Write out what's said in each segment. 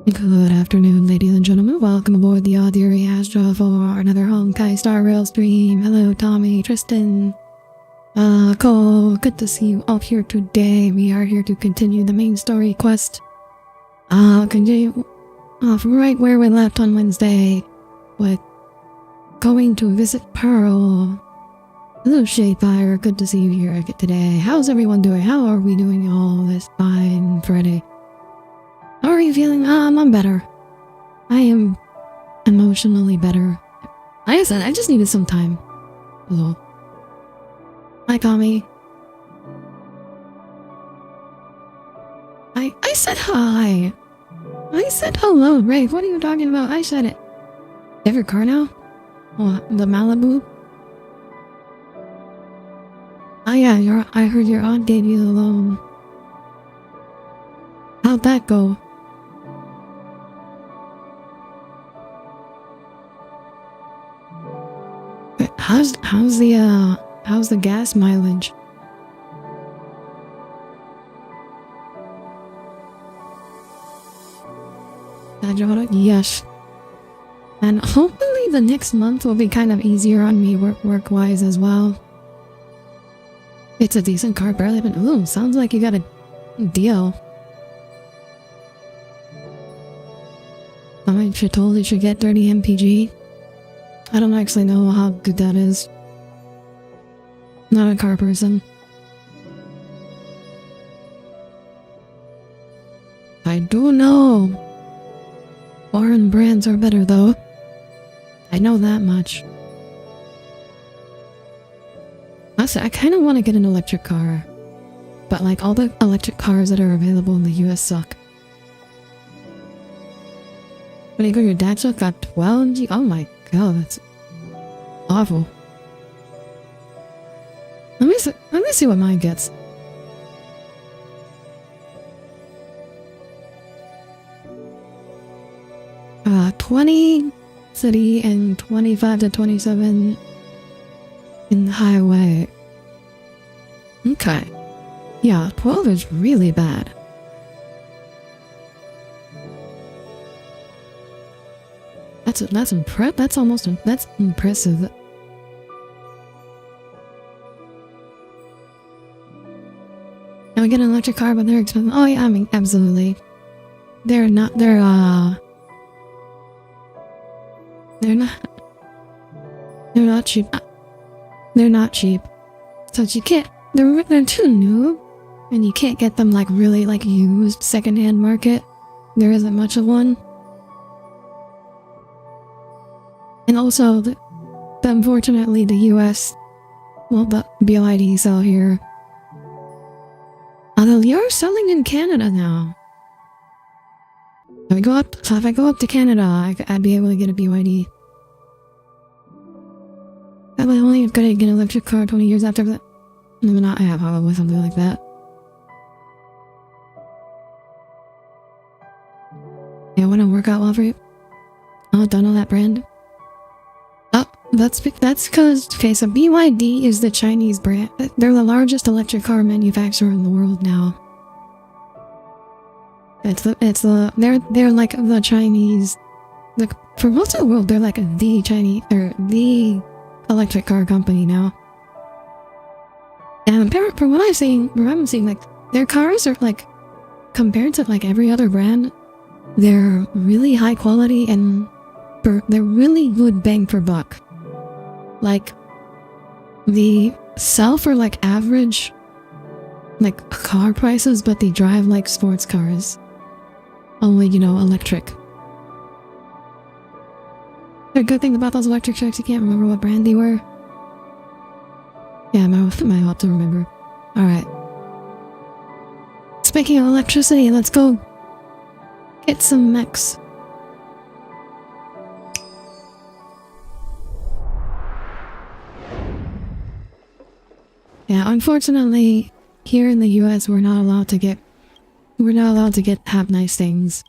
Good afternoon, ladies and gentlemen. Welcome aboard the Audire Astra for another Honkai Star Rail stream. Hello, Tommy, Tristan, Cole. Good to see you all here today. We are here to continue the main story quest. Continue off right where we left on Wednesday with going to visit Pearl. Hello, Shadefire. Good to see you here today. How's everyone doing? How are we doing all this fine Friday? How are you feeling? I'm better. I am emotionally better. Like I said, I just needed some time. Hello. Hi, Kami. I said hi. I said hello, Ray. What are you talking about? I said it. You have your car now? Oh, the Malibu? Oh yeah, I heard your aunt gave you the loan. How'd that go? How's the gas mileage? Yes. And hopefully the next month will be kind of easier on me work-wise as well. It's a decent car, barely been. Ooh, sounds like you got a deal. I totally should get 30 MPG. I don't actually know how good that is. Not a car person. I do know. Foreign brands are better though. I know that much. Honestly, I kind of want to get an electric car. But like all the electric cars that are available in the US suck. When you go, your dad just got 12 G. Oh my god, that's awful. Let me see what mine gets. Uh, 20 city and 25 to 27 in the highway. Okay. Yeah, 12 is really bad. That's impressive. Now we get an electric car, but they're expensive. Oh yeah, I mean, absolutely. They're not cheap. They're not cheap. So you can't, they're too new, and you can't get them like really like used secondhand market. There isn't much of one. And also, unfortunately, the US, well, the BYD sell here. Although they are selling in Canada now. If I go up to Canada, I'd be able to get a BYD. That way, only gonna get an electric car 20 years after that. Maybe not. I have probably something like that. Yeah, wanna work out well for you? Oh, don't know that brand. Oh, that's because, okay, so BYD is the Chinese brand. They're the largest electric car manufacturer in the world now. They're like the Chinese, like, for most of the world, they're like the Chinese, or the electric car company now. And from what I'm seeing, like, their cars are like, compared to like every other brand, they're really high quality and they're really good bang for buck. Like, they sell for like average like car prices, but they drive like sports cars. Only, you know, electric. The good thing about those electric trucks, you can't remember what brand they were. Yeah, my help to remember. Alright. Speaking of electricity, let's go get some mechs. Yeah, unfortunately, here in the US, we're not allowed to have nice things.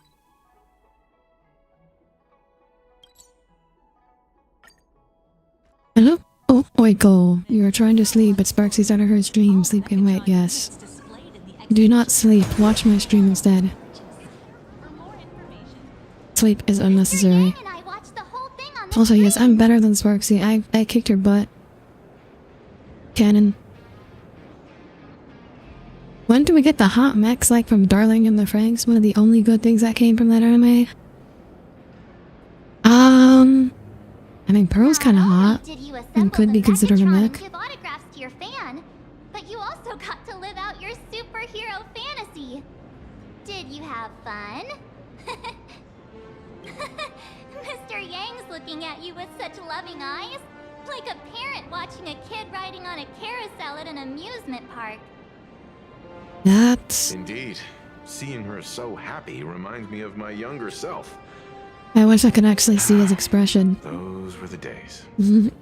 Hello? Oh, Oiko, you are trying to sleep, but Sparksy's out of her stream. Sleep can wait, yes. Do not sleep. Watch my stream instead. sleep is unnecessary. Also, yes, I'm better than Sparksy. I kicked her butt. Canon. When do we get the hot mechs like from Darling in the Franxx? One of the only good things that came from that anime. I mean, Pearl's kind of hot and could be considered a mech. Give autographs to your fan, but you also got to live out your superhero fantasy. Did you have fun? Mr. Yang's looking at you with such loving eyes, like a parent watching a kid riding on a carousel at an amusement park. That's... Indeed. Seeing her so happy reminds me of my younger self. I wish I could actually see his expression. Those were the days.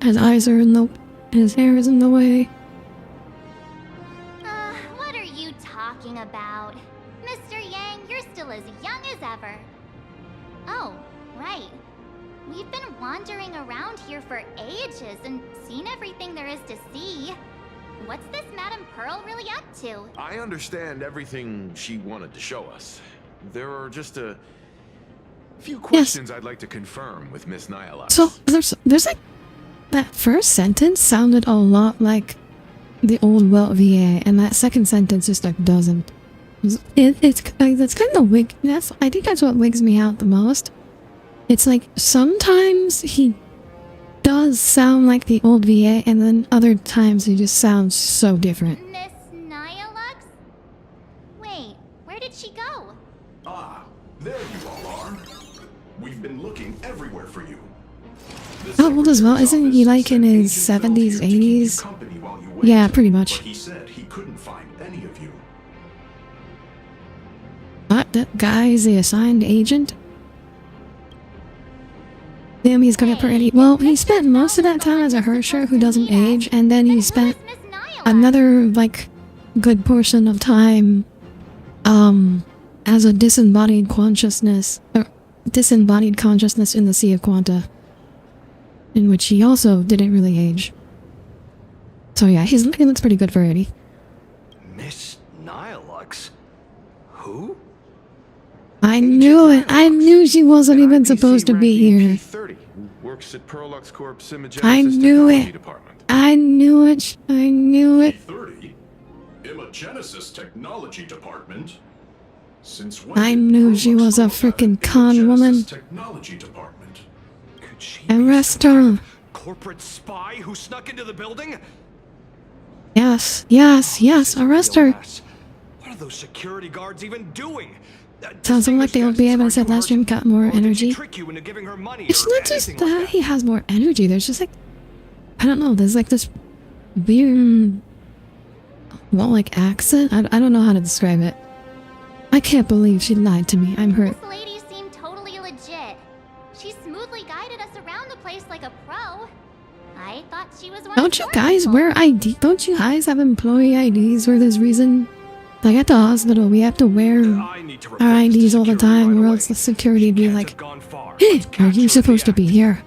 His eyes are in the... his hair is in the way. What are you talking about? Mr. Yang, you're still as young as ever. Oh, right. We've been wandering around here for ages and seen everything there is to see. What's this Madame Pearl really up to? I understand everything she wanted to show us. There are just a few questions I'd like to confirm with Miss Nyla. So, there's like... that first sentence sounded a lot like the old Welt VA, and that second sentence just like doesn't. It's kind of wig... I think that's what wigs me out the most. It's like, sometimes he does sound like the old VA, and then other times he just sounds so different. Miss Nyla? Wait, where did she go? Ah, there you all are. We've been looking everywhere for you. How old as well? Isn't he like in his 70s, 80s? Yeah, pretty much. He said he couldn't find any of you. What? That guy is the assigned agent? Damn, he's gonna pretty... Well, he spent most of that time as a Hersher who doesn't age, and then he spent another, like, good portion of time, as a disembodied consciousness, in the Sea of Quanta, in which he also didn't really age. So yeah, he looks pretty good for 80. Miss Nihilux? Who? I knew it! I knew she wasn't even supposed to be here. Works at Pearluxe Corp's I knew it! I knew it! I knew it! 30? Imagenesis Technology Department? Since when I did knew she Pearluxe was a Corp have an freaking con woman. Imagenesis Technology Department? Could she Arrest be some her! corporate spy who snuck into the building? Yes, yes, yes, arrest her! What are those security guards even doing? Sounds like the old BA said last stream got more energy. Trick you into giving her money It's or not just anything like that he has more energy, there's just like... I don't know, there's like this weird... well, like accent? I don't know how to describe it. I can't believe she lied to me, I'm hurt. This lady seemed totally legit. She smoothly guided us around the place like a pro. I thought she was one Don't you guys wear ID? Don't you guys have employee IDs for this reason? Like at the hospital, we have to wear our IDs all the time, or else the security would be like, "Hey, are you supposed to be here?"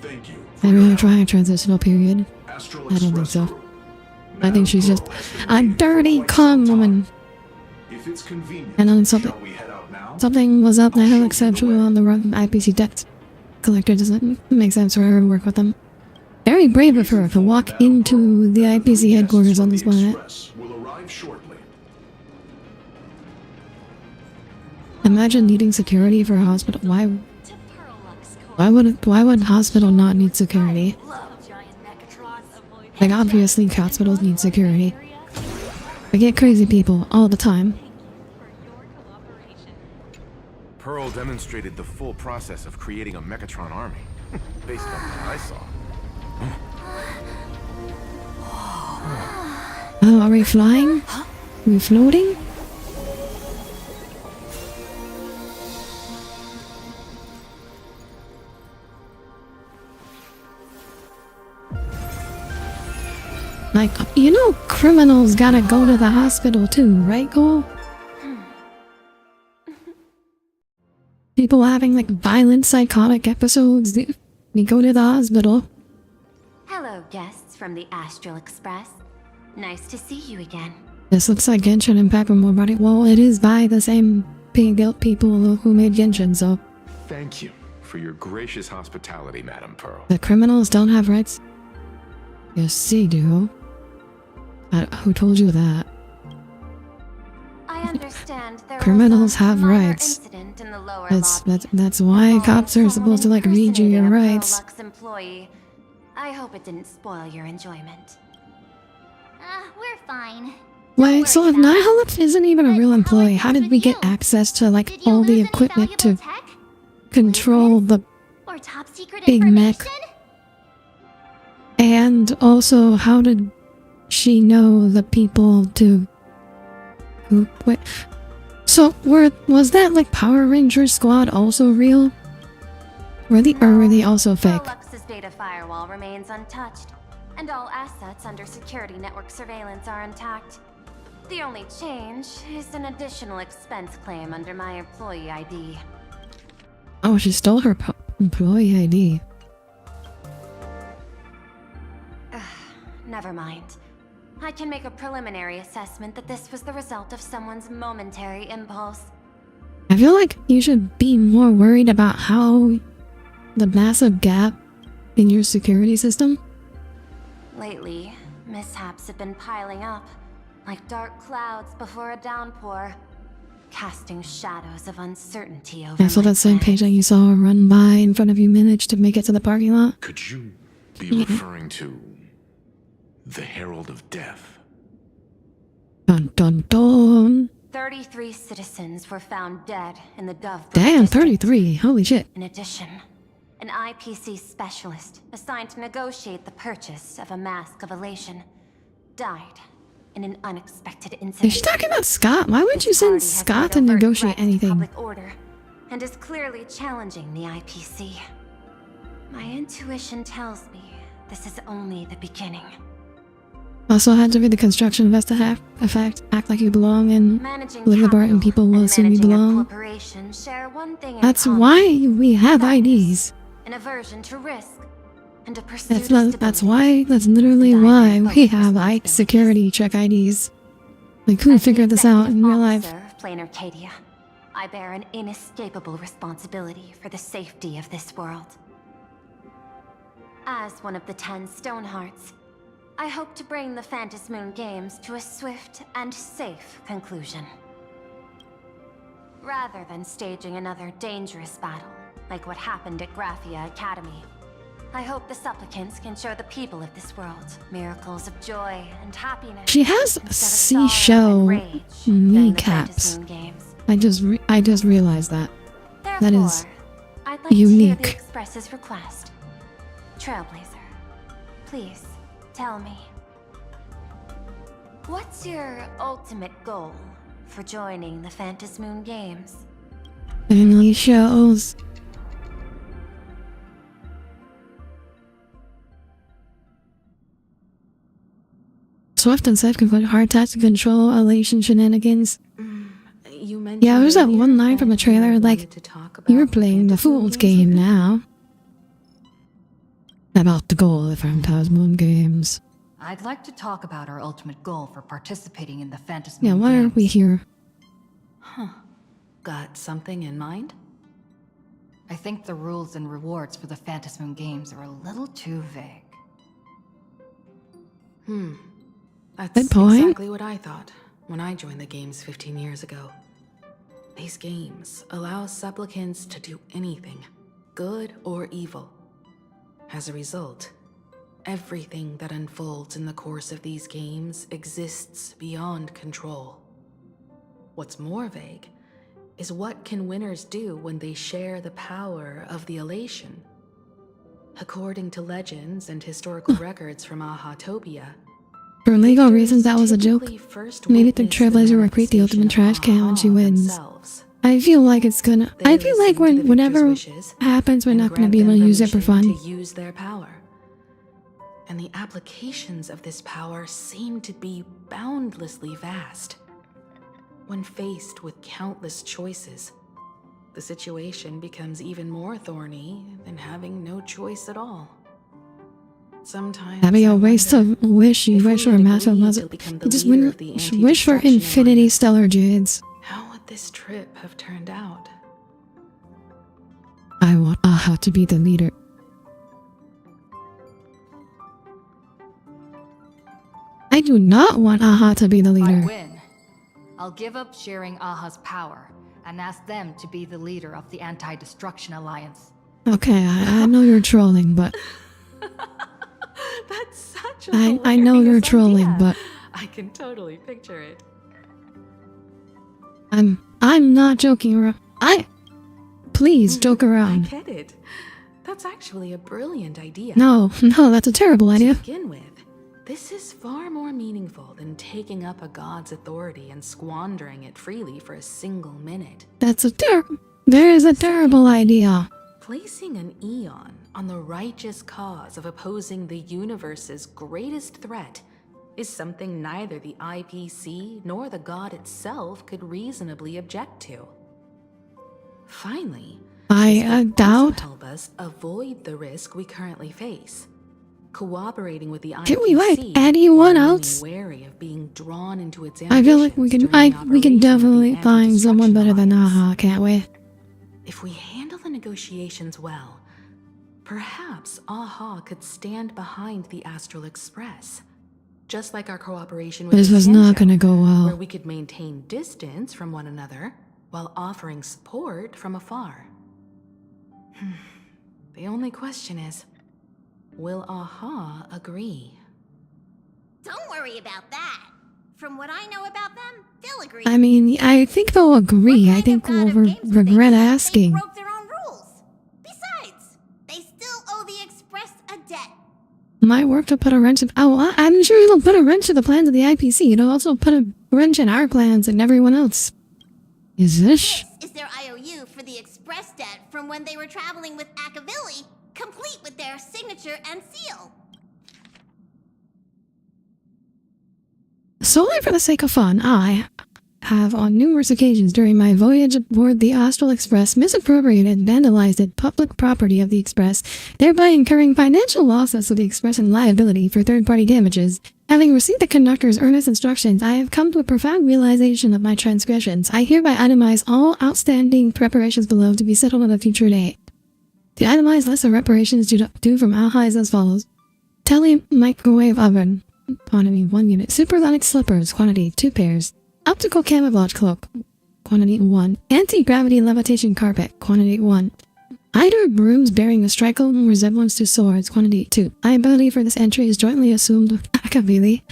Thank you. I'm gonna try a transitional period. Astral I don't think Express so. crew. I think she's just Madam a Pearl has been dirty here for con quite some woman. time. If it's convenient, And then something. shall we head out now? Something was up, and I I'll have show you exceptional the way. on the run. IPC debt collector doesn't make sense for her to work with them. Very brave of her to walk into the IPC headquarters on this planet. Express will arrive shortly. Imagine needing security for a hospital. Why would hospital not need security? Like obviously hospitals need security. I get crazy people all the time. Pearl demonstrated the full process of creating a Mechatron army, based on what I saw. Oh, are we flying? Are we floating? Like, you know criminals gotta go to the hospital too, right, Cole? People having like violent psychotic episodes, they go to the hospital. Hello, guests from the Astral Express. Nice to see you again. This looks like Genshin Impact with more body. Well, it is by the same people who made Genshin, so Thank you for your gracious hospitality, Madam Pearl. the criminals don't have rights. Yes, they do. Who told you that? I understand there Criminals was a have minor rights. incident in the lower That's lobby. that's why involving cops are someone supposed to like read you your impersonating a rights. Pearluxe employee. I hope it didn't spoil your enjoyment. We're fine. Wait, so if worry about it. Nihilith isn't even a But real how are employee, things how did with we get you? access to like Did you all the lose any equipment to valuable tech? control the Or top secret Big Mech? information? and also how did she know the people to who wait so was that like Power Ranger squad also real? Were they also fake? Pearluxe's data firewall remains untouched, and all assets under security network surveillance are intact. The only change is an additional expense claim under my employee ID. Oh, she stole her employee ID. Never mind. I can make a preliminary assessment that this was the result of someone's momentary impulse. I feel like you should be more worried about how the massive gap in your security system. Lately, mishaps have been piling up, like dark clouds before a downpour, casting shadows of uncertainty over I saw my that same plans. page that you saw run by in front of you managed to make it to the parking lot. Could you be referring to the Herald of Death? Dun dun dun. 33 citizens were found dead in the Dove. Damn, 33. Holy shit. In addition, an IPC specialist assigned to negotiate the purchase of a mask of elation died in an unexpected incident. Is she talking about Scott? Why would you This send party has Scott made to overt negotiate threats to anything? Public order, and is clearly challenging the IPC. My intuition tells me this is only the beginning. Also had to be the construction effect. Act like you belong and Managing live the part and capital people will and assume you managing a belong. corporation share one thing in That's common. why we have That IDs. is an aversion to risk and a pursuit That's of not, stability. that's literally why we have security check IDs. Like who As the figured this out in executive real life? officer of Plain Arcadia, I bear an inescapable responsibility for the safety of this world. As one of the 10 Stonehearts, I hope to bring the Phantom Moon Games to a swift and safe conclusion. Rather than staging another dangerous battle, like what happened at Graphia Academy, I hope the supplicants can show the people of this world miracles of joy and happiness. She has instead of sorrow seashell and rage during the kneecaps. Phantom Moon Games. I just realized that. That is Therefore, I'd like to hear unique. the Express's request. Trailblazer, please tell me. What's your ultimate goal for joining the Phantom Moon Games? Family shows. Swift and safe can put hard task to control elation shenanigans. You mentioned Yeah, there's that earlier one line from a that trailer, you like, wanted to talk you're about playing the Phantom Moon fool's Games game with me. now. About the goal of Phantom Moon Games. I'd like to talk about our ultimate goal for participating in the Phantom Yeah, Moon why are Games. we here? Got something in mind? I think the rules and rewards for the Phantom Moon Games are a little too vague. That's Good point. exactly what I thought when I joined the games 15 years ago. These games allow supplicants to do anything, good or evil. As a result, everything that unfolds in the course of these games exists beyond control. What's more vague is what can winners do when they share the power of the elation. According to legends and historical records from Ahatopia, For legal reasons, that was a joke. typically first Maybe the witness Trailblazer will create the manifestation ultimate trash of can when she Aha wins. themselves. I feel like it's gonna. I They feel like listen to the whenever victor's wishes happens, we're and not gonna grant be able them to use it for permission fun. to use their power. And the applications of this power seem to be boundlessly vast. When faced with countless choices, the situation becomes even more thorny than having no choice at all. Sometimes That'd be I a waste wonder of wish. You if we wish for a had massive agreed muzzle. to become the You just leader win, of the wish for Anti-Destruction infinity Alliance. stellar jades. How would this trip have turned out? I want Aha to be the leader. I do not want Aha to be the I leader. win. I'll give up sharing Aha's power and ask them to be the leader of the Anti-Destruction Alliance. Okay, I know you're trolling, but That's such I know you're trolling, but I can totally picture it. I'm not joking around. Please joke I around. get it. That's actually a brilliant idea. No, that's a terrible To idea. begin with, this is far more meaningful than taking up a god's authority and squandering it freely for a single minute. There is a terrible idea. Placing an Eon on the righteous cause of opposing the universe's greatest threat is something neither the IPC nor the god itself could reasonably object to. Finally, I this will doubt. also help us avoid the risk we currently face. Cooperating with the IPC, Can we like anyone while else? being wary of being drawn into its I feel like we ambitions can. during the We can operation of the definitely find someone better than Anti-Destruction Aha, can't we? If we handle the negotiations well, perhaps Aha could stand behind the Astral Express. Just like our cooperation with This the was not Sancho, gonna go well. where we could maintain distance from one another while offering support from afar. The only question is, will Aha agree? Don't worry about that. From what I know about them, they'll agree. I mean, I think they'll agree. I What kind think of god we'll of games would they regret be if asking. They broke their own rules. Besides, they still owe the Express a debt. My work to put a wrench in. Oh, I'm sure it'll put a wrench in the plans of the IPC. It'll also put a wrench in our plans and everyone else. Is this? This is their IOU for the Express debt from when they were traveling with Akavili, complete with their signature and seal. Solely for the sake of fun, I have on numerous occasions during my voyage aboard the Astral Express misappropriated and vandalized public property of the Express, thereby incurring financial losses of the Express and liability for third-party damages. Having received the conductor's earnest instructions, I have come to a profound realization of my transgressions. I hereby itemize all outstanding reparations below to be settled at a future date. The itemized list of reparations due from Aha is as follows. Tele microwave oven, quantity 1 unit. Supersonic slippers, quantity 2 pairs. Optical camouflage cloak, quantity 1. Anti-gravity levitation carpet, quantity 1. Eider brooms bearing a striking resemblance to swords, quantity 2. Liability for this entry is jointly assumed with Akavili.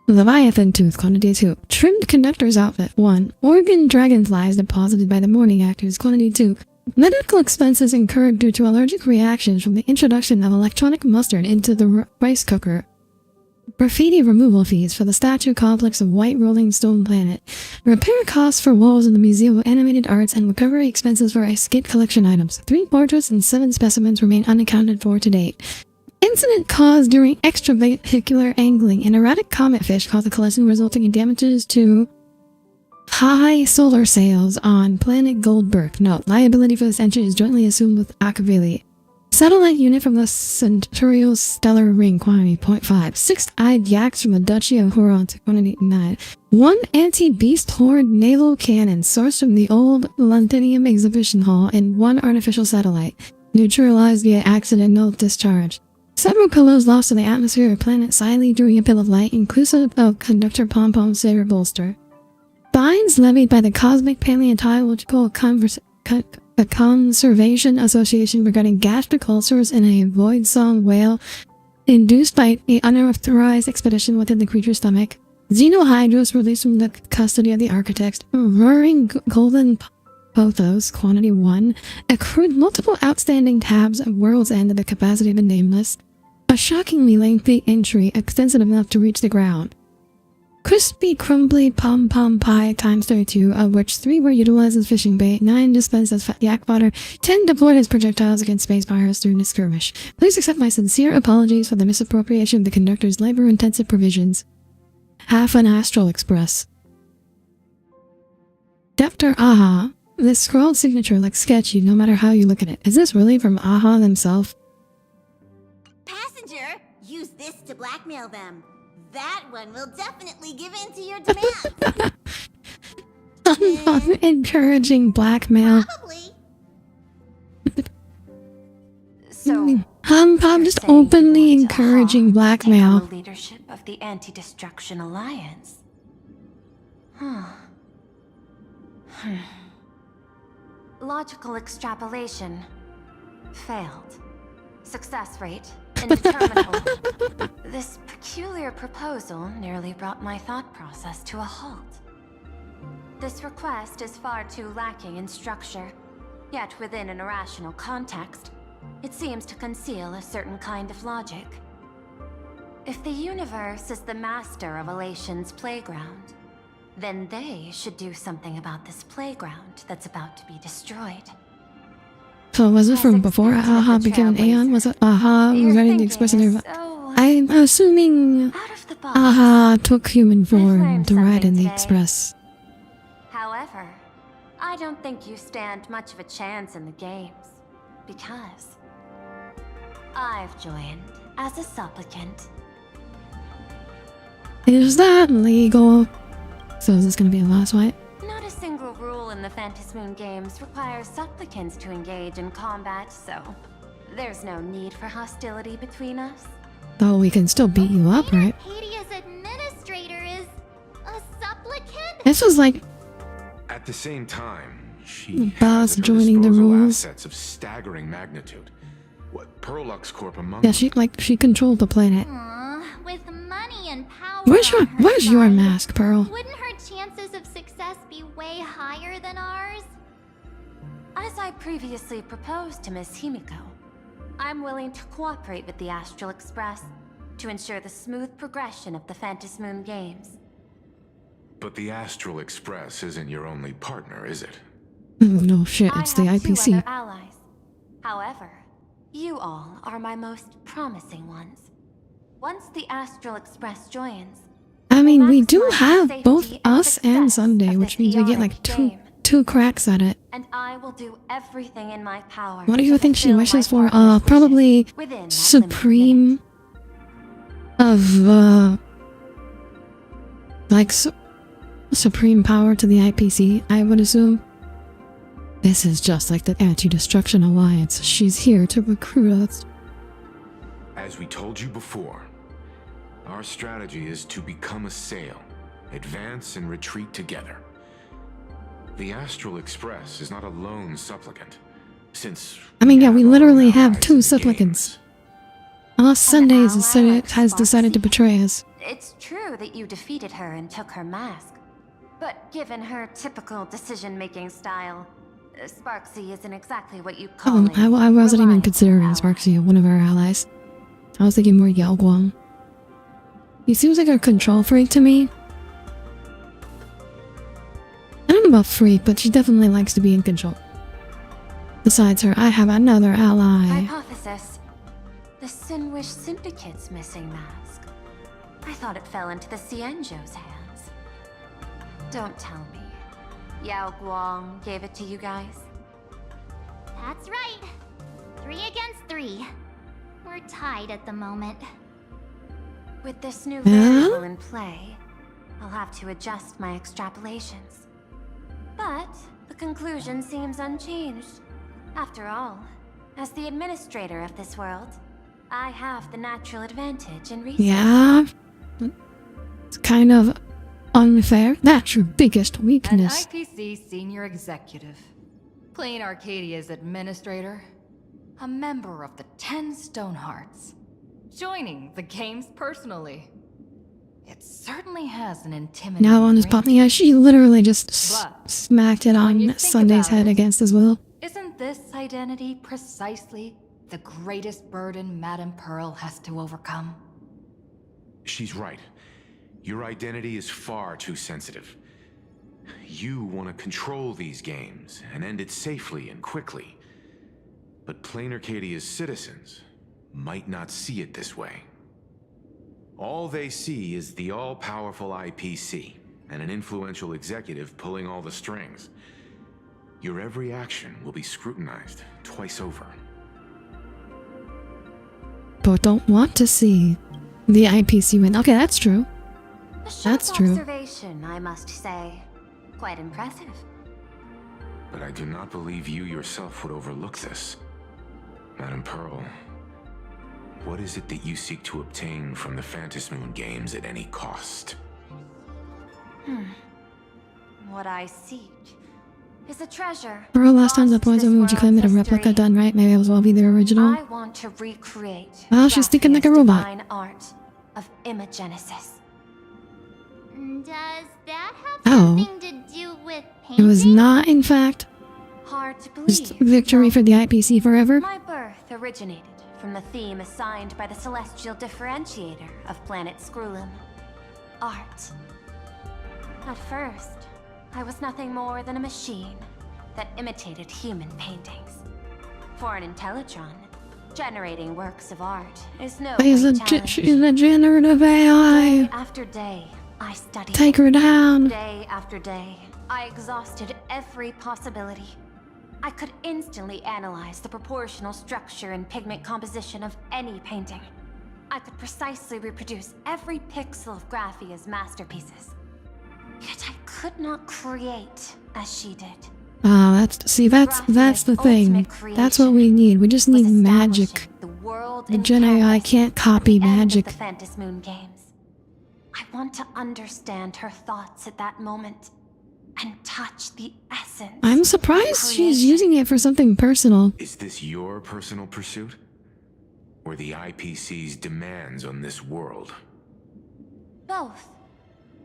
Leviathan tooth, quantity 2. Trimmed conductor's outfit, 1. Organ dragonflies deposited by the morning actors, quantity 2. Medical expenses incurred due to allergic reactions from the introduction of electronic mustard into the rice cooker. Graffiti removal fees for the statue complex of White Rolling Stone Planet. Repair costs for walls in the Museum of Animated Arts and recovery expenses for escape collection items. 3 portraits and 7 specimens remain unaccounted for to date. Incident caused during extravehicular angling. An erratic comet fish caused a collision resulting in damages to high solar sails on planet Goldberg. Note, liability for this entry is jointly assumed with Akavili. Satellite unit from the Centaurial Stellar Ring, quantity 0.5. 6-eyed yaks from the Duchy of Huron, quantity 9. 1 anti-beast horde naval cannon sourced from the old Londinium exhibition hall, and 1 artificial satellite, neutralized via accidental discharge. Several pillows lost in the atmosphere of planet Siley during a pill of light, inclusive of conductor pom-pom saber bolster. Fines levied by the Cosmic Paleontological Conservation Association regarding gastric ulcers in a void song whale induced by an unauthorized expedition within the creature's stomach. Xenohydros released from the custody of the architects. Roaring golden pothos, quantity 1. Accrued multiple outstanding tabs at World's End at the capacity of a nameless. A shockingly lengthy entry, extensive enough to reach the ground. Crispy, crumbly pom-pom pie times 32, of which 3 were utilized as fishing bait, 9 dispensed as yak fodder, 10 deployed as projectiles against space pirates during a skirmish. Please accept my sincere apologies for the misappropriation of the conductor's labor-intensive provisions. Half an Astral Express. Dr. Aha. This scrawled signature looks sketchy no matter how you look at it. Is this really from Aha themselves? Passenger, Use this to blackmail them. That one will definitely give in to your demands. Encouraging blackmail. Probably. So, I'm just openly encouraging blackmail. take on the leadership of the Anti-Destruction Alliance. Logical extrapolation. Failed. Success rate indeterminable. This peculiar proposal nearly brought my thought process to a halt. This request is far too lacking in structure, yet within an irrational context, it seems to conceal a certain kind of logic. If the universe is the master of Elation's playground, then they should do something about this playground that's about to be destroyed. So was it from before Aha became an Aeon? Was it Aha regarding the expressing their... I'm assuming Out of the box. Aha took human form learned to ride in something the today. Express. However, I don't think you stand much of a chance in the games, because I've joined as a supplicant. Is that legal? So is this gonna be the last fight? Not a single rule in the Phantasmoon games requires supplicants to engage in combat, so there's no need for hostility between us. Though we can still beat you up, right? Arcadia's administrator is a supplicant? This was like At the same time, she Boss has at her joining the disposal rules. assets of staggering magnitude. What Pearluxe Corp among yeah, them. she controlled the planet. Aw, with money and power Where's on her your side, mask, Pearl? Wouldn't her chances of success be way higher than ours? As I previously proposed to Miss Himiko, I'm willing to cooperate with the Astral Express to ensure the smooth progression of the Phantasmoon games. But the Astral Express isn't your only partner, is it? No shit, it's the I have 2 IPC. other allies. However, you all are my most promising ones. Once the Astral Express joins, I mean, we do maximize have safety both and us and success Sunday, of which this means we get like eonic two game. two cracks at it. and I will do everything in my power. What do to you think she fulfill wishes my for? partner's Probably wishes within that limited Supreme of like supreme power to the IPC, I would assume. This is just like the Anti-Destruction Alliance. She's here to recruit us. As we told you before, our strategy is to become a sail, advance and retreat together. The Astral Express is not a lone supplicant, since I mean, yeah, we literally have allies in 2 the supplicants. games. Unless Sundays ally like has decided to Sparksy. betray us. It's true that you defeated her and took her mask. But given her typical decision-making style, Sparksy isn't exactly what you call I wasn't even reliable considering ally. Sparksy one of our allies. I was thinking more Yao Guang. He seems like a control freak to me. I don't know about freak, but she definitely likes to be in control. Besides her, I have another ally. Hypothesis. The Sinwish Syndicate's missing mask. I thought it fell into the Cienjo's hands. Don't tell me. Yao Guang gave it to you guys? That's right. 3 against 3. We're tied at the moment. With this new Huh? variable in play, I'll have to adjust my extrapolations. But the conclusion seems unchanged. After all, as the administrator of this world, I have the natural advantage in research. Yeah? It's kind of unfair. That's your biggest An weakness. IPC senior executive. Playing Arcadia's administrator. A member of the 10 Stonehearts. Joining the games personally. It certainly has an intimidating Now on his ring. pop. Yeah, she literally just But smacked it when you on think Sunday's about head it, against his will. Isn't this identity precisely the greatest burden Madame Pearl has to overcome? She's right. Your identity is far too sensitive. You want to control these games and end it safely and quickly. But Plain Arcadia's citizens might not see it this way. All they see is the all-powerful IPC and an influential executive pulling all the strings. Your every action will be scrutinized twice over. people don't want to see the IPC win. Okay, that's true. A sharp That's true. observation, I must say. Quite impressive. But I do not believe you yourself would overlook this. Madam Pearl, what is it that you seek to obtain from the Phantasmoon games at any cost? What I seek is a treasure. Pearl, last time the lost points to of this which you claimed that a world's replica history. done right may as well be the original. I want to recreate. Well, she's thinking like a robot. Raphael's divine art of imagenesis. Does that have Oh. something to do with It painting? was not, in fact, Hard to just believe. victory no. for the IPC forever. My birth originated from the theme assigned by the celestial differentiator of planet Skrullum. Art. At first, I was nothing more than a machine that imitated human paintings. For an Intellitron, generating works of art is no She's a, great challenge. she's a generative Day AI. after day, I studied. Take her down. Day after day, I exhausted every possibility. I could instantly analyze the proportional structure and pigment composition of any painting. I could precisely reproduce every pixel of Graphia's masterpieces. Yet I could not create as she did. That's the thing. That's what we need. We just need Was magic. establishing the world The in Gen AI canvas can't copy from the end of magic. the Phantasmoon games. I want to understand her thoughts at that moment and touch the essence. I'm surprised of she's creation. using it for something personal. Is this your personal pursuit? Or the IPC's demands on this world? Both.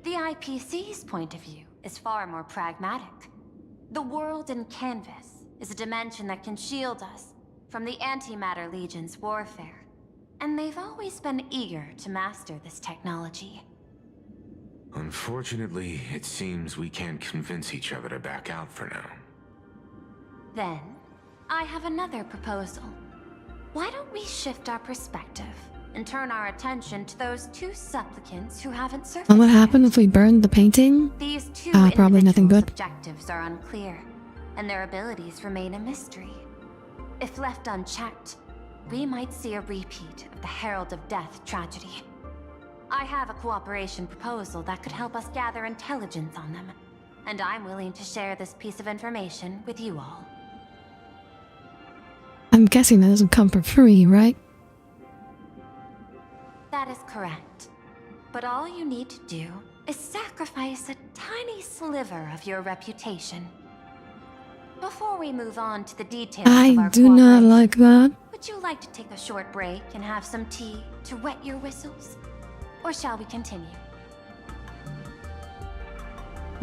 The IPC's point of view is far more pragmatic. The world in canvas is a dimension that can shield us from the Antimatter Legion's warfare, and they've always been eager to master this technology. Unfortunately, it seems we can't convince each other to back out for now. Then, I have another proposal. Why don't we shift our perspective and turn our attention to those two supplicants who haven't surfaced And what yet? happened if we burned the painting? These two Probably nothing individuals' good. objectives are unclear, and their abilities remain a mystery. If left unchecked, we might see a repeat of the Herald of Death tragedy. I have a cooperation proposal that could help us gather intelligence on them, and I'm willing to share this piece of information with you all. I'm guessing that doesn't come for free, right? That is correct. But all you need to do is sacrifice a tiny sliver of your reputation. Before we move on to the details of I our do not cooperation, like that. would you like to take a short break and have some tea to wet your whistles? Or shall we continue?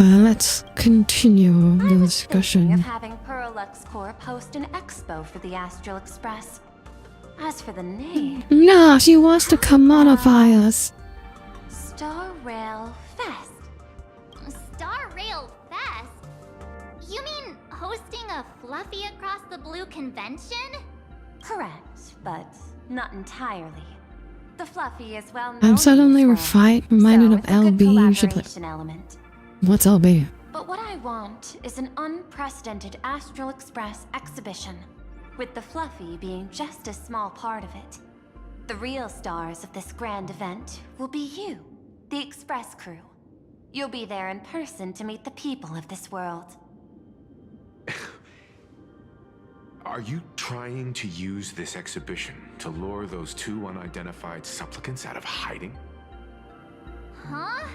Let's continue I the was thinking discussion. of having Pearluxe Corp host an expo for the Astral Express. As for the name, No, she wants to commodify us. Star Rail Fest. Star Rail Fest? You mean hosting a Fluffy Across the Blue convention? Correct, but not entirely. The Fluffy is well known. I'm suddenly in this world, reminded so of it's a good LB. You should play. collaboration element. What's LB? But what I want is an unprecedented Astral Express exhibition, with the Fluffy being just a small part of it. The real stars of this grand event will be you, the Express crew. You'll be there in person to meet the people of this world. Are you trying to use this exhibition to lure those two unidentified supplicants out of hiding? Huh?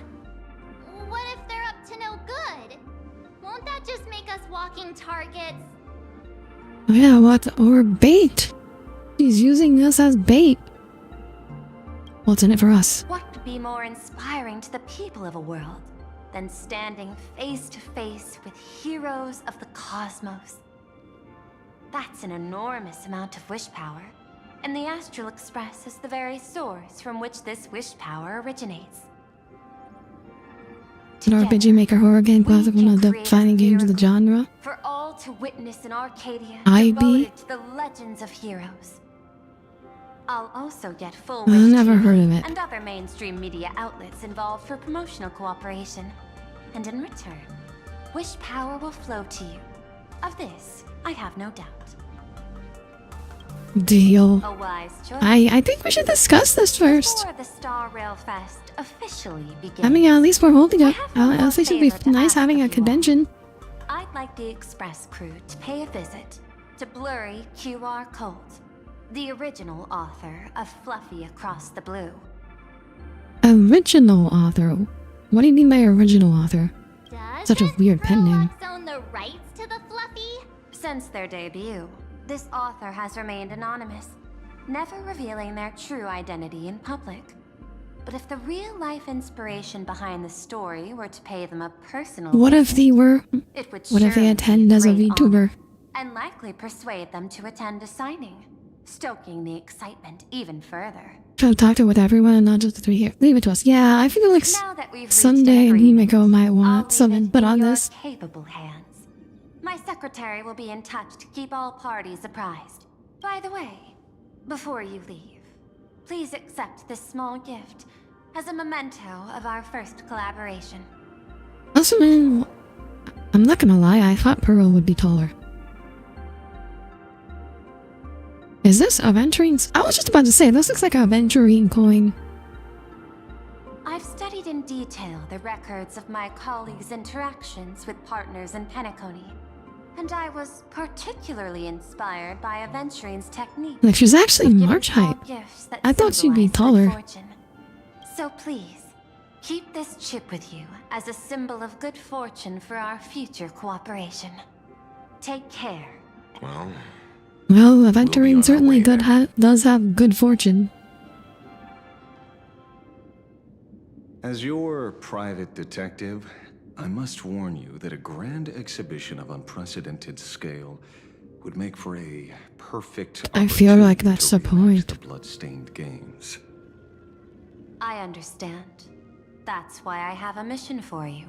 What if they're up to no good? Won't that just make us walking targets? Oh yeah, what? Or bait. She's using us as bait. What's in it for us? What could be more inspiring to the people of a world than standing face to face with heroes of the cosmos? That's an enormous amount of wish power, and the Astral Express is the very source from which this wish power originates. An RPG Maker horror game classic, one of the defining games of the genre. For all to witness in Arcadia, IB? devoted to the legends of heroes. I'll also get full I've Wish never TV heard of it. and other mainstream media outlets involved for promotional cooperation. And in return, wish power will flow to you. Of this, I have no doubt. Deal. A wise choice. I think we should discuss this first. Before the Star Rail Fest officially begins, I mean, at least we're holding it. I have one I think it'd be favor to nice ask having of a you all. convention. I'd like the Express crew to pay a visit to Blurry QR Colt, the original author of Fluffy Across the Blue. Original author? What do you mean by original author? Does Such a weird pen name. Pearluxe own the rights to the Fluffy? Since their debut, this author has remained anonymous, never revealing their true identity in public. But if the real-life inspiration behind the story were to pay them a personal What if they were... it would What if they surely attend be as a great VTuber? honor, and likely persuade them to attend a signing, stoking the excitement even further. Try to talk to with everyone and not just the three here. Leave it to us. Yeah, I feel like Now that we've reached someday an Himeko might I'll want leave some it input in on your this. capable hands. My secretary will be in touch to keep all parties apprised. By the way, before you leave, please accept this small gift as a memento of our first collaboration. Also, man, I'm not gonna lie, I thought Pearl would be taller. Is this Aventurine? I was just about to say, this looks like a Aventurine coin. I've studied in detail the records of my colleagues' interactions with partners in Penacony, and I was particularly inspired by Aventurine's technique. Like, she's actually of giving March small height. gifts that I thought she'd be symbolize good taller. fortune. So please, keep this chip with you as a symbol of good fortune for our future cooperation. Take care. Well, Well, We'll be Aventurine on our certainly way then. does have good fortune. As your private detective, I must warn you that a grand exhibition of unprecedented scale would make for a perfect I feel like opportunity that's to the relax point. the blood-stained games. I understand. That's why I have a mission for you.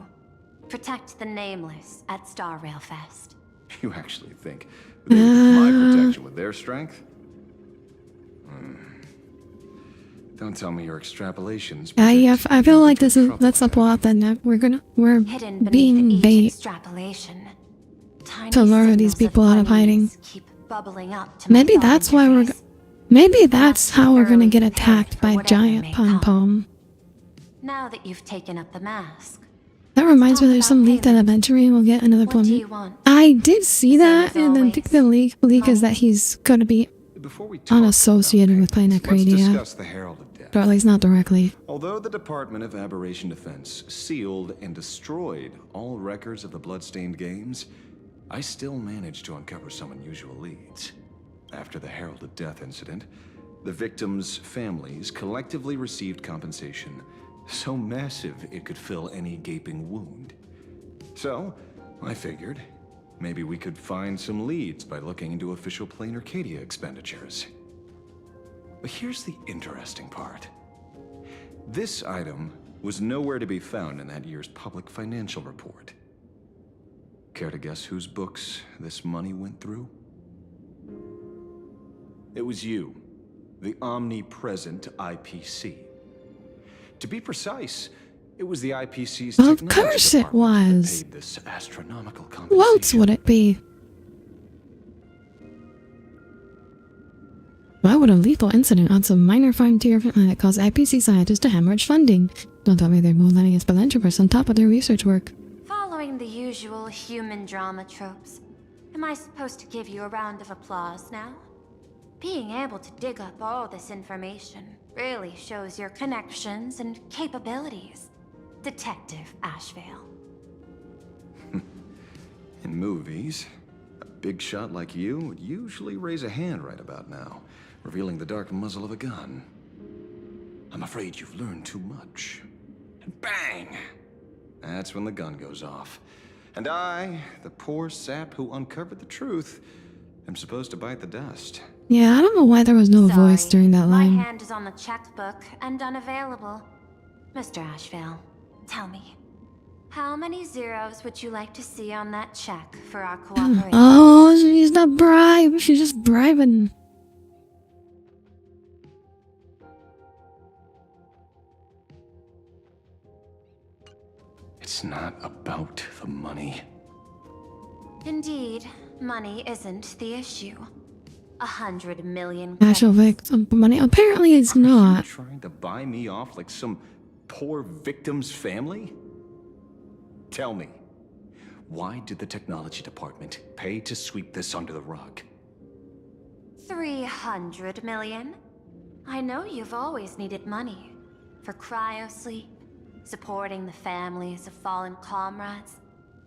Protect the Nameless at Star Rail Fest. You actually think they would beat my protection with their strength? Don't tell me your extrapolations. Yeah, predict I feel like this is trouble that's the ahead. plot then. We're Hidden beneath being each bait extrapolation, tiny to lure signals these of people out of hiding. unease keep bubbling up to my Maybe thought that's why we're. interface. Maybe that's how we're gonna thoroughly get prepared attacked for by whatever giant may pom come. pom. Now that you've taken up the mask, That reminds me, talk there's some about leak that Aventurine will get another what do plummet. you want? I did see Same that, as and then I think the leak is that he's gonna be Before we talk unassociated about with Planet payments, let's Cradia, discuss the Herald of Death. or at least not directly. Although the Department of Aberration Defense sealed and destroyed all records of the Bloodstained Games, I still managed to uncover some unusual leads. After the Herald of Death incident, the victims' families collectively received compensation so massive it could fill any gaping wound. So, I figured maybe we could find some leads by looking into official Plain Arcadia expenditures. But here's the interesting part. This item was nowhere to be found in that year's public financial report. Care to guess whose books this money went through? It was you, the omnipresent IPC. To be precise, it was the IPC's Of technology course it department that was. paid this astronomical Who else compensation. would it be? Why would a lethal incident on some minor frontier planet cause IPC scientists to hemorrhage funding? Don't tell me they're letting us philanthropists on top of their research work. Following the usual human drama tropes, am I supposed to give you a round of applause now? Being able to dig up all this information really shows your connections and capabilities, Detective Ashvale. In movies, a big shot like you would usually raise a hand right about now, revealing the dark muzzle of a gun. I'm afraid you've learned too much. And bang! That's when the gun goes off. And I, the poor sap who uncovered the truth, am supposed to bite the dust. Yeah, I don't know why there was no voice Sorry, during that my line. hand is on the checkbook and unavailable. Mr. Ashvale, tell me, how many zeros would you like to see on that check for our cooperation? Oh, she's not bribe. She's just bribing. It's not about the money. Indeed, money isn't the issue. 100 million Actual credits. victim money. Apparently, it's not. Trying to buy me off like some poor victim's family? Tell me, why did the technology department pay to sweep this under the rug? 300 million? I know you've always needed money. For cryosleep, supporting the families of fallen comrades,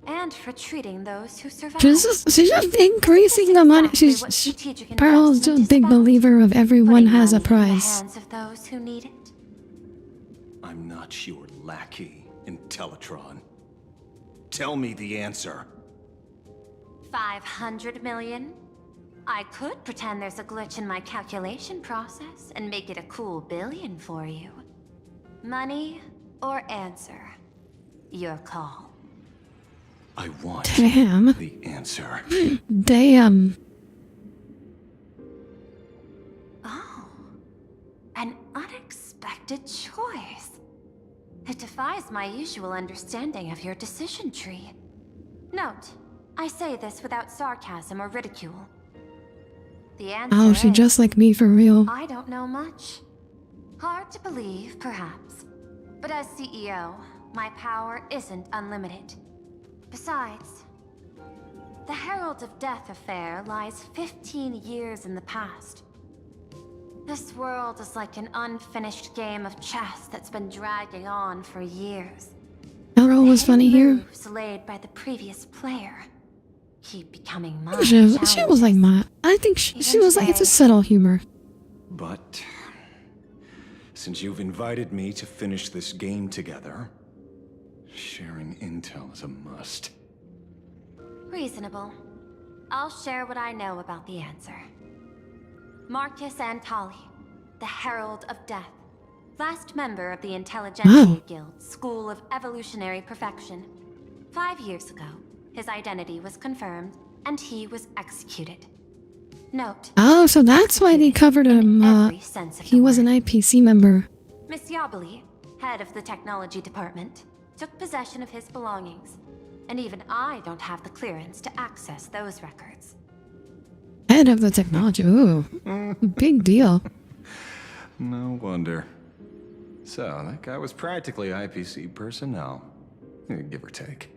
and for treating those who survived. She's just increasing the money. Pearl's just a big believer of everyone has a price. Hands of those who need it. I'm not your lackey, Intellitron. Tell me the answer. 500 million? I could pretend there's a glitch in my calculation process and make it a cool billion for you. Money or answer? Your call. I want Damn. the answer. Damn. Oh, an unexpected choice. It defies my usual understanding of your decision tree. Note, I say this without sarcasm or ridicule. The answer Oh, she is, just like me for real. I don't know much. Hard to believe, perhaps. But as CEO, my power isn't unlimited. Besides, the Herald of Death affair lies 15 years in the past. This world is like an unfinished game of chess that's been dragging on for years. Elro was funny here. Moves laid by the previous player keep becoming mine. She was like my. I think she was like, it's a subtle humor. But since you've invited me to finish this game together, sharing intel is a must. Reasonable. I'll share what I know about the answer. Marcus Antali, the Herald of Death, last member of the Intelligentsia Guild School of Evolutionary Perfection. 5 years ago, his identity was confirmed, and he was executed. Note. Oh, so that's why they covered him. He was an IPC member. Miss Yabali, head of the technology department, took possession of his belongings, and even I don't have the clearance to access those records. Head of the technology. Ooh, big deal. No wonder. So, that guy was practically IPC personnel, give or take.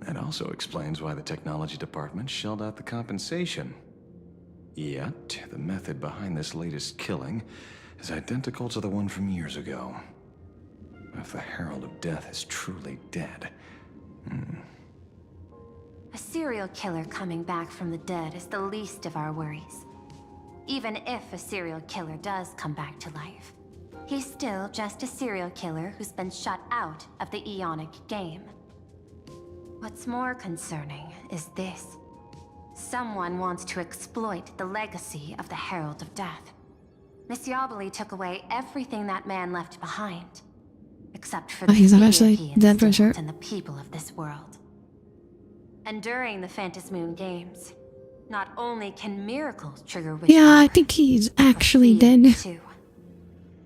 That also explains why the technology department shelled out the compensation. Yet, the method behind this latest killing is identical to the one from years ago. If the Herald of Death is truly dead... A serial killer coming back from the dead is the least of our worries. Even if a serial killer does come back to life, he's still just a serial killer who's been shut out of the Ionic game. What's more concerning is this. Someone wants to exploit the legacy of the Herald of Death. Miss Yabali took away everything that man left behind, except for the he's fear actually he dead for instilled sure. in the people of this world. And during the Phantasm Moon Games, not only can miracles trigger witch Yeah, I power, think he's but actually fear dead. too.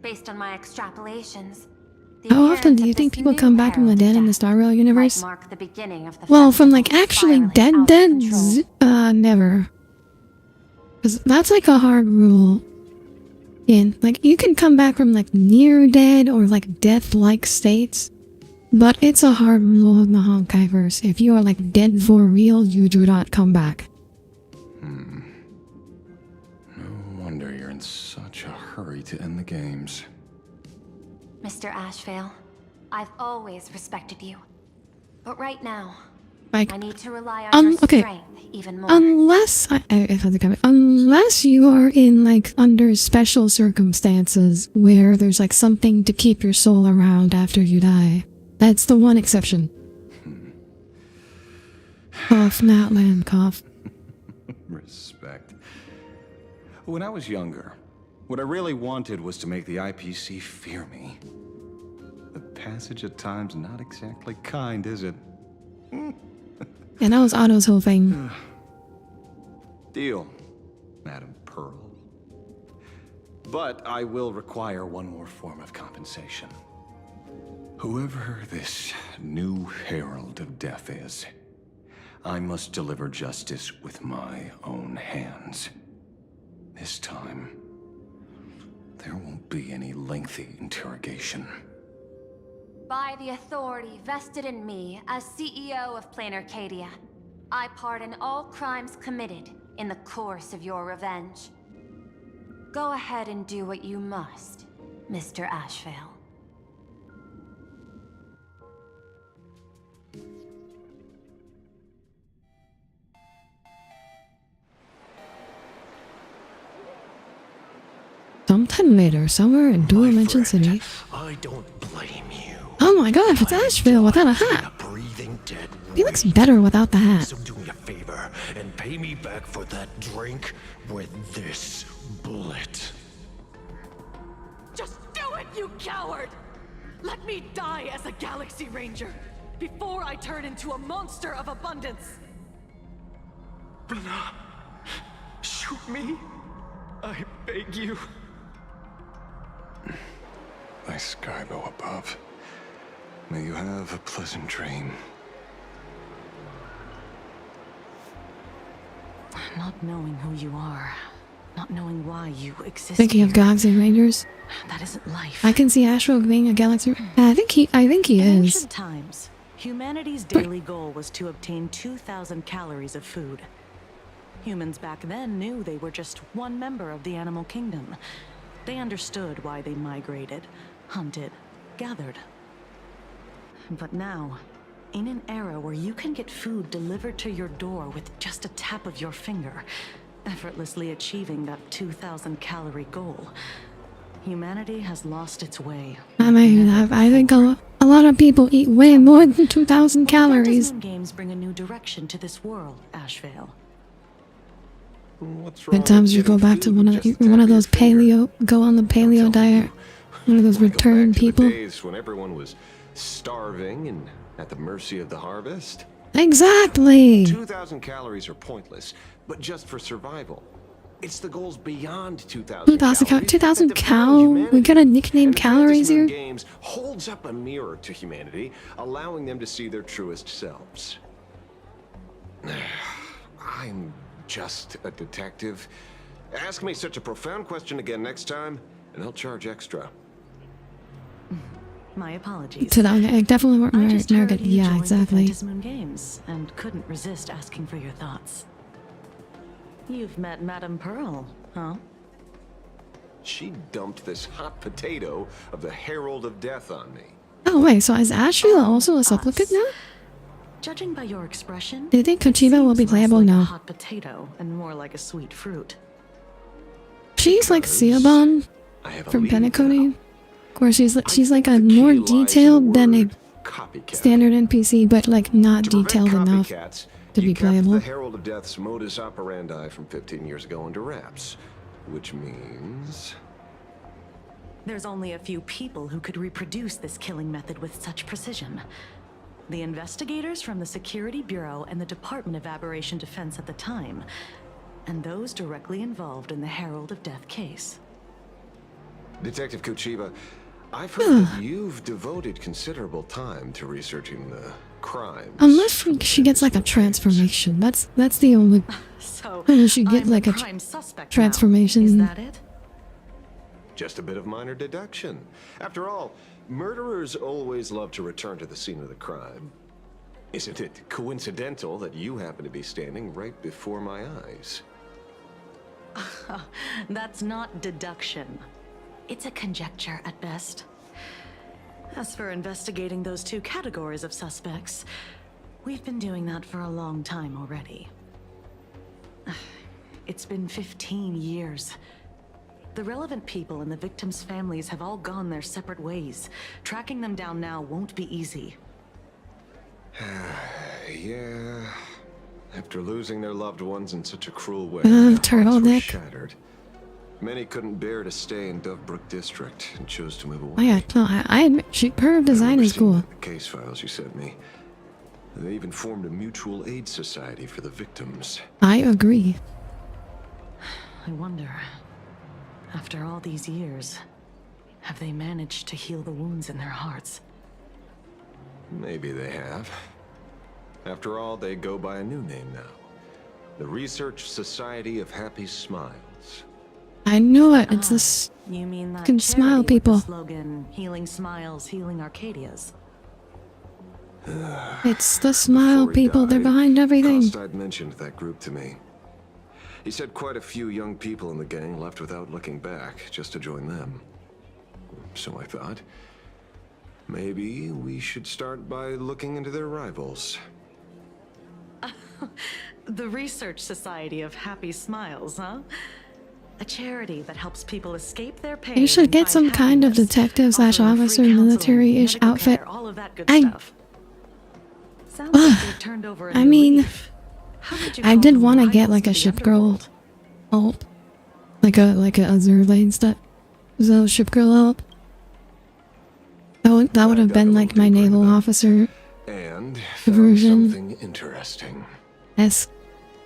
Based on my extrapolations, the How often appearance do you of think this people new come back from the Herald dead of in the Death Star Rail might universe? mark the beginning of the Well, from like festival actually spiraling out dead, of control. never. Because that's like a hard rule. And like you can come back from like near dead or like death-like states, but it's a hard rule in the Honkaiverse. If you are like dead for real, you do not come back. No wonder you're in such a hurry to end the games. Mr. Ashvale, I've always respected you. But right now, Like, I need to rely on your okay. strength even more. Unless unless you are in like under special circumstances where there's like something to keep your soul around after you die. That's the one exception. Cough, not land cough. Respect. When I was younger, what I really wanted was to make the IPC fear me. The passage at times not exactly kind, is it? And that was Otto's whole thing. Deal, Madam Pearl. But I will require one more form of compensation. Whoever this new Herald of Death is, I must deliver justice with my own hands. This time, there won't be any lengthy interrogation. By the authority vested in me as CEO of Plain Arcadia, I pardon all crimes committed in the course of your revenge. Go ahead and do what you must, Mr. Ashvale. Sometime later, somewhere in Dual Dimension City. I don't blame you. Oh my gosh, it's Ashvale without a hat. Breathing dead He looks better without the hat. So do me a favor and pay me back for that drink with this bullet. Just do it, you coward! Let me die as a Galaxy Ranger before I turn into a monster of abundance. Shoot me. I beg you. My Skybo above. May you have a pleasant dream. Not knowing who you are, not knowing why you exist. Thinking of Galaxy Rangers. That isn't life. I can see Ashvale being a Galaxy. I think he In is. ancient times, humanity's daily goal was to obtain 2,000 calories of food. Humans back then knew they were just one member of the animal kingdom. They understood why they migrated, hunted, gathered. But now, in an era where you can get food delivered to your door with just a tap of your finger, effortlessly achieving that 2,000 calorie goal, humanity has lost its way. I mean, I think a lot of people eat way more than 2,000 calories. Games bring a new direction to this world, Ashvale. Sometimes you go back to one of those paleo, go on the paleo diet, one of those return people. Days when everyone was starving and at the mercy of the harvest. Exactly. 2,000 calories are pointless, but just for survival. It's the goals beyond 2,000 calories. 2,000 cal? We got a nickname calories here? Games holds up a mirror to humanity, allowing them to see their truest selves. I'm just a detective. Ask me such a profound question again next time, and I'll charge extra. My apologies. I definitely weren't I just heard American. you Yeah, joined exactly. the Moon Games and couldn't resist asking for your thoughts. You've met Madame Pearl, huh? She dumped this hot potato of the Herald of Death on me. Oh wait, so is Ashvale also a supplicant now? Judging by your expression, Do you think Kochiba will be seems less playable like a now? hot potato and more like a sweet fruit. She's like Siobhan I have a from lead Penacony. Of course, she's like a The key more lies in the detailed than a word copycat. standard NPC, but like not To prevent detailed enough copycats, to you be kept playable. the Herald of Death's modus operandi from 15 years ago under wraps, which means There's only a few people who could reproduce this killing method with such precision. The investigators from the Security Bureau and the Department of Aberration Defense at the time, and those directly involved in the Herald of Death case. Detective Kochiba, I've heard that you've devoted considerable time to researching the crimes. Unless she gets like a transformation. That's the only. So, She get I'm like the a prime suspect now. transformation. Is that it? Just a bit of minor deduction. After all, murderers always love to return to the scene of the crime. Isn't it coincidental that you happen to be standing right before my eyes? That's not deduction. It's a conjecture at best. As for investigating those two categories of suspects, we've been doing that for a long time already. It's been 15 years. The relevant people and the victims' families have all gone their separate ways. Tracking them down now won't be easy. Yeah. After losing their loved ones in such a cruel way, turtleneck. shattered. Many couldn't bear to stay in Dovebrook District and chose to move away. Oh yeah, no, I admit her design is cool. The case files you sent me. They even formed a mutual aid society for the victims. I agree. I wonder, after all these years, have they managed to heal the wounds in their hearts? Maybe they have. After all, they go by a new name now. The Research Society of Happy Smiles. I knew it. It's this. You mean that Can charity smile, with the people. slogan, healing smiles, healing Arcadias. It's the smile Before he people. They're died, behind everything. Kostad mentioned that group to me. He said quite a few young people in the gang left without looking back, just to join them. So I thought, maybe we should start by looking into their rivals. The Research Society of Happy Smiles, huh? A charity that helps people escape their pain. You should and get find some kind of happiness, detective / offering officer free counseling, military-ish medical outfit. care, all of that good I- stuff. Sounds like they've turned over a I new mean, leaf. How could you I call did them want to get rivals like to a the ship girl underworld? help, like a Azure Lane stuff. So ship girl help. That would have been like my naval officer And version. something interesting. esque.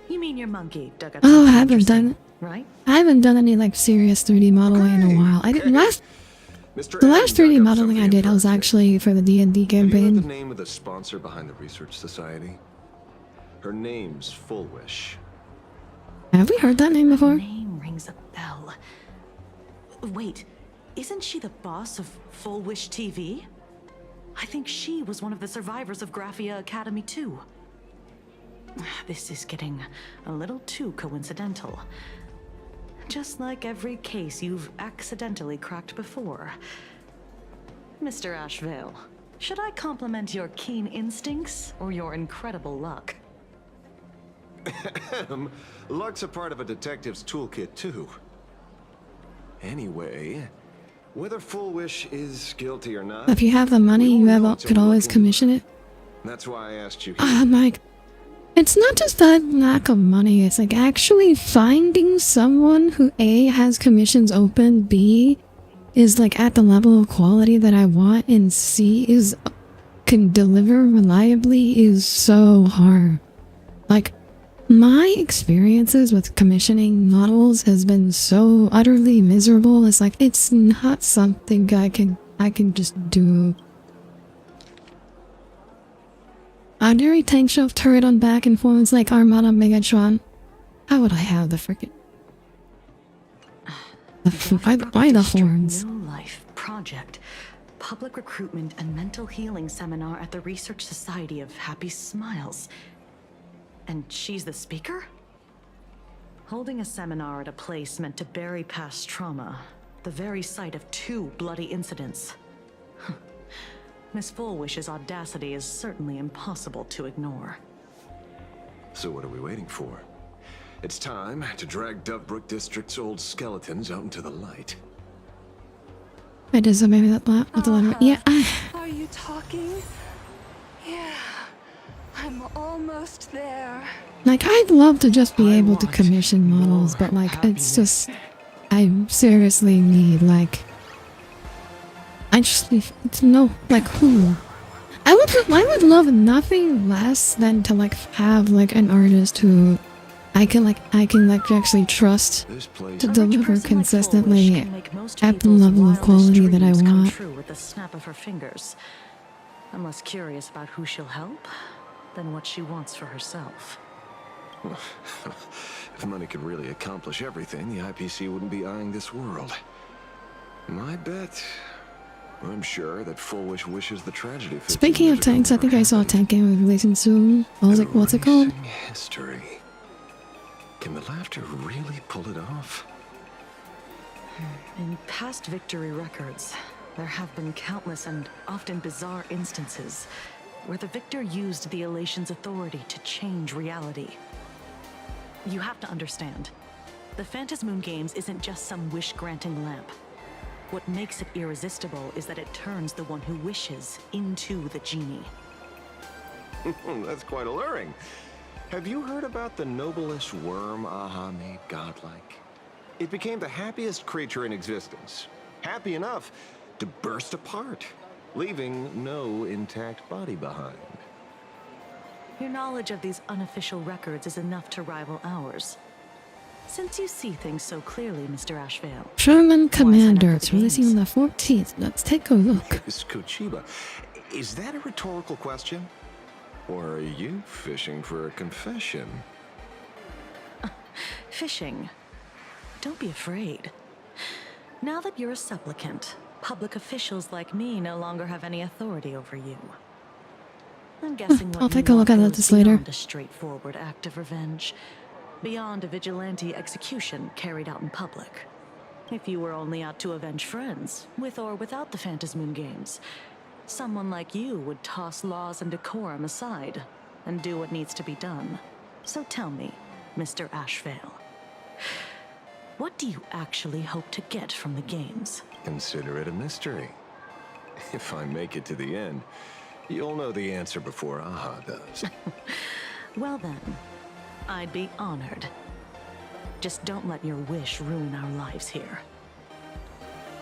You mean your monkey dug up Oh, I something haven't interesting, done. right? I haven't done any like serious 3D modeling in a while. I didn't last. Mr. The M last dug 3D up modeling I something did was interesting. actually for the D&D Have you heard the campaign. name of the sponsor behind the Research Society? Her name's Full Wish. Have we heard that name before? Name rings a bell. Wait, isn't she the boss of Full Wish TV? I think she was one of the survivors of Graphia Academy too. This is getting a little too coincidental. Just like every case you've accidentally cracked before. Mr. Ashvale, should I compliment your keen instincts or your incredible luck? Luck's a part of a detective's toolkit, too. Anyway, whether Full Wish is guilty or not, If you have the money, you have could always commission it. that's why I asked you. I'm like, it's not just that lack of money. It's like actually finding someone who A, has commissions open, B, is like at the level of quality that I want, and C, can deliver reliably is so hard. Like, my experiences with commissioning models has been so utterly miserable. It's like, it's not something I can just do. Audire tank shelf turret on back and forms like Armada Megatron. How would I have the frickin'... Why the horns? New Life Project. Public Recruitment and Mental Healing Seminar at the Research Society of Happy Smiles. And she's the speaker? Holding a seminar at a place meant to bury past trauma. The very site of 2 bloody incidents. Miss Fullwish's audacity is certainly impossible to ignore. So what are we waiting for? It's time to drag Dovebrook District's old skeletons out into the light. I did so maybe that with the letter. Yeah, Are you talking? Yeah, I'm almost there. like I'd love to just be able to commission models, but like it's just, I seriously need like, I just need to know like who. I would love nothing less than to like have like an artist who I can actually trust to deliver consistently at the level of quality that I want. True with the snap of her fingers. I'm less curious about who she'll help than what she wants for herself. If money could really accomplish everything, the IPC wouldn't be eyeing this world. My bet, I'm sure that Full Wish wishes the tragedy. Speaking of tanks, I think I saw a tank game releasing soon. I was like, what's it called? History. Can the laughter really pull it off? In past victory records, there have been countless and often bizarre instances where the victor used the elation's authority to change reality. You have to understand, the Phantasmoon Games isn't just some wish-granting lamp. What makes it irresistible is that it turns the one who wishes into the genie. That's quite alluring. Have you heard about the noblest worm Aha made godlike? It became the happiest creature in existence. Happy enough to burst apart, leaving no intact body behind. Your knowledge of these unofficial records is enough to rival ours. Since you see things so clearly, Mr. Ashvale. Sherman Commander. It's releasing on the 14th. Let's take a look. Kochiba, is that a rhetorical question? Or are you fishing for a confession? Fishing. Don't be afraid. Now that you're a supplicant, public officials like me no longer have any authority over you. I'm guessing what I'll you take a look want at goes this later. beyond a straightforward act of revenge, beyond a vigilante execution carried out in public. If you were only out to avenge friends, with or without the Phantasmoon Games, someone like you would toss laws and decorum aside and do what needs to be done. So tell me, Mr. Ashvale, what do you actually hope to get from the games? Consider it a mystery. If I make it to the end, you'll know the answer before Aha does. Well then, I'd be honored. Just don't let your wish ruin our lives here.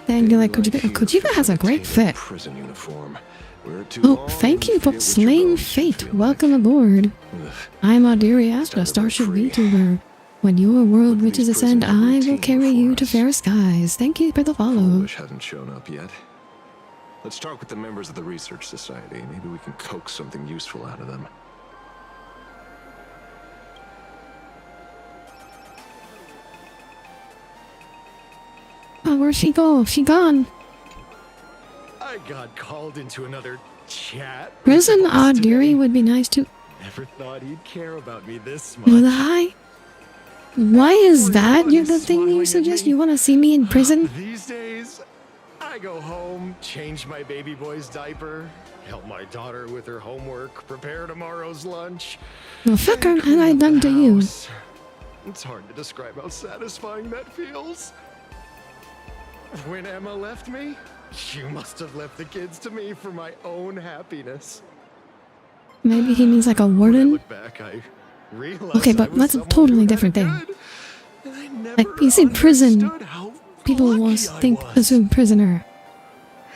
Dang, like Kojima has a great fit. Prison uniform. Oh, thank you for slaying fate. Welcome aboard. I'm Audire Astra, starship vtuber. When your world reaches its end, I will carry you to fair skies. Thank you for the follow. Foolish hasn't shown up yet. Let's talk with the members of the Research Society. Maybe we can coax something useful out of them. Oh, where'd she go? She gone. I got called into another chat. Prison Audire would be nice too. Never thought he'd care about me this much. With a hi? Why is that? You're the thing you suggest? You want to see me in prison? These days, I go home, change my baby boy's diaper, help my daughter with her homework, prepare tomorrow's lunch. Well, fuck her, and I done to you. It's hard to describe how satisfying that feels. When Emma left me, you must have left the kids to me for my own happiness. Maybe he means like a warden? Look back, I Okay, but that's a totally different thing. Like, you see prison, people will assume prisoner.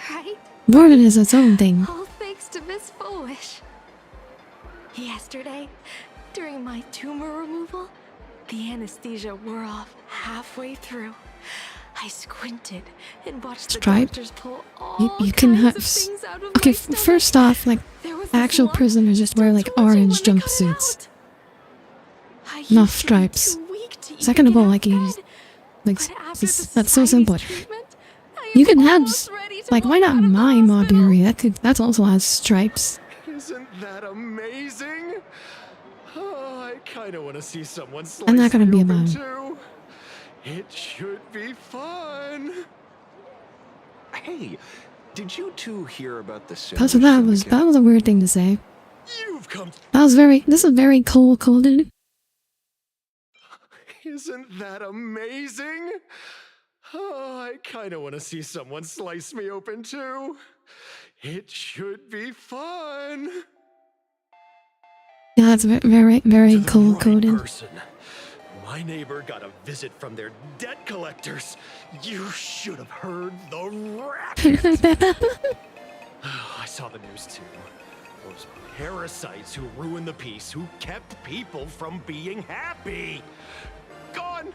Right? Warden is its own thing. All thanks to Miss Foolish. Yesterday, during my tumor removal, the anesthesia wore off halfway through. I squinted and watched the doctors pull all You can have. things out of Okay, my stomach. first off, like, actual prisoners just wear like orange jumpsuits. Enough stripes. Second of all, like, that's so simple. You can have, like, why not mime Audire? That also has stripes. Isn't that amazing? Oh, I kind of want to see someone slice I'm not gonna me be open alone. too. It should be fun. Hey, did you two hear about the That was a weird thing to say. You've come. This is very cold-coded. Isn't that amazing? Oh, I kind of want to see someone slice me open too. It should be fun. Yeah, that's very cold-coded. My neighbor got a visit from their debt collectors. You should have heard the racket. I saw the news too. Those parasites who ruined the peace, who kept people from being happy. Gone,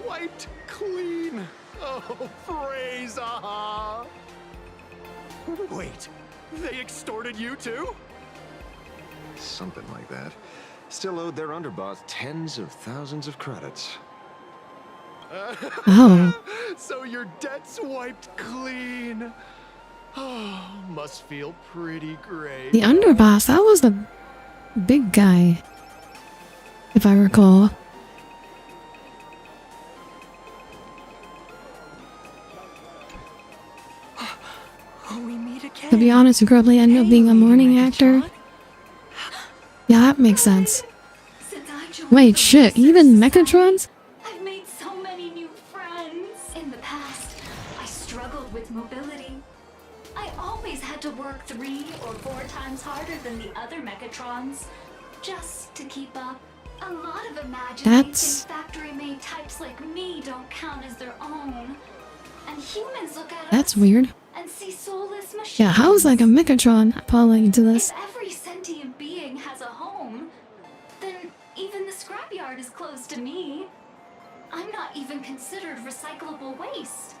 wiped clean. Oh, praise Aha. Wait, they extorted you too? Something like that. Still owed their underboss tens of thousands of credits. Oh. So your debt's wiped clean. Oh, must feel pretty great. The underboss, that was the big guy, if I recall. We meet again. To be honest, you probably end up being a morning actor. Yeah, that makes sense. Wait, shit, even Mechatrons? I've made so many new friends. In the past, I struggled with mobility. I always had to work 3 or 4 times harder than the other Mechatrons, just to keep up. A lot of Imaginings think factory-made types like me don't count as their own. And humans look at That's us weird. and see soulless machines. Yeah, how is like a Mechatron falling into this? If every sentient being has a home, then even the scrapyard is closed to me. I'm not even considered recyclable waste.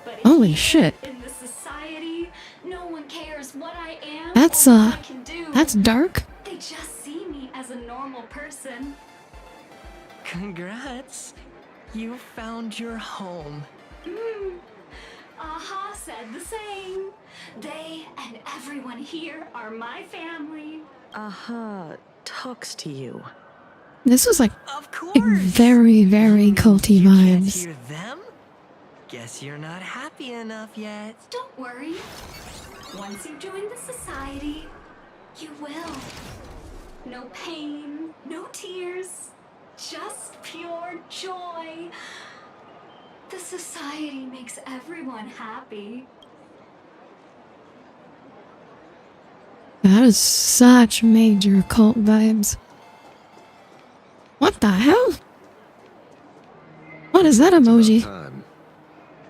But Holy here, shit. in this society, no one cares what I am That's or what I can do. that's dark. They just see me as a normal person. Congrats. You found your home. Aha said the same. They and everyone here are my family. Aha talks to you. This was like Of course. very, very culty You can't vibes. hear them? Guess you're not happy enough yet. Don't worry. Once you join the society, you will. No pain, no tears, just pure joy. The society makes everyone happy. That is such major cult vibes. What the hell? What is that emoji? Time.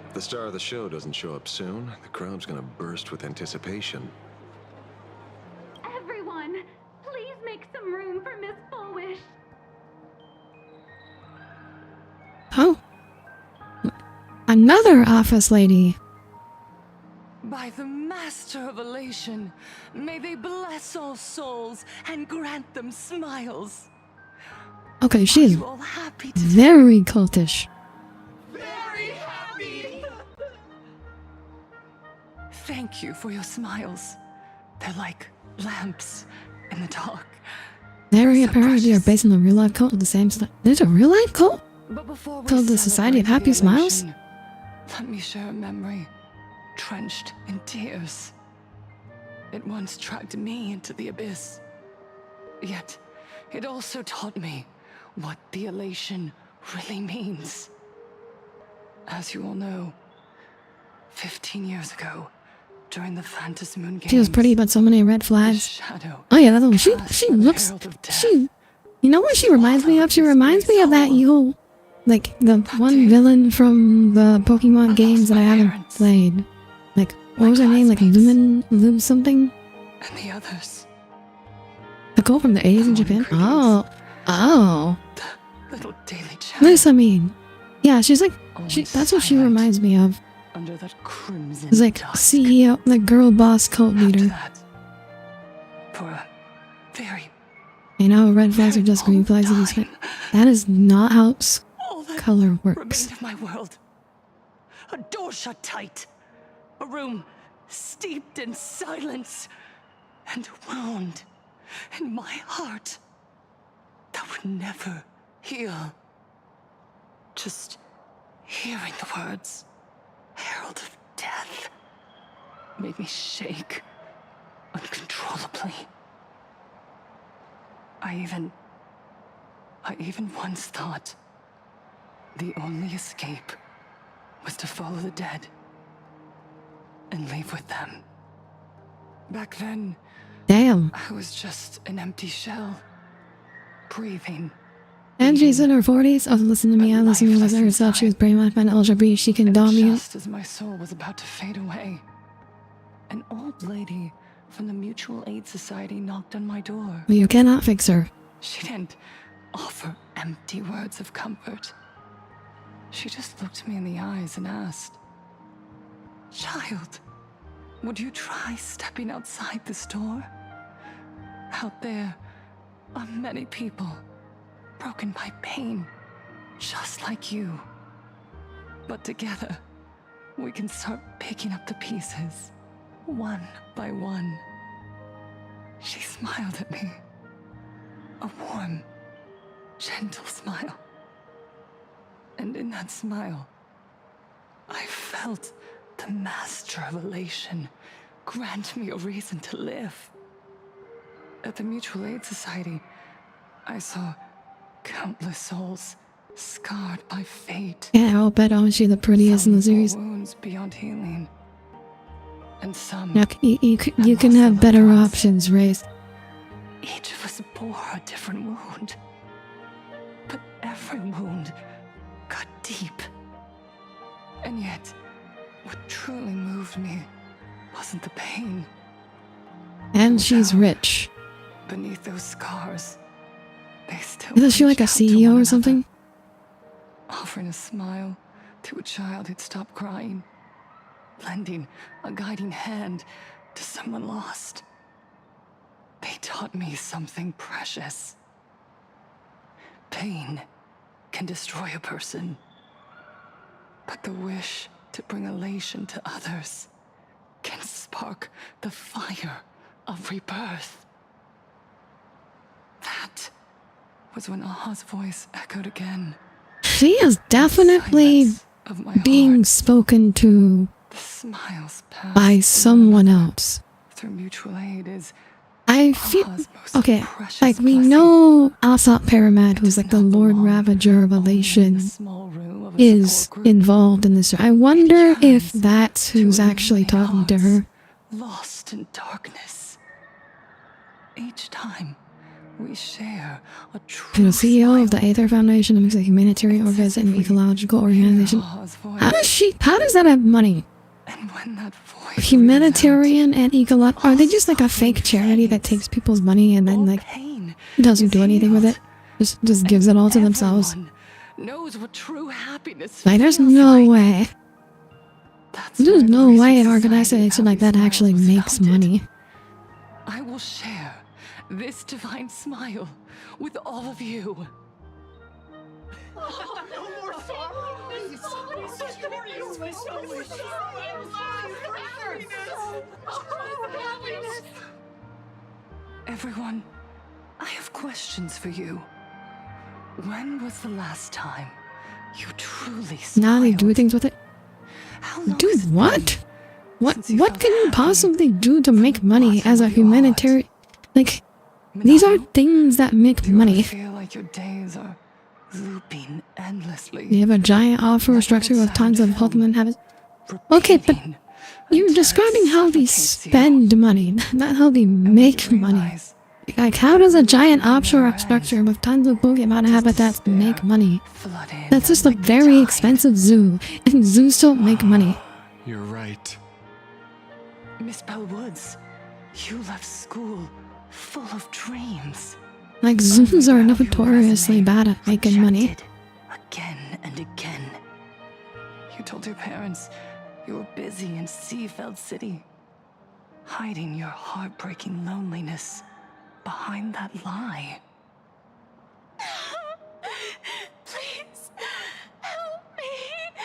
If the star of the show doesn't show up soon, the crowd's gonna burst with anticipation. Everyone, please make some room for Miss Fullwish. Oh. Another office lady. By the Master of Elation, may they bless all souls and grant them smiles. Okay, she's You all happy to very cultish. Very happy. Thank you for your smiles. They're like lamps in the dark. Very So apparently are precious. based on the real life cult of the same style. There's a real life cult? But before we Called the Society of celebrate Happy the Smiles? elation, let me share a memory drenched in tears. It once dragged me into the abyss. Yet, it also taught me what the elation really means. As you all know, 15 years ago, during the Phantasm Moon Games, She was pretty, but so many red the flags. shadow Oh yeah, that's one. She cast by the looks. Herald of Death She. You know what she reminds me of? She reminds me of that Yule. Like the one villain from the Pokemon games that I haven't played. Like, what was her name? Like Lum something? and the others, The girl from the 80s in Japan? Oh. Oh. little daily shadow This, I mean. Yeah, she's like. That's what she reminds me of. under that crimson It's like dusk. CEO, like girl boss cult leader. For a very You know, red flags are just green flags if you spend. That is not how color works. remained of my world. A door shut tight. A room steeped in silence. And a wound in my heart that would never heal. Just hearing the words, Herald of Death, made me shake uncontrollably. I even once thought the only escape was to follow the dead and leave with them. Back then, Damn. I was just an empty shell, breathing. And she's in her 40s. Oh, listen to me. I listen to her herself. She was brainwashed by an LGB. She can dominate. Just as my soul was about to fade away, an old lady from the Mutual Aid Society knocked on my door. But you cannot fix her. She didn't offer empty words of comfort. She just looked me in the eyes and asked, "Child, would you try stepping outside this door? Out there are many people broken by pain, just like you. But together, we can start picking up the pieces, one by one." She smiled at me. A warm, gentle smile. And in that smile, I felt the Master of Elation grant me a reason to live. At the Mutual Aid Society, I saw countless souls scarred by fate. Yeah, I'll bet on she the prettiest in the series. Wounds beyond healing. And some Look, you can have better options, Race. Each of us bore a different wound. But every wound got deep. And yet, what truly moved me wasn't the pain. And she's rich. Beneath those scars, they still Isn't she like a reached out to CEO one or something? another, offering a smile to a child who'd stopped crying, lending a guiding hand to someone lost. They taught me something precious. Pain can destroy a person, But the wish to bring elation to others can spark the fire of rebirth. That was when Aha's voice echoed again. She is definitely being spoken to by someone else. Through mutual aid is I feel okay. Like we know Alsop Paramad, who's like the Lord Ravager of Elation, is involved in this. I wonder if that's who's actually talking to her. Lost in darkness. Each time we share a true The CEO of the Aether Foundation, who's a humanitarian organization and ecological organization. How does that have money? And when that voice Humanitarian and ecological, are they just like a fake charity that takes people's money and then like doesn't do anything with it? Just gives it all to themselves. knows what true happiness Like there's no way. There's no way an organization like that actually makes money. I will share this divine smile with all of you. Everyone, I have questions for you. When was the last time you truly smiled? Now they do things with it. Do what? What can you possibly do to make money as a humanitarian? Like, these are things that make money. I feel like your days are looping endlessly. You have a giant offshore structure with tons of Pokemon habits. Okay, but you're describing how they spend money, not how they make money. Like, how does a giant offshore structure with tons of Pokemon habitats make money? That's just a very expensive zoo, and zoos don't make money. You're right. Miss Bellwoods, you left school full of dreams. Like, zoos are notoriously bad at making money. Again and again. You told your parents you were busy in Seafeld City, hiding your heartbreaking loneliness behind that lie. Please, help me.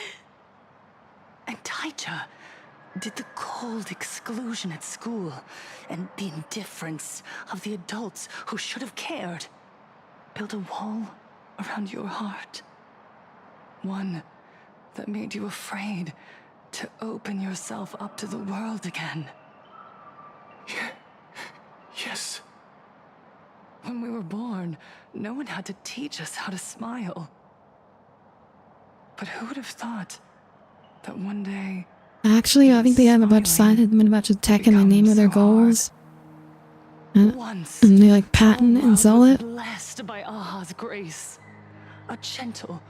And Taija did the cold exclusion at school and the indifference of the adults who should have cared build a wall around your heart. One that made you afraid to open yourself up to the world again. Yes. When we were born, no one had to teach us how to smile. But who would have thought that one day... Actually, I think they have a bunch of tech in the name of their goals. And they like patent and sell it. Blessed by Aha's grace. A gentle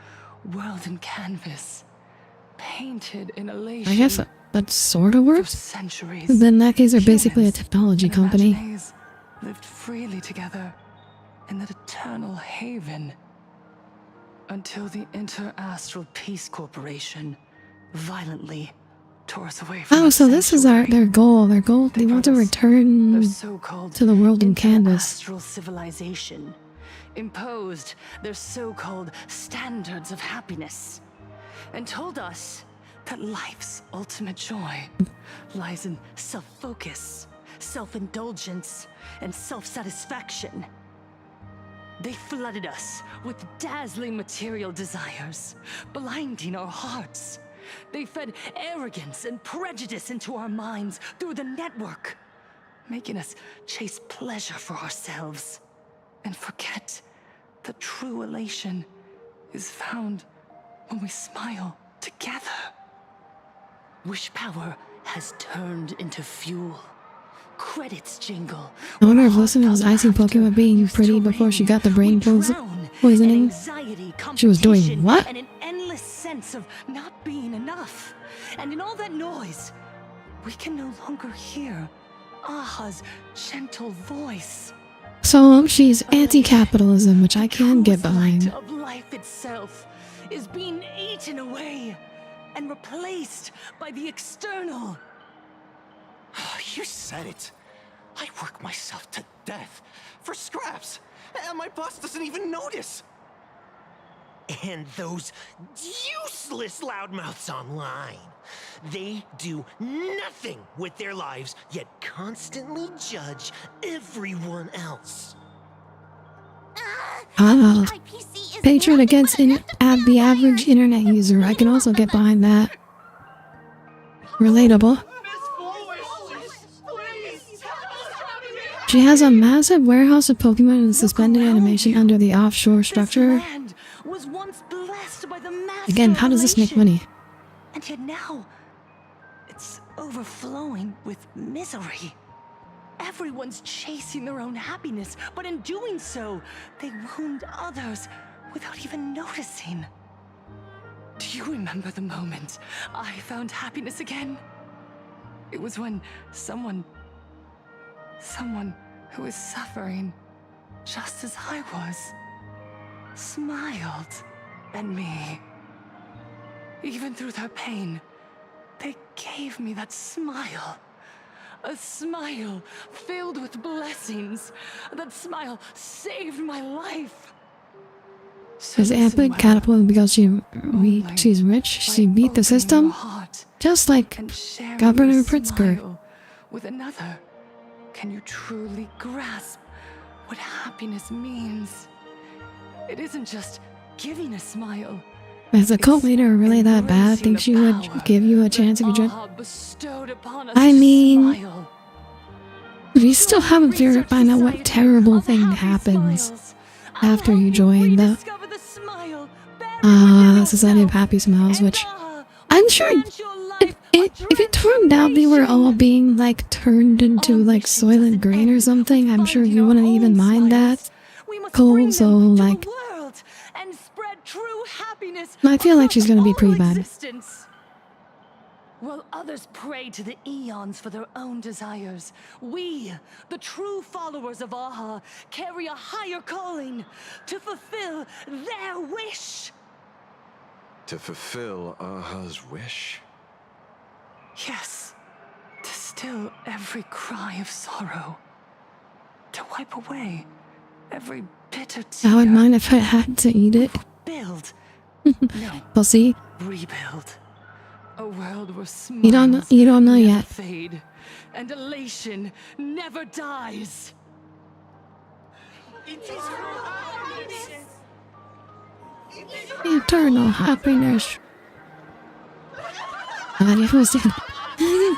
world in canvas. Painted in elation. I guess that sort of works. Centuries. Then in that case, they're basically a technology company. Lived freely together in that eternal haven. Until the Inter-Astral Peace Corporation violently tore us away from Oh, so this is their goal. Their goal, they want to return to the world in canvas. Astral civilization imposed their so-called standards of happiness and told us that life's ultimate joy lies in self-focus, self-indulgence, and self-satisfaction. They flooded us with dazzling material desires, blinding our hearts. They fed arrogance and prejudice into our minds through the network, making us chase pleasure for ourselves and forget that true elation is found when we smile together. Wish power has turned into fuel. Credits jingle. I wonder if Listen was icing Pokemon being pretty before she got the brain poisoning. She was doing what? And an endless sense of not being enough. And in all that noise, we can no longer hear Aha's gentle voice. So she's anti-capitalism, which I can get behind. The of life itself is being eaten away and replaced by the external. You said it. I work myself to death for scraps, and my boss doesn't even notice. And those useless loudmouths online. They do nothing with their lives, yet constantly judge everyone else. Ah, patron against the average internet user. I can also get behind that. Relatable. She has a massive warehouse of Pokemon and suspended animation under the offshore structure. Again, how does this make money? And yet now, it's overflowing with misery. Everyone's chasing their own happiness, but in doing so, they wound others without even noticing. Do you remember the moment I found happiness again? It was when someone who was suffering just as I was smiled at me. Even through their pain, they gave me that smile. A smile filled with blessings. That smile saved my life. Is Amplit catapulted because she's rich? She beat the system? Just like Governor Pritzker. With another, can you truly grasp what happiness means? It isn't just giving a smile. Is the cult leader really that bad? Think she would give you a chance if you join? I mean, we still haven't figured out what terrible thing happens after you join the Society of Happy Smiles, which I'm sure if it turned out they were all being like turned into like Soylent Green or something, I'm sure you wouldn't even mind that. Cool, so like I feel like she's gonna be pretty bad. While others pray to the eons for their own desires, we, the true followers of Aha, carry a higher calling to fulfill their wish. To fulfill Aha's wish? Yes, to still every cry of sorrow. To wipe away every bitter tear. I would mind if I had to eat it. Build. We'll see. Rebuild. A world where You don't know never yet. Fade, and elation never dies. Eternal happiness.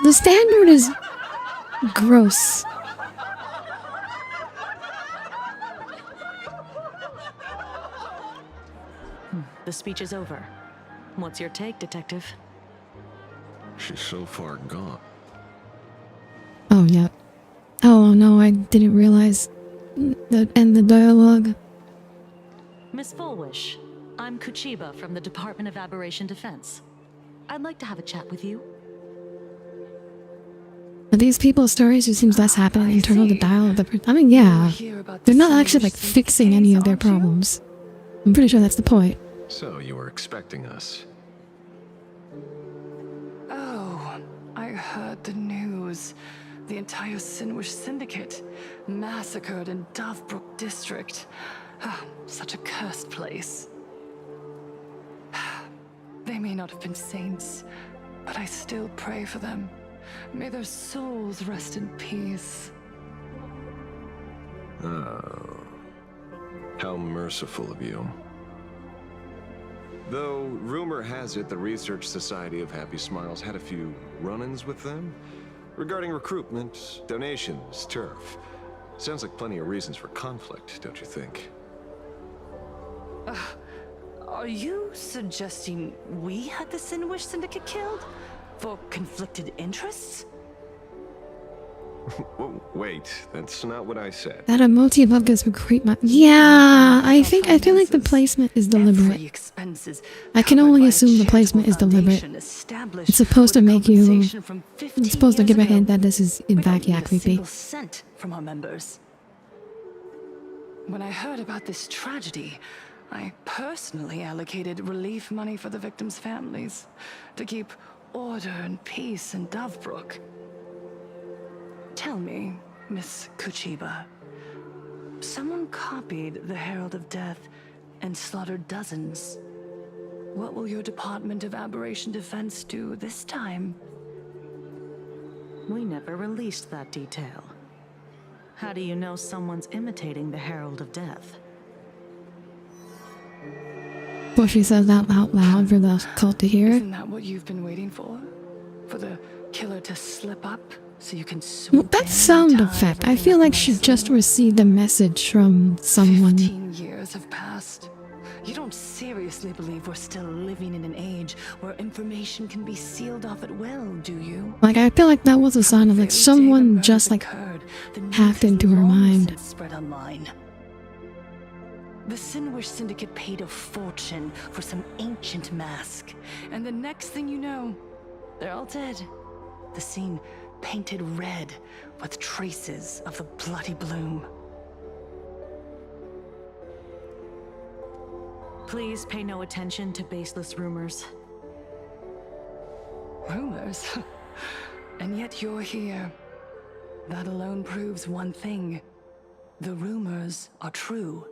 The standard is gross. The speech is over. What's your take, Detective? She's so far gone. Oh, yeah. Oh, no, I didn't realize the dialogue. Miss Fullwish, I'm Kuchiba from the Department of Aberration Defense. I'd like to have a chat with you. Are these people's stories just seems less happening internal to dial of the I mean, yeah. They're not actually like fixing any of their problems. I'm pretty sure that's the point. So you were expecting us. Oh, I heard the news. The entire Sinwish Syndicate massacred in Dovebrook District. Ah, such a cursed place. They may not have been saints, but I still pray for them. May their souls rest in peace. Oh. How merciful of you. Though, rumor has it the Research Society of Happy Smiles had a few run-ins with them regarding recruitment, donations, turf. Sounds like plenty of reasons for conflict, don't you think? Are you suggesting we had the Sinwish Syndicate killed? For conflicted interests? Wait, that's not what I said. That emoji above gives me creep my yeah, I feel like the placement is deliberate. I can only assume the placement is deliberate. It's supposed to make you it's supposed to give a hint that this is in fact yeah creepy. From our members. When I heard about this tragedy, I personally allocated relief money for the victims' families to keep order and peace in Dovebrook. Tell me, Miss Kuchiba, someone copied the Herald of Death and slaughtered dozens. What will your Department of Aberration Defense do this time? We never released that detail. How do you know someone's imitating the Herald of Death? Well, she says that out loud for the cult to hear. Isn't that what you've been waiting for? For the killer to slip up so you can swoop That sound effect. I feel like she just received a message from someone. 15 years have passed. You don't seriously believe we're still living in an age where information can be sealed off at will, do you? Like, I feel like that was a sign of like someone just like hacked into her mind. Spread online. The Sinwish Syndicate paid a fortune for some ancient mask, and the next thing you know, they're all dead. The scene painted red with traces of the bloody bloom. Please pay no attention to baseless rumors. Rumors? And yet you're here. That alone proves one thing. The rumors are true.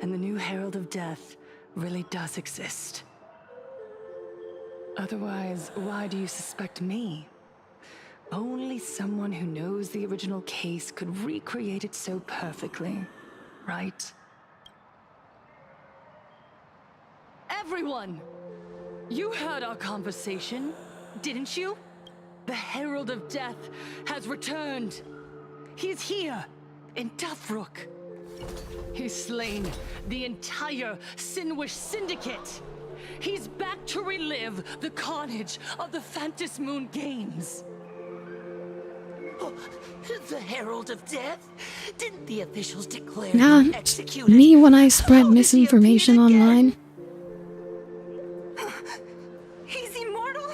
And the new Herald of Death really does exist. Otherwise, why do you suspect me? Only someone who knows the original case could recreate it so perfectly, right? Everyone! You heard our conversation, didn't you? The Herald of Death has returned. He's here, in Tufrook. He's slain the entire Sinwish Syndicate. He's back to relive the carnage of the Phantom Moon Games. Oh, the Herald of Death? Didn't the officials declare Nah, him executed? me when I spread misinformation online. He's immortal?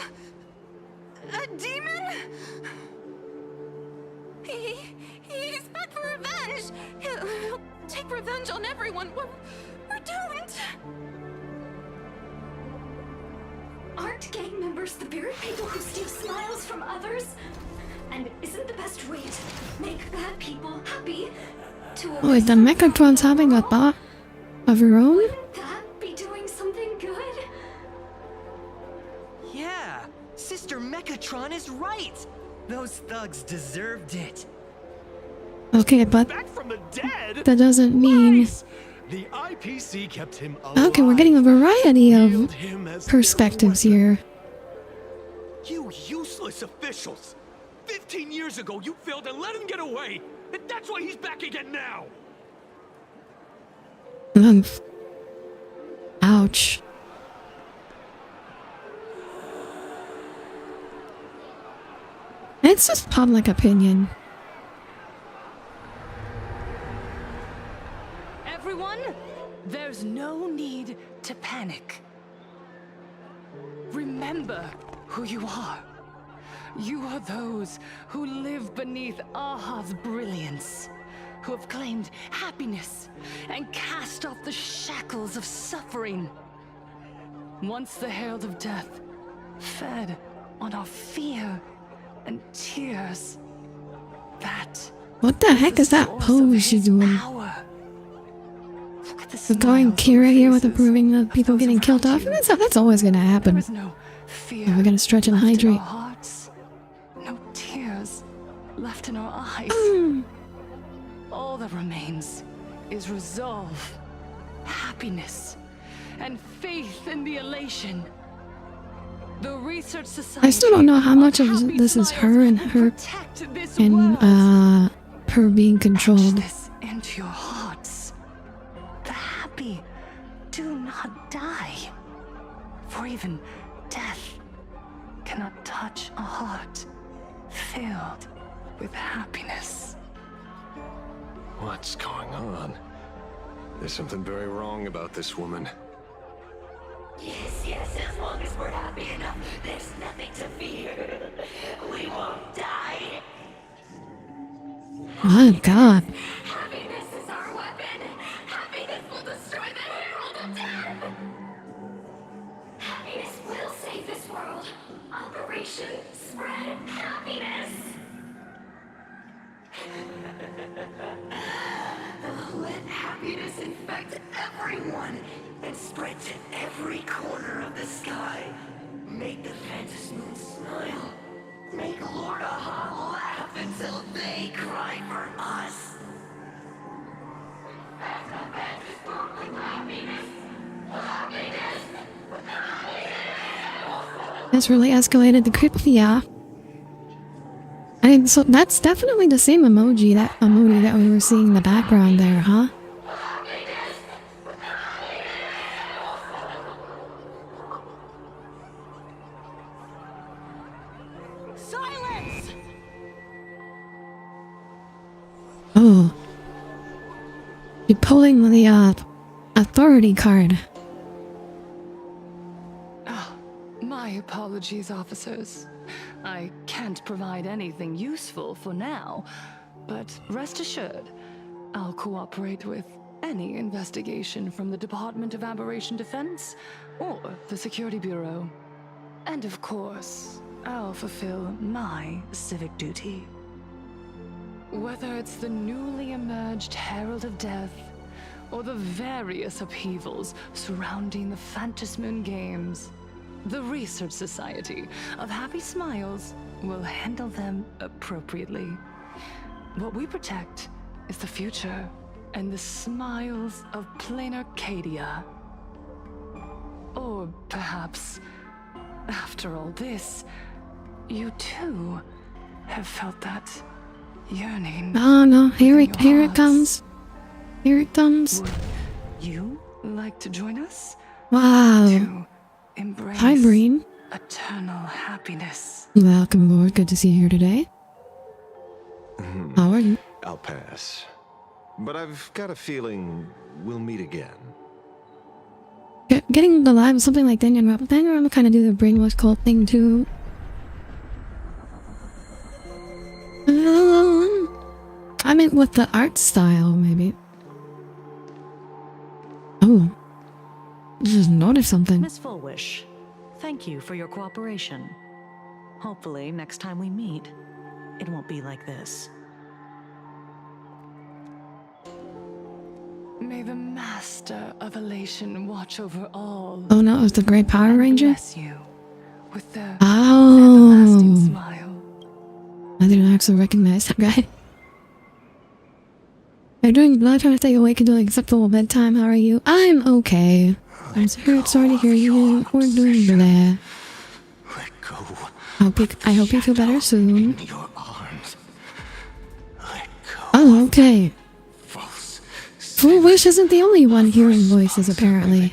A demon? He's back for revenge. He'll take revenge on everyone. We're doomed. Aren't gang members the very people who steal smiles from others? And isn't the best way to make bad people happy to Oh, wait, the Mechatron's having a thought of her own? Wouldn't that be doing something good? Yeah, Sister Mechatron is right. Those thugs deserved it. Okay, but Back from the dead? that doesn't mean... The IPC kept him alive. Okay, we're getting a variety of Healed him as perspectives their here. You useless officials! 15 years ago, you failed and let him get away! And that's why he's back again now! Ouch. It's just public opinion. Everyone, there's no need to panic. Remember who you are. You are those who live beneath Aha's brilliance, who have claimed happiness and cast off the shackles of suffering. Once the Herald of Death fed on our fear and tears, that What the heck is that pose she's doing? The going Kira here with approving of people getting killed off? That's always gonna happen. fear We're gonna stretch and left in hydrate. our hearts, no tears left in our eyes. All that remains is resolve, happiness, and faith in the elation. The Research Society I still don't know how much of this is her and her being controlled. into your hearts. The happy do not die, for even death cannot touch a heart filled with happiness. What's going on? There's something very wrong about this woman. Yes, as long as we're happy enough, there's nothing to fear. We won't die. Oh god. Happiness is our weapon. Happiness will destroy the Herald of Death. Happiness will save this world. Operation Spread Happiness. Let happiness happiness infect everyone and spread to every corner of the sky. Make the Phantom Moon smile. Make Lord Aha laugh until they cry for us. Infect the Phantom Moon with happiness. Happiness. This really escalated the creepy. And so that's definitely the same emoji that we were seeing in the background there, huh? Silence! Oh. You're pulling the authority card. My apologies, officers. I can't provide anything useful for now, but rest assured, I'll cooperate with any investigation from the Department of Aberration Defense or the Security Bureau. And of course, I'll fulfill my civic duty. Whether it's the newly emerged Herald of Death or the various upheavals surrounding the Phantasmoon Games, the Research Society of Happy Smiles will handle them appropriately. What we protect is the future and the smiles of plain Arcadia. Or perhaps, after all this, you too have felt that yearning. Oh no, here it comes. Here it comes. Would you like to join us? Wow. Embrace Hi, Breen. eternal happiness. Welcome aboard. Good to see you here today. How are you? I'll pass. But I've got a feeling we'll meet again. Getting the live something like Unraveled. Unraveled kind of do the brainwash cult thing too. I meant with the art style, maybe. Oh. Just noticed something. Miss Fullwish, thank you for your cooperation. Hopefully, next time we meet, it won't be like this. May the Master of Elation watch over all. Oh no, it was the Great Power Ranger? Bless you with the everlasting smile. I didn't actually recognize that guy. I'm doing blood trying to stay awake until acceptable bedtime. How are you? I'm okay. I'm sorry to hear you. We're doing blah. I hope you feel better soon. Oh, okay. Fullwish isn't the only one hearing voices, apparently.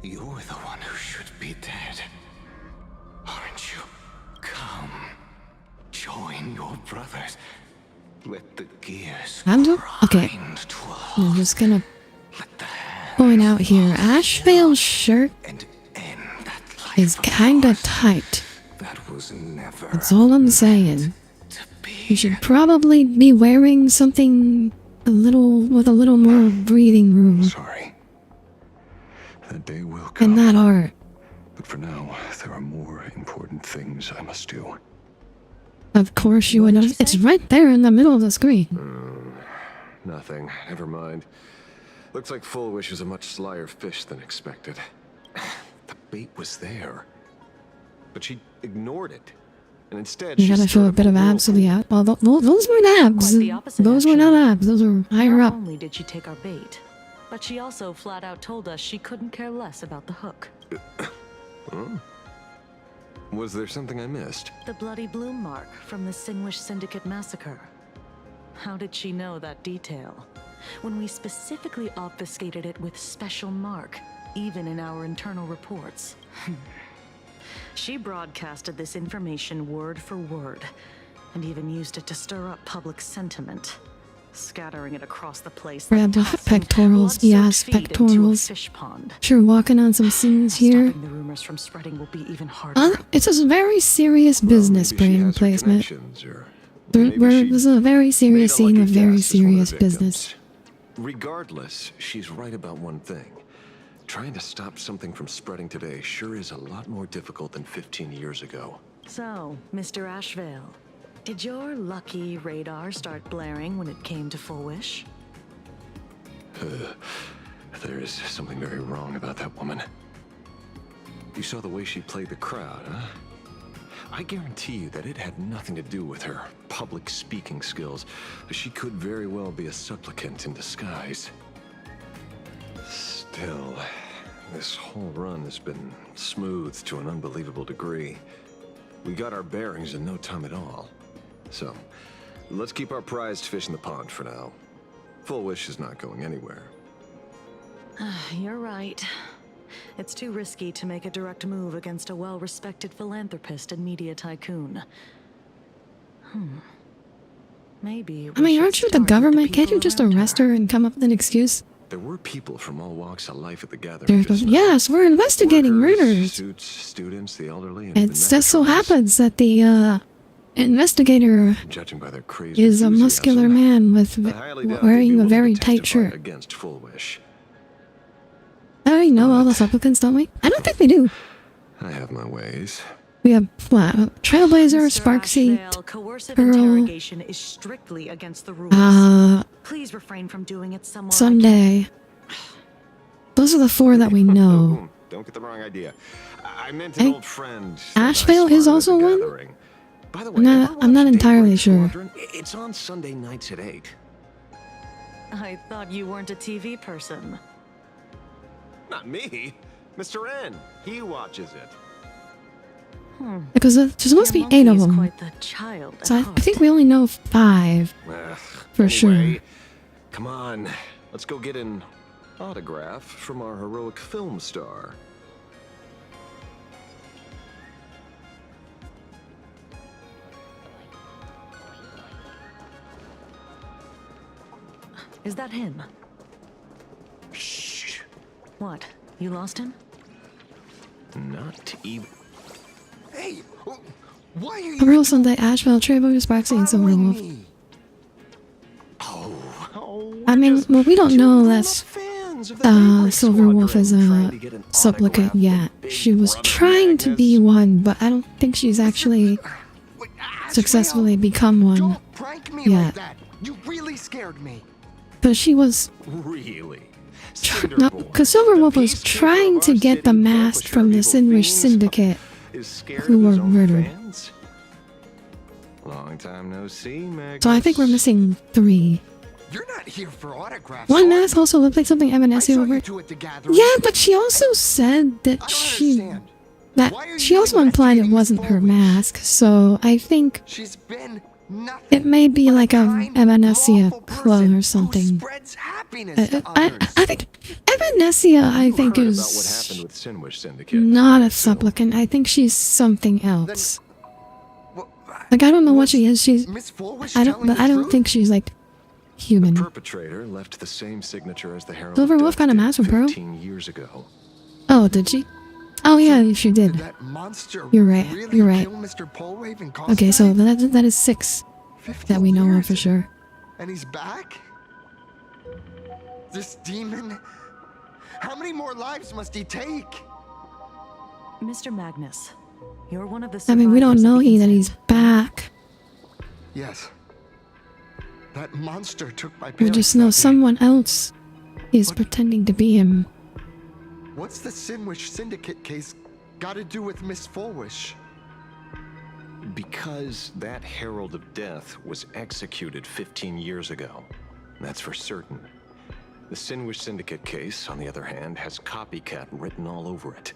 You're the one who should be dead. Aren't you? Come. Join your brothers. Let the gears Okay. I'm just gonna point out here. Ashvale's shirt is kinda tight. That's all I'm saying. You should probably be wearing something with a little more breathing room. Sorry. That day will come. And that art. But for now, there are more important things I must do. Of course you would know. It's right there in the middle of the screen. Nothing. Never mind. Looks like Fullwish is a much slyer fish than expected. The bait was there. But she ignored it. And instead, You gotta show a bit of abs to the out. Well, those weren't abs. Those were not abs. Those were higher up. Not only did she take our bait, but she also flat out told us she couldn't care less about the hook. Huh? Was there something I missed? The bloody bloom mark from the Singwish Syndicate massacre. How did she know that detail? When we specifically obfuscated it with special mark, even in our internal reports. She broadcasted this information word for word, and even used it to stir up public sentiment, scattering it across the place. Grab the pectorals, yes, pectorals. Sure, walking on some scenes here. The rumors from spreading will be even harder. It's a very serious business brain placement. This is a very serious scene of very serious business. Regardless, she's right about one thing. Trying to stop something from spreading today sure is a lot more difficult than 15 years ago. So, Mr. Ashvale, Did your lucky radar start blaring when it came to Full Wish? There is something very wrong about that woman. You saw the way she played the crowd, huh? I guarantee you that it had nothing to do with her public speaking skills. She could very well be a supplicant in disguise. Still, this whole run has been smooth to an unbelievable degree. We got our bearings in no time at all. So, let's keep our prized fish in the pond for now. Full Wish is not going anywhere. You're right. It's too risky to make a direct move against a well-respected philanthropist and media tycoon. Maybe. I mean, aren't you the government? Can't you just arrest her and come up with an excuse? There were people from all walks of life at the gathering. Yes, we're investigating murders. Students, the elderly, and It just so happens that the investigator judging by their crazy is a muscular man with wearing a very tight shirt. Against Full Wish. I already know all the supplicants, don't we? I don't think we do. I have my ways. We have Trailblazer, Sparkseed, Coercive Pearl, interrogation is strictly against the rules. Please refrain from doing it somewhere. Sunday. Those are the 4 that we know. Don't get the wrong idea. I meant an old friend. Asheville is also one? By the way, I'm not entirely sure. It's on Sunday nights at 8. I thought you weren't a TV person. Not me. Mr. N. He watches it. Because there's supposed to be 8 of them. Quite the child So I think we only know 5 for sure. Anyway, come on. Let's go get an autograph from our heroic film star. Is that him? Shh. What? You lost him? Not even. Hey, why are you? Pearl, Sunday, Asheville, Trailblazer, Sparkseed, and Silverwolf. I mean, well, we don't know that Silverwolf is a supplicant yet. She was trying to be one, but I don't think she's actually successfully become one yet. You really scared me. But she was... Really? No, because Silverwolf was trying to get the mask from the Sinwish Syndicate who were murdered. Long time no see, Meg. So I think we're missing 3. You're not here for autographs. One mask also looked like something Evanescence over. Yeah, but she also said that she also implied it wasn't her mask. So I think it may be like a Evanescence clone or something. I think Evanescence, I think, is not a supplicant. I think she's something else. Like, I don't know what she is. I don't think she's like human. The perpetrator left the same signature as the Herald. Silverwolf got a mask from Pearl? 15 years ago. Oh, did she? Oh yeah, she did. You're right. You're right. Okay, so that is 6 that we know of for sure. And he's back? This demon? How many more lives must he take? Mr. Magnus, you're one of the I mean, we don't know that he's back. Yes. That monster took my parents. We just know someone else is pretending to be him. What's the Sinwish Syndicate case got to do with Miss Fullwish? Because that Herald of Death was executed 15 years ago. That's for certain. The Sinwish Syndicate case, on the other hand, has copycat written all over it.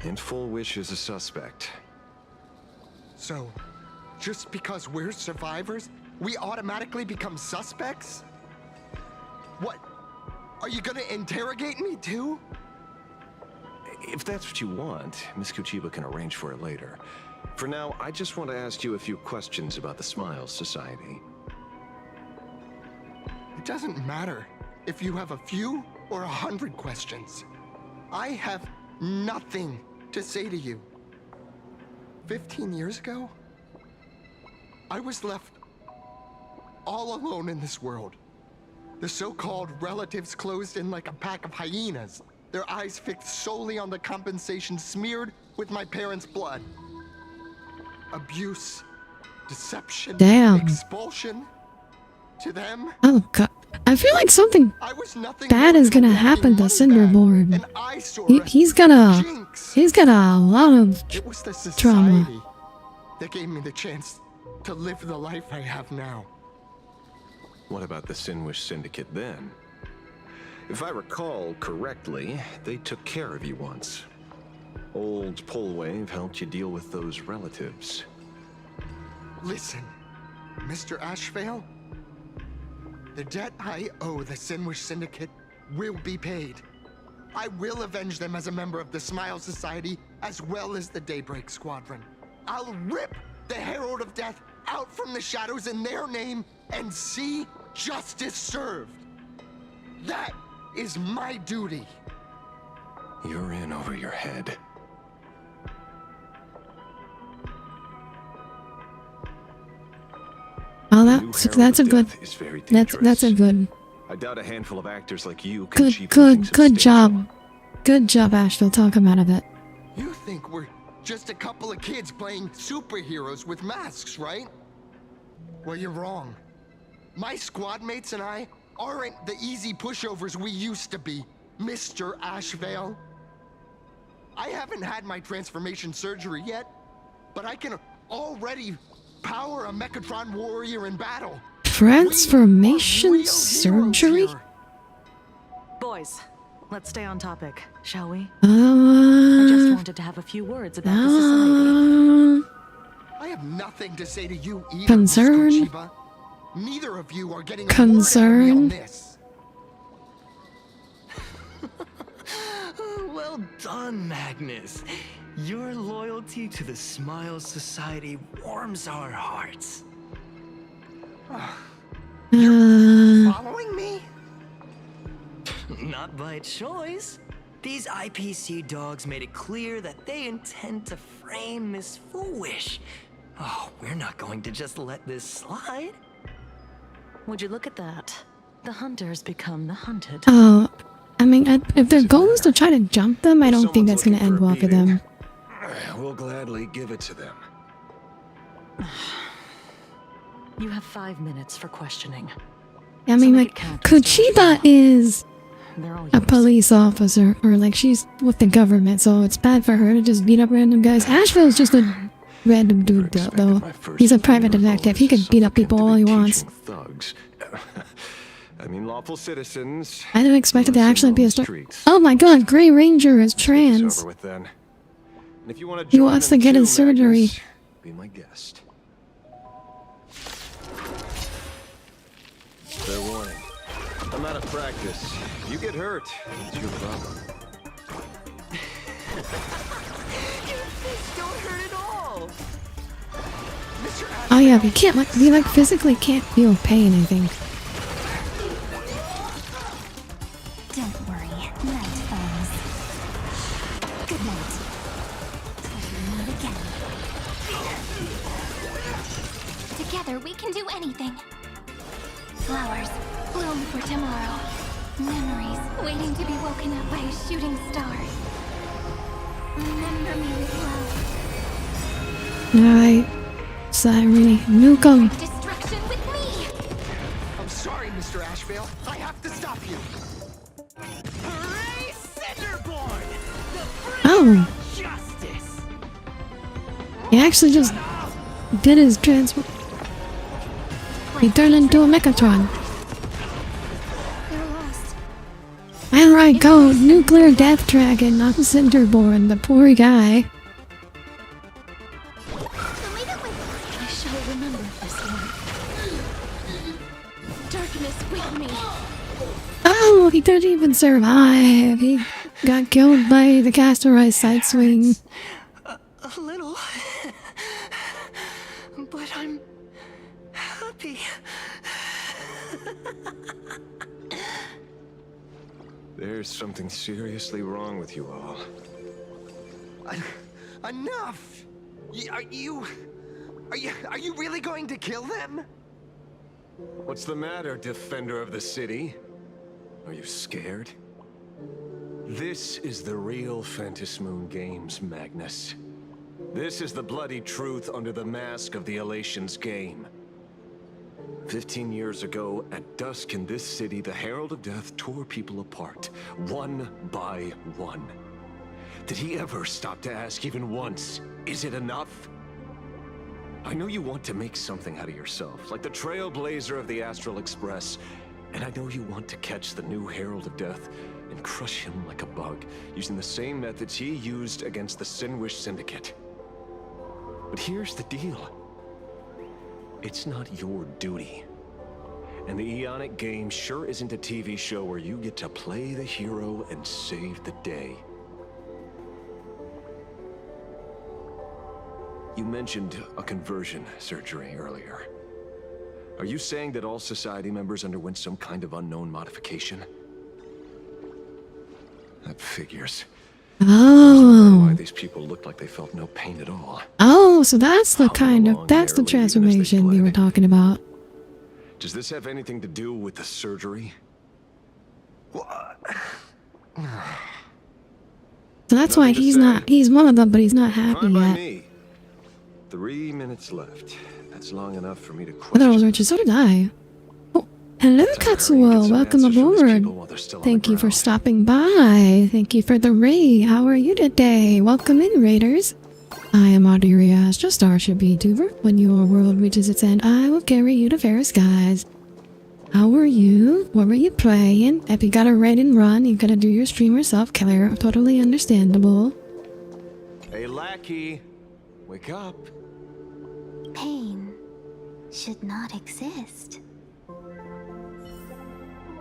And Full Wish is a suspect. So, just because we're survivors, we automatically become suspects? What? Are you gonna interrogate me too? If that's what you want, Miss Kuchiba can arrange for it later. For now, I just want to ask you a few questions about the Smiles Society. It doesn't matter if you have a few or 100 questions. I have nothing to say to you. 15 years ago, I was left all alone in this world. The so-called relatives closed in like a pack of hyenas, their eyes fixed solely on the compensation smeared with my parents' blood. Abuse, deception, Damn. expulsion. To them, Oh god. I feel like something bad is gonna happen to Cinderborn. He's got a lot of it was the trauma. society that gave me the chance to live the life I have now. What about the Sinwish Syndicate then? If I recall correctly, they took care of you once. Old Polwave helped you deal with those relatives. Listen, Mr. Ashvale, the debt I owe the Sinwish Syndicate will be paid. I will avenge them as a member of the Smile Society, as well as the Daybreak Squadron. I'll rip the Herald of Death out from the shadows in their name and see justice served. That is my duty. You're in over your head. Oh, that's a good. That's a good. I doubt a handful of actors like you can Good job. Good job, Asheville. Talk him out of it. You think we're just a couple of kids playing superheroes with masks, right? Well, you're wrong. My squad mates and I aren't the easy pushovers we used to be, Mr. Ashvale. I haven't had my transformation surgery yet, but I can already power a Mechatron warrior in battle. Transformation surgery? Boys, let's stay on topic, shall we? I just wanted to have a few words about the society. I have nothing to say to you either, Concern? Mr. Chiba. Neither of you are getting a word out of me on this. Well done, Magnus. Your loyalty to the Smile Society warms our hearts. Following me? Not by choice. These IPC dogs made it clear that they intend to frame Miss Foolish. Oh, we're not going to just let this slide. Would you look at that? The hunters become the hunted. Oh, I mean, if their goal is to try to jump them, I don't think that's going to end well for them. We'll gladly give it to them. You have 5 minutes for questioning. I mean, like, Kuchiba is a police officer, or like she's with the government, so it's bad for her to just beat up random guys. Asheville's just a random dude, though. He's a private detective. He can beat up people all he wants. Thugs. I mean, lawful citizens. I didn't expect it to actually be a story. Oh my god, Grey Ranger is trans. Over with then. And if you want He wants to get his surgery. Be my guest. Fair warning. I'm out of practice. You get hurt, it's your problem. Your fists don't hurt at all. Oh yeah, you like physically can't feel pain, I think. Don't worry, night friends. Good night. Till we meet again. Together we can do anything. Flowers bloom for tomorrow. Memories waiting to be woken up by a shooting star. Remember me with love. Alright. Sorry, Nukem. Destruction with me. I'm sorry, Mr. Ashvale. I have to stop you. Hooray, Cinderborn! Oh. Justice! He actually just did his transfer. He turned into a Mechatron. They're lost. Alright, go. Nuclear Death Dragon, not Cinderborn, the poor guy. I shall remember this one. Darkness with me. Oh, he didn't even survive. He got killed by the Castorized side swing. A little. But I'm happy. There's something seriously wrong with you all. Enough! Are you really going to kill them? What's the matter, defender of the city? Are you scared? This is the real Phantasmoon Games, Magnus. This is the bloody truth under the mask of the Elation's game. 15 years ago, at dusk in this city, the Herald of Death tore people apart, one by one. Did he ever stop to ask even once, is it enough? I know you want to make something out of yourself, like the trailblazer of the Astral Express, and I know you want to catch the new Herald of Death and crush him like a bug, using the same methods he used against the Sinwish Syndicate. But here's the deal. It's not your duty. And the Eonic game sure isn't a TV show where you get to play the hero and save the day. You mentioned a conversion surgery earlier. Are you saying that all Society members underwent some kind of unknown modification? That figures. Oh. Why these people looked like they felt no pain at all. Oh, so that's the that's the transformation we were talking about. Does this have anything to do with the surgery? So that's why he's one of them, but he's not happy yet. Me. 3 minutes left. That's long enough for me to I question. thought it was Richard, so did I. Oh, hello Katsuo, welcome aboard. Thank you for stopping by. Thank you for the raid. How are you today? Welcome in, raiders. I am Audire Astra, starship vtuber. When your world reaches its end, I will carry you to fair skies. How are you? What were you playing? If you gotta raid and run, you gotta do your streamer self-care. Totally understandable. Hey lackey, wake up. Pain should not exist.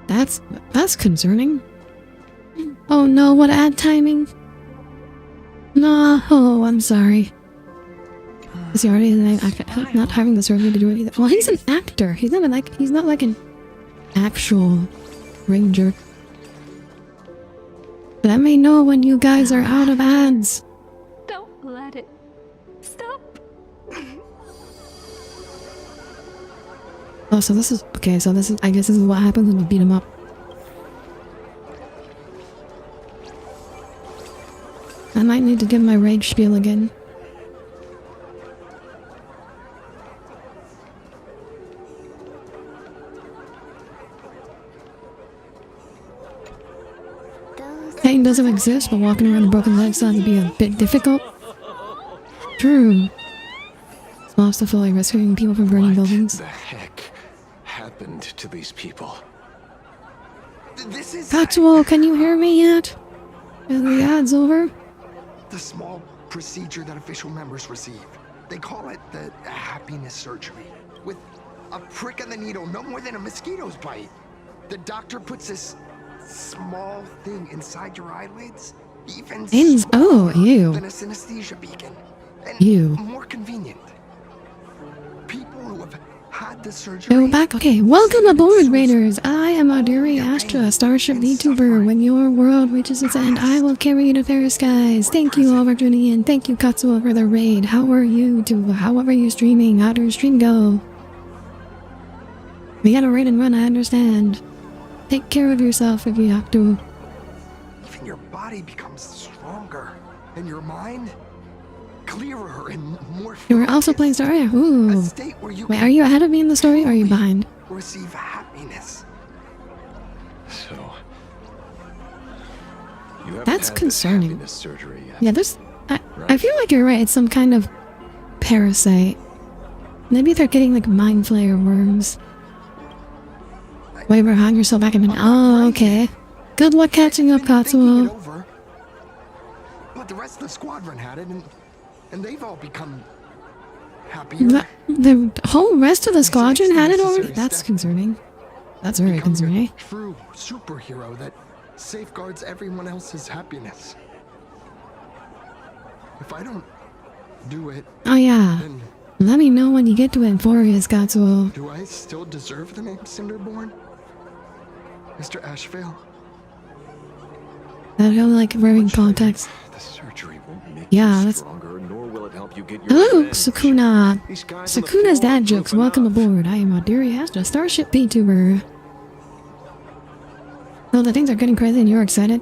That's concerning. Oh no, what ad timing? No, oh, I'm sorry. Is he already not having the surgery to do it either? Well, he's an actor. He's not like an actual ranger. Let me know when you guys are out of ads. Don't let it stop. Oh, so this is okay. So this is, I guess, this is what happens when you beat him up. I might need to give my rage spiel again. Pain doesn't exist, but walking around with broken legs sounds to be a bit difficult. True. Small stuff like rescuing people from burning buildings. What the heck happened to these people? Katsuo, can you hear me yet? Is the ad's over? The small procedure that official members receive. They call it the happiness surgery. With a prick of the needle, no more than a mosquito's bite. The doctor puts this small thing inside your eyelids, even oh, ew. than a synesthesia beacon. And Ew. more convenient. People who have had the surgery. Go back. Okay, welcome aboard, raiders. I am Audire Astra, starship vtuber. When your world reaches its end, I will carry you to fair skies. Thank you all for tuning in. Thank you, Katsuo, for the raid. How are you? However you're streaming, how does your stream go? We gotta raid and run, I understand. Take care of yourself if you have to. Even your body becomes stronger, and your mind clearer and more. You were also playing Star Rail. Ooh. Wait, are you ahead of me in the story, or are you behind? Receive happiness. So you haven't That's had concerning. this surgery yet. Yeah, there's. I feel like you're right. It's some kind of parasite. Maybe they're getting like mind flayer worms. Wait, hang yourself back a minute. Oh, okay. Good luck catching up, Katsuo. But the rest of the squadron had it, and they've all become happier. The whole rest of the squadron had it already? That's concerning. That's very concerning. True superhero that safeguards everyone else's happiness. If I don't do it, Oh yeah. then Let me know when you get to Emphorius, Katsuo. do I still deserve the name Cinderborn? Mr. Ashvale? That only like wearing context. The surgery won't make Yeah, you that's. stronger, nor will it help you get your Hello, revenge. Sukuna. These guys on the Sukuna's floor dad jokes. Welcome aboard. I am Audire Astra, starship vtuber. Oh, the things are getting crazy and you're excited?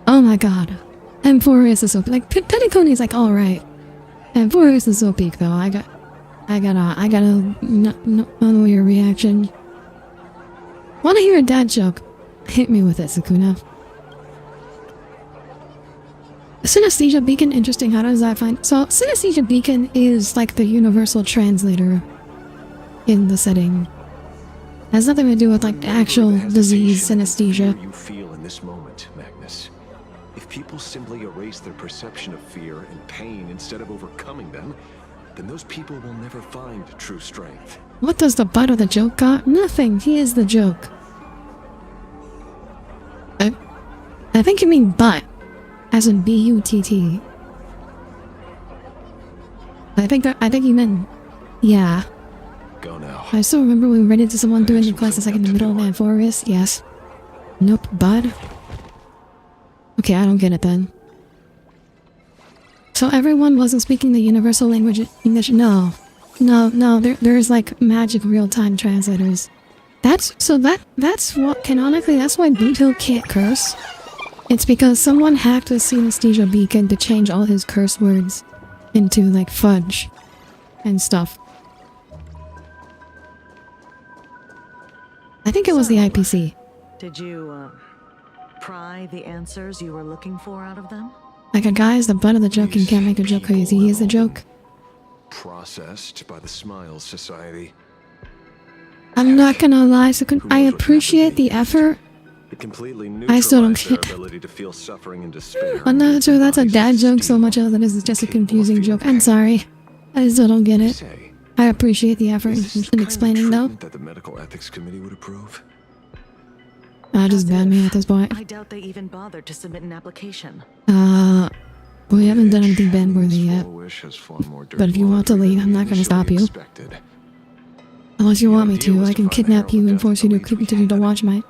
Oh my god. Emphorius is so like Petticone is like alright. And Forrest is so peak though. I gotta know your reaction. Wanna hear a dad joke? Hit me with it, Sukuna. Synesthesia Beacon, interesting. How does that find? So, Synesthesia Beacon is like the universal translator in the setting. Has nothing to do with like the actual disease, synesthesia. You feel in this moment, Magnus. If people simply erase their perception of fear and pain instead of overcoming them, then those people will never find true strength. What does the butt of the joke got? Nothing. He is the joke. I think you mean butt. As in B-U-T-T. I think you meant... Yeah. Go now. I still remember we ran into someone doing the classes like in the middle of that forest. Yes. Nope, bud. Okay, I don't get it then. So everyone wasn't speaking the universal language English? No. No, there's like magic real-time translators. That's what, canonically, that's why Boot Hill can't curse. It's because someone hacked the Synesthesia Beacon to change all his curse words into like fudge and stuff. I think it was the IPC. Did you, pry the answers you were looking for out of them? Like a guy is the butt of the joke and can't make a joke because he is the joke. Processed by the Smiles Society. I'm not gonna lie, I appreciate the effort. It completely I still don't neutralized their get. ability to feel suffering and despair. I'm not sure that's a dad joke so much as it is just a confusing joke. I'm sorry. I still don't get it. I appreciate the effort in explaining though. That the medical ethics committee would approve. Just ban me at this point. I doubt they even bothered to submit an application. We haven't done anything ban-worthy yet. But if you want to leave, I'm not gonna stop you. Unless you want me to, I can kidnap you and force you to continue to watch my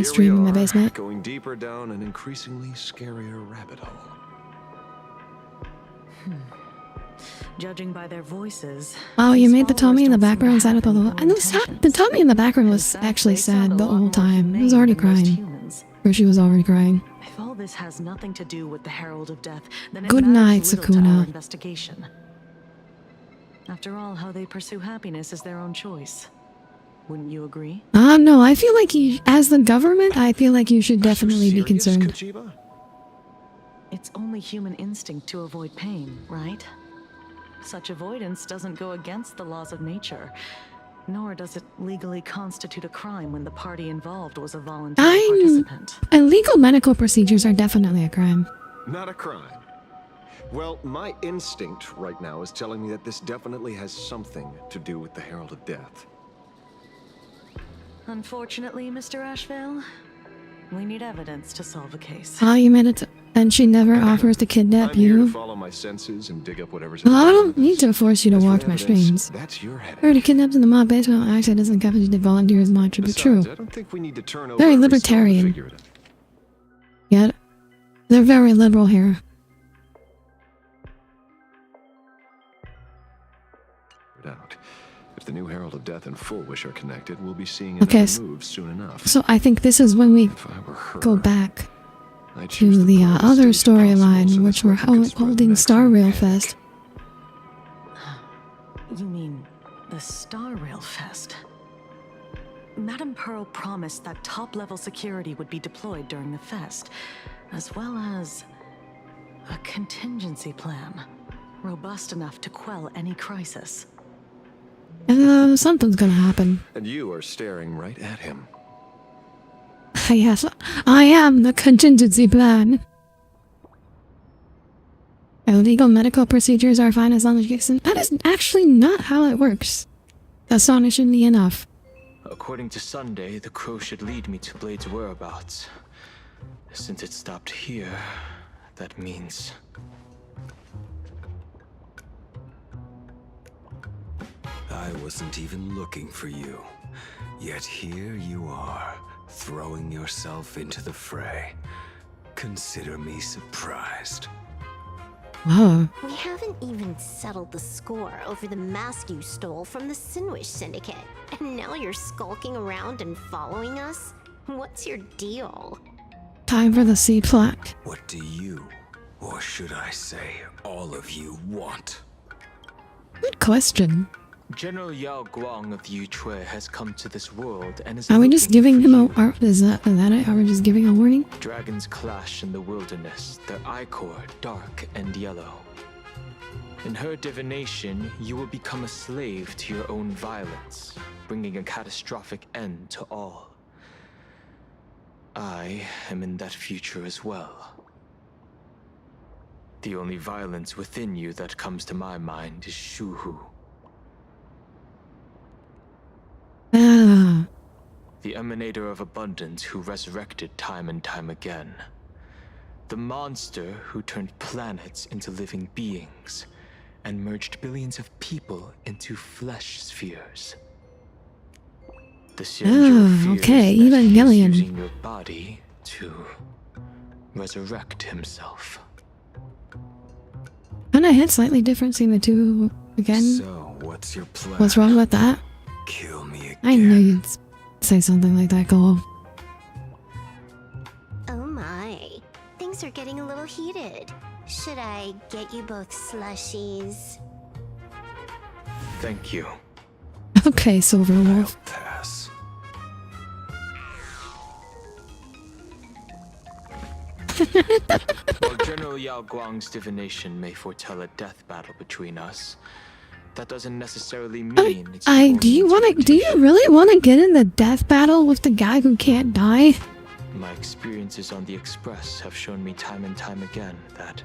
stream in my basement. Going deeper down an increasingly scarier rabbit hole. Judging by their voices. Wow, you made the Tommy in the background sad with all the... And the Tommy in the background was actually sad the whole time. He was already crying. Or she was already crying. If all this has nothing to do with the Herald of Death, then it Good night, matters little to our Sukuna. investigation. After all, how they pursue happiness is their own choice. Wouldn't you agree? No, I feel like you, as the government, I feel like you should definitely be concerned. It's only human instinct to avoid pain, right? Such avoidance doesn't go against the laws of nature, nor does it legally constitute a crime when the party involved was a voluntary participant. Illegal medical procedures are definitely a crime. Not a crime. Well, my instinct right now is telling me that this definitely has something to do with the Herald of Death. Unfortunately, Mr. Ashvale, we need evidence to solve a case. You made it, and she never offers to kidnap I'm here to you. follow my senses and dig up whatever's Well, I don't need to force you to watch my streams. That's your headache. Already kidnapped in the mob basement actually doesn't count as you did volunteer as much, but true. I don't think we need to turn over Very every libertarian. stone to figure it Yeah, they're very liberal here. out. If the new Herald of Death and Full Wish are connected, we'll be seeing Okay, another move soon enough. So I think this is when we go back to the other storyline, which we're holding Star Rail Fest. You mean the Star Rail Fest? Madame Pearl promised that top-level security would be deployed during the fest, as well as a contingency plan, robust enough to quell any crisis. Something's gonna happen. And you are staring right at him. Yes, I am the contingency plan. Illegal medical procedures are fine as long as you get... That is actually not how it works. Astonishingly enough. According to Sunday, the crow should lead me to Blade's whereabouts. Since it stopped here, that means... I wasn't even looking for you. Yet here you are, throwing yourself into the fray. Consider me surprised. Wow. We haven't even settled the score over the mask you stole from the Sinwish Syndicate. And now you're skulking around and following us? What's your deal? Time for the C plot. What do you, or should I say, all of you want? Good question. General Yao Guang of Yu Chui has come to this world and is Are we just looking giving for him you. is that it? Are we just giving a warning? Dragons clash in the wilderness, their ichor dark and yellow. In her divination, you will become a slave to your own violence, bringing a catastrophic end to all. I am in that future as well. The only violence within you that comes to my mind is Shuhu. Ah. The emanator of abundance who resurrected time and time again. The monster who turned planets into living beings and merged billions of people into flesh spheres. The Xianzhou fears okay, that he is Evangelion. using your body to resurrect himself. Kinda hit slightly different seeing the two again. So, what's your plan? What's wrong with that? Kill me again. I knew you'd say something like that, Cole. Oh my. Things are getting a little heated. Should I get you both slushies? Thank you. Okay, Silverwolf. Pass. While General Yao Guang's divination may foretell a death battle between us, that doesn't necessarily mean it's Do you really wanna get in the death battle with the guy who can't die? My experiences on the Express have shown me time and time again that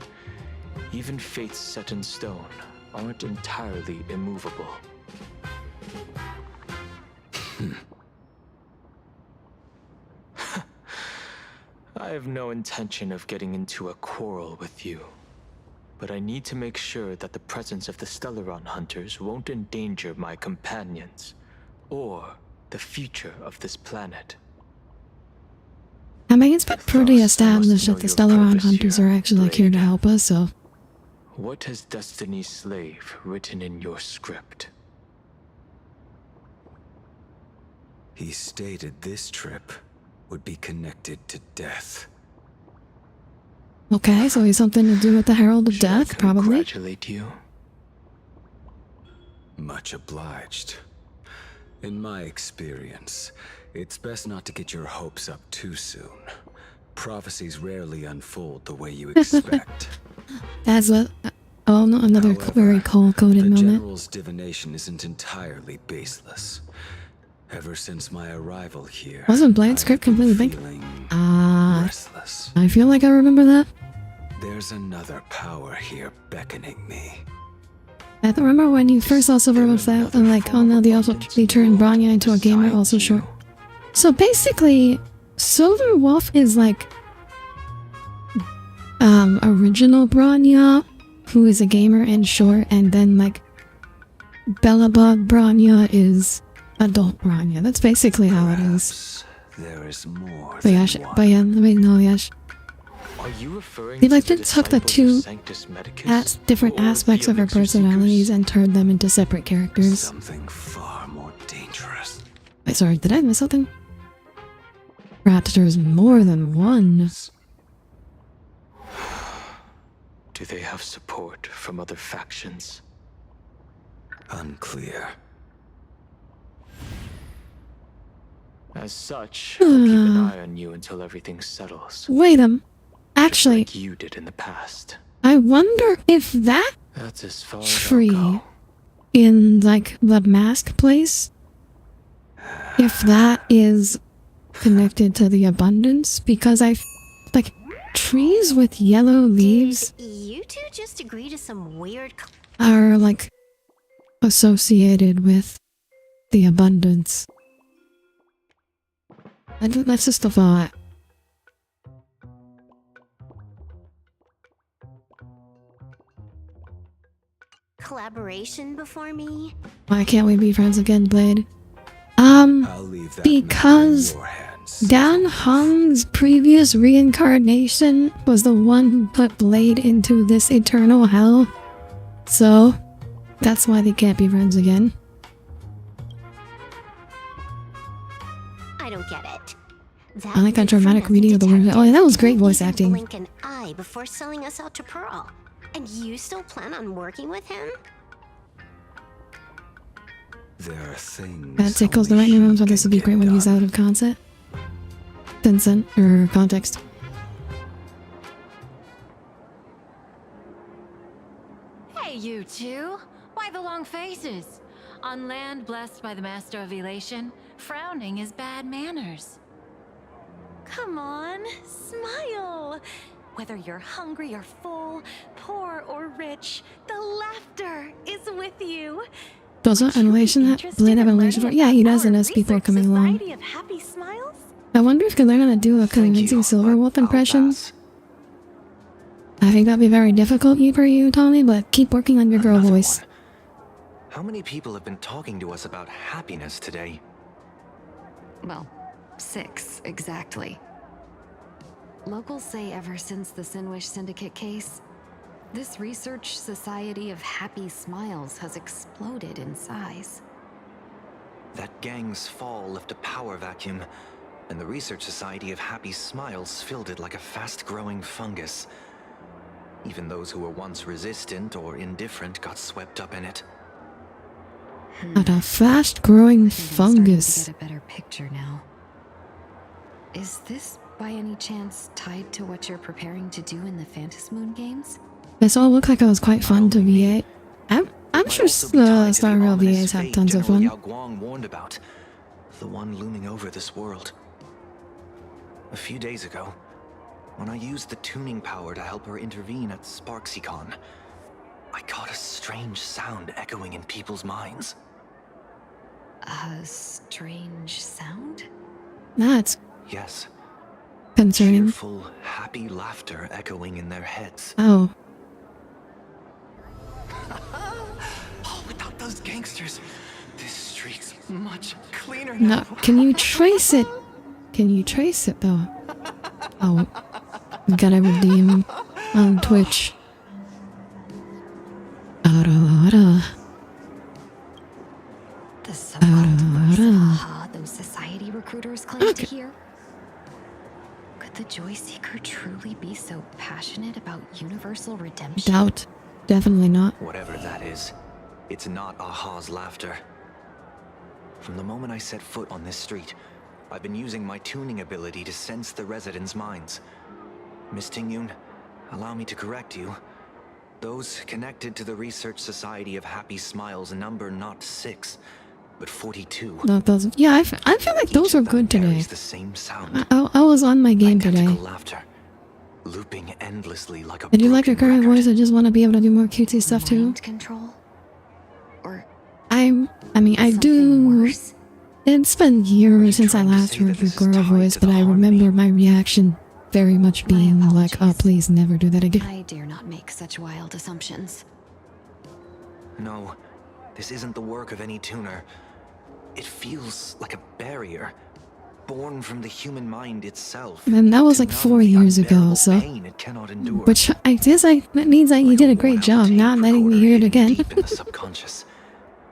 even fates set in stone aren't entirely immovable. I have no intention of getting into a quarrel with you, but I need to make sure that the presence of the Stellaron hunters won't endanger my companions or the future of this planet. I mean, it's been pretty established that the Stellaron hunters are actually like here to help us, so. What has Destiny's Slave written in your script? He stated this trip would be connected to death. Okay, so he's something to do with the Herald of Death, probably. Congratulate you. Much obliged. In my experience, it's best not to get your hopes up too soon. Prophecies rarely unfold the way you expect. That's what. Oh no, another very cold-coded The moment. General's divination isn't entirely baseless. Ever since my arrival here, Wasn't Blade's script completely big? restless. I feel like I remember that. There's another power here beckoning me. I remember when you first saw Silverwolf that, and like, oh no, they turned Bronya into a gamer, also short. So basically, Silverwolf is like original Bronya, who is a gamer and short, and then like Bellabug Bronya is adult Bronya. That's basically how it is. There is more. But yeah, yes. Are you referring They like to to took the two different aspects of her personalities and turned them into separate characters. Something far more dangerous. Wait, sorry, did I miss something? Perhaps there's more than one. Do they have support from other factions? Unclear. As such, I'll keep an eye on you until everything settles. Wait, actually, Like you did in the past. I wonder if that That's as far as tree in like the mask place, if that is connected to the abundance, because like trees with yellow leaves You two just agree to some weird. are like associated with the abundance. That's just a thought. Collaboration before me? Why can't we be friends again, Blade? Because Dan Hong's previous reincarnation was the one who put Blade into this eternal hell. So, that's why they can't be friends again. I don't get it. I like that dramatic reading of the word. Oh, yeah, that was great voice acting. Blink an eye before selling us out to Pearl. And you still plan on working with him? There are things. That tickles the right neurons, but this would be great when used out of concept. Consent or context. Hey, you two! Why the long faces? On land blessed by the Master of Elation, frowning is bad manners. Come on, smile! Whether you're hungry or full, poor or rich, the laughter is with you. Does that animation that Blade have animation for? Yeah, he does, and as people are coming along. Society of Happy Smiles? I wonder if they're gonna do a convincing Silverwolf impression. I think that'd be very difficult for you, Tommy, but keep working on your girl voice. How many people have been talking to us about happiness today? Well, 6 exactly. Locals say ever since the Sinwish Syndicate case, this research society of Happy Smiles has exploded in size. That gang's fall left a power vacuum, and the research society of Happy Smiles filled it like a fast-growing fungus. Even those who were once resistant or indifferent got swept up in it. At a fast-growing fungus. To get a better picture now. Is this by any chance tied to what you're preparing to do in the Phantasmoon games? This all looked like it was quite fun to VA. I'm sure Star Rail VAs have tons of fun. Guang warned about, the one looming over this world. A few days ago, when I used the tuning power to help her intervene at SparksyCon, I caught a strange sound echoing in people's minds. A strange sound? That's yes. Concerning. Cheerful, happy laughter echoing in their heads. Oh. Oh, without those gangsters, this street's much cleaner No, now. can you trace it? Can you trace it though? Oh, we gotta redeem on Twitch. The so-called voice of aha those society recruiters claim to hear? Could the Joy Seeker truly be so passionate about universal redemption? Doubt. Definitely not. Whatever that is, it's not Aha's laughter. From the moment I set foot on this street, I've been using my tuning ability to sense the residents' minds. Miss Tingyun, allow me to correct you. Those connected to the Research Society of Happy Smiles number not 6, but 42. Not those. Yeah, I feel like those are good today. The same sound. I was on my game today. Laughter, looping endlessly like a Did you like your current voice? I just want to be able to do more cutesy stuff too. Mind control? Or I mean, I do. It's been years since I last heard your girl voice, but I remember my reaction very much being like, "Oh, please never do that again." I dare not make such wild assumptions. No, this isn't the work of any tuner. It feels like a barrier, born from the human mind itself. And that was like 4 years ago, so. Which I guess that means that you did a great job not letting me hear it again. Deep in the subconscious,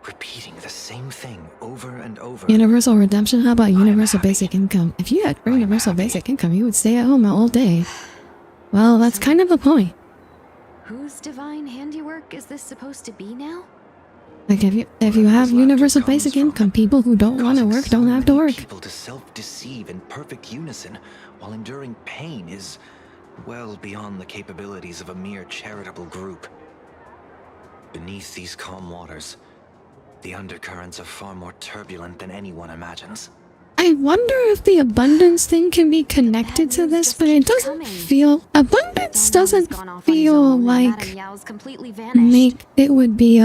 repeating the same thing over and over. Universal redemption? How about universal basic income? If you had universal basic income, you would stay at home all day. Well, that's kind of the point. Whose divine handiwork is this supposed to be now? Like if you have universal basic income, people who don't want to work don't have to work. People to self-deceive in perfect unison while enduring pain is well beyond the capabilities of a mere charitable group. Beneath these calm waters, the undercurrents are far more turbulent than anyone imagines. I wonder if the abundance thing can be connected to this, but it doesn't feel... Abundance doesn't feel like... it would be,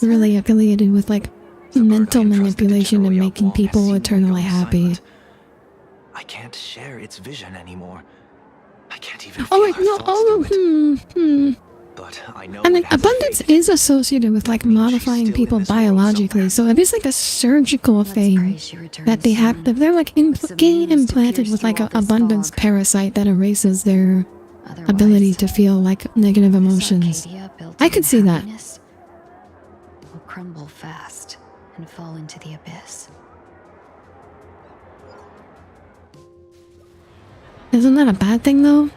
really affiliated with, like, mental manipulation and making people eternally happy. I can't share its vision anymore. I can't even Oh, wait, no, But I know I mean, abundance is associated with, like, modifying people biologically, so if it's like a surgical thing that they have, if they're, like, getting implanted with, like, an abundance parasite that erases their ability to feel, like, negative emotions, I could see that. Will crumble fast and fall into the abyss. Isn't that a bad thing, though?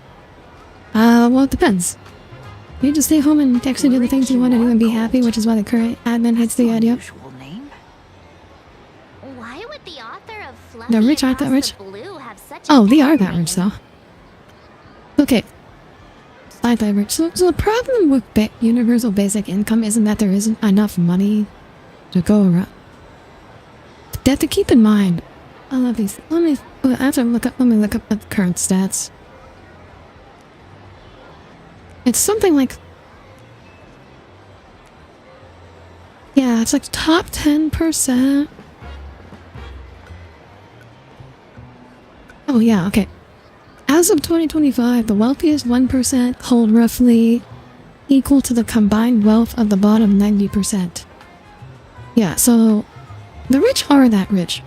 Well, it depends. You just stay home and actually do the things you want to do and be happy, which is why the current admin hates the idea. The rich aren't that rich. Oh, they are that rich though. Okay. Slightly rich. So the problem with universal basic income isn't that there isn't enough money to go around. You have to keep in mind. I love these. Let me look up the current stats. It's something like, yeah, it's like top 10%. Oh yeah, okay. As of 2025, the wealthiest 1% hold roughly equal to the combined wealth of the bottom 90%. Yeah, so the rich are that rich.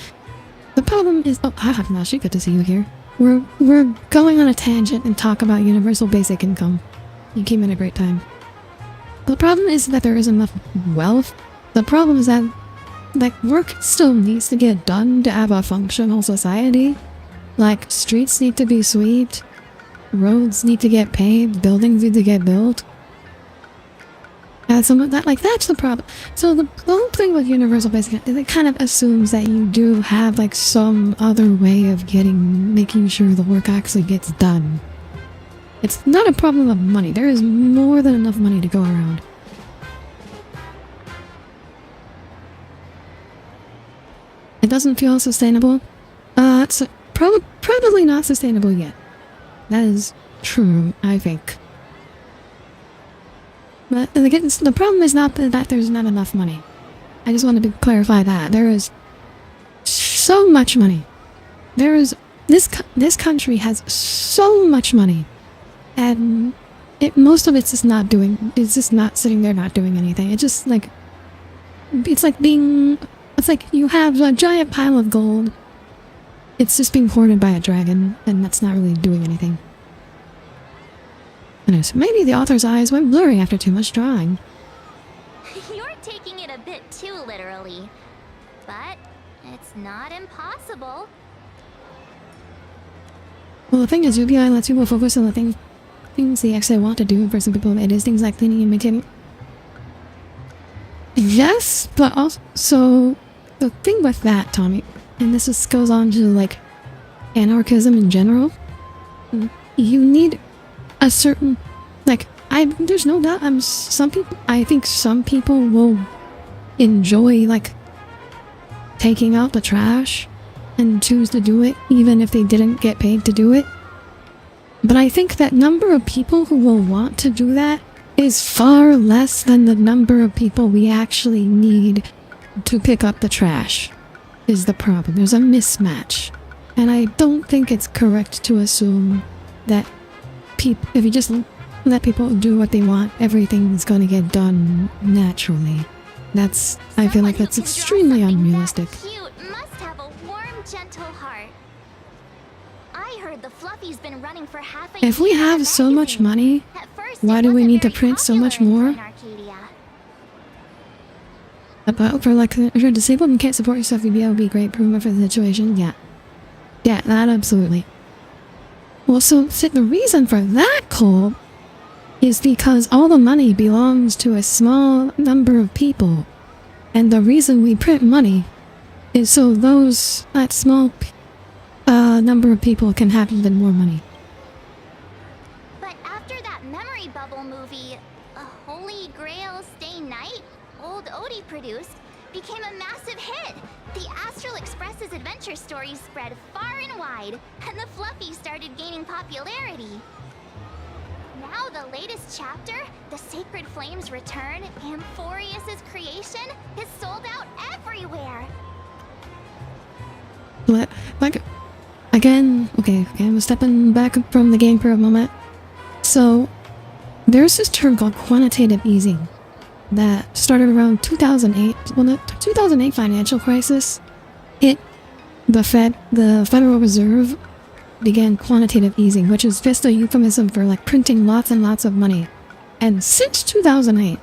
The problem is, oh, hi Hafnashi, good to see you here. We're going on a tangent and talk about universal basic income. You came in a great time. The problem is that there isn't enough wealth. The problem is that work still needs to get done to have a functional society. Like, streets need to be swept, roads need to get paved, buildings need to get built. And some of that, like, that's the problem. So the whole thing with universal basic is it kind of assumes that you do have, like, some other way of making sure the work actually gets done. It's not a problem of money. There is more than enough money to go around. It doesn't feel sustainable. It's probably not sustainable yet. That is true, I think. But again, the problem is not that there's not enough money. I just wanted to clarify that. There is so much money. There is... This country has so much money. And most of it's just not sitting there not doing anything. It's just like... It's like you have a giant pile of gold. It's just being hoarded by a dragon, and that's not really doing anything. Anyways, maybe the author's eyes went blurry after too much drawing. You're taking it a bit too literally. But it's not impossible. Well, the thing is, UBI lets people focus on the things they actually want to do. For some people, it is things like cleaning and maintaining. Yes, but also the thing with that, Tommy, and this just goes on to like anarchism in general. You need a certain, like, there's no doubt. I think some people will enjoy like taking out the trash and choose to do it even if they didn't get paid to do it. But I think that number of people who will want to do that is far less than the number of people we actually need to pick up the trash, is the problem. There's a mismatch. And I don't think it's correct to assume that if you just let people do what they want, everything's gonna get done naturally. I feel like that's extremely unrealistic. Must have a warm, gentle heart. I heard the Fluffy's been running for half a year. If we have so much money, why do we need to print so much more? But for like, if you're disabled and can't support yourself, VBA would be a great improvement for the situation. Yeah. Yeah, that absolutely. Well, so the reason for that, Cole, is because all the money belongs to a small number of people. And the reason we print money is so that small number of people can have even more money. But after that memory bubble movie, A Holy Grail Stay Night, old Odie produced, became a massive hit. The Astral Express's adventure stories spread far and wide, and the Fluffy started gaining popularity. Now the latest chapter, The Sacred Flames Return, Amphorius's creation, is sold out everywhere. Like, again, okay, I'm stepping back from the game for a moment. So, there's this term called quantitative easing that started around 2008. When the 2008 financial crisis hit, the Federal Reserve began quantitative easing, which is just a euphemism for like printing lots and lots of money. And since 2008,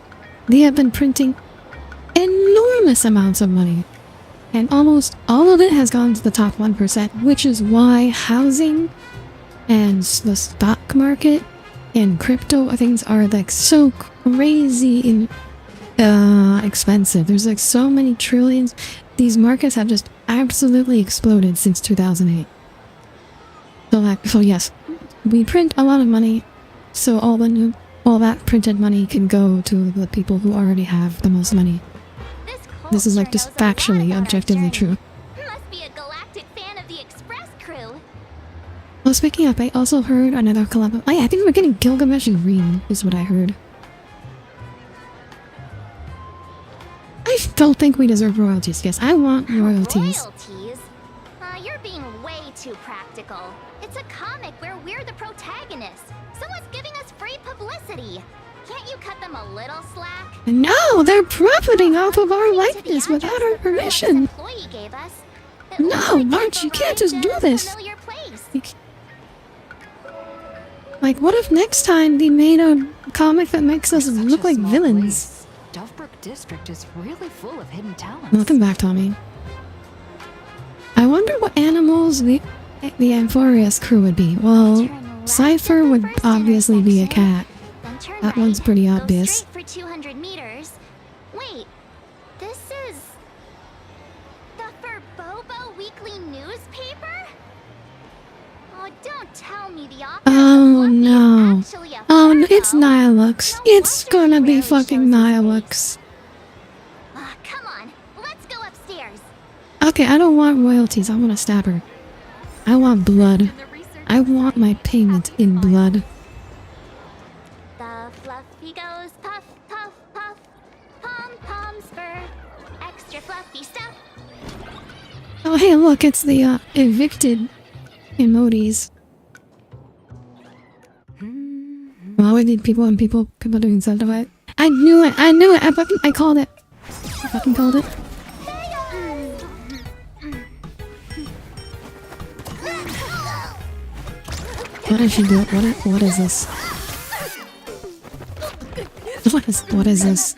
they have been printing enormous amounts of money. And almost all of it has gone to the top 1%, which is why housing and the stock market and crypto things are like so crazy expensive. There's like so many trillions. These markets have just absolutely exploded since 2008. So yes, we print a lot of money, so all that printed money can go to the people who already have the most money. This is like just factually, objectively true. Must be a galactic fan of the Express crew. Well, speaking of, I also heard another collab. Oh yeah, I think we're getting Gilgamesh and Green, is what I heard. I don't think we deserve royalties. Yes, I want royalties. Royalties? You're being way too practical. It's a comic where we're the protagonists. Someone's giving us free publicity. Can't you cut them a little slack? No, they're profiting off of our likeness without our permission. No, March, you can't just do this. Like, what if next time they made a comic that makes us look like villains? Dovebrook District is really full of hidden talents. Welcome back, Tommy. I wonder what animals the Amphorius crew would be. Well, Cypher would obviously be a cat. That one's pretty obvious. For 200 meters. Wait, this is the Furbobo Weekly newspaper? Oh, don't tell me the author. Oh no. Oh, no, it's Nihilux. It's gonna be fucking Nihilux. Come on, let's go upstairs. Okay, I don't want royalties. I want to stab her. I want blood. I want my payment in blood. The fluffy goes puff, puff, puff. Pom-poms for extra fluffy stuff. Oh hey, look, it's the evicted emotes. Why would need people and people doing stuff to it? I knew it! I knew it! I called it! I fucking called it. What did she do? What is this? What is this?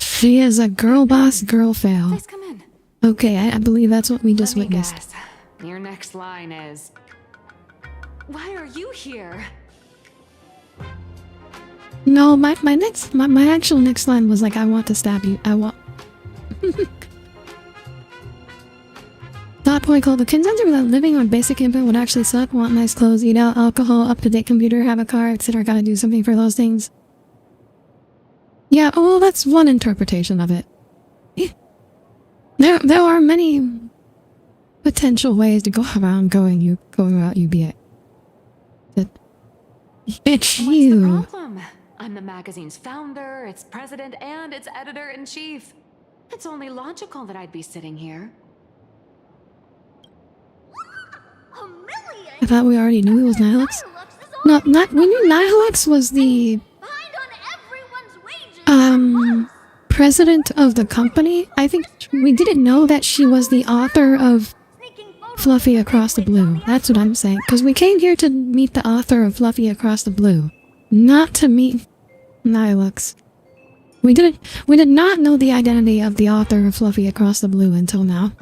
She is a girl boss, girl fail. Please come in. Okay, I believe that's what we just witnessed. Guess. Your next line is, why are you here? No, my actual next line was like, I want to stab you. I want. Dot point called the consensus without living on basic input would actually suck. Want nice clothes, eat out, alcohol, up-to-date computer, have a car, etc. Gotta do something for those things. Yeah, well, that's one interpretation of it. There are many potential ways to go around going about UBA. It's you. What's the problem? I'm the magazine's founder, its president, and its editor-in-chief. It's only logical that I'd be sitting here. I thought we already knew he was Nihilux. No, we knew Nihilux was the president of the company. I think we didn't know that she was the author of Fluffy Across the Blue. That's what I'm saying. Because we came here to meet the author of Fluffy Across the Blue, not to meet Nihilux. We did not know the identity of the author of Fluffy Across the Blue until now.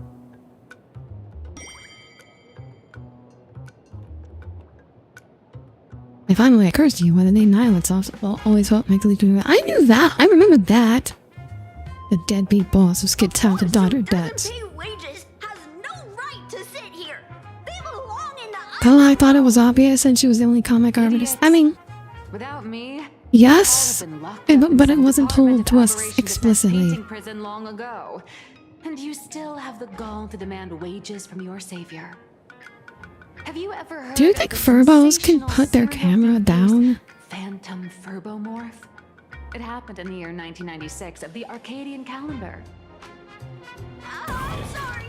It finally occurs to you why the name Nihilux will always help make the lead to. I knew that! I remembered that! The deadbeat boss who skipped out to daughter debts. Oh, I thought it was obvious since she was the only comic artist. I mean, without me, yes, but it wasn't told to us explicitly. Prison long ago, and you still have the gall to demand wages from your savior. Have you ever heard? Do you think Furbos can put their camera down? Phantom Furbomorph? It happened in the year 1996 of the Arcadian calendar. I'm sorry.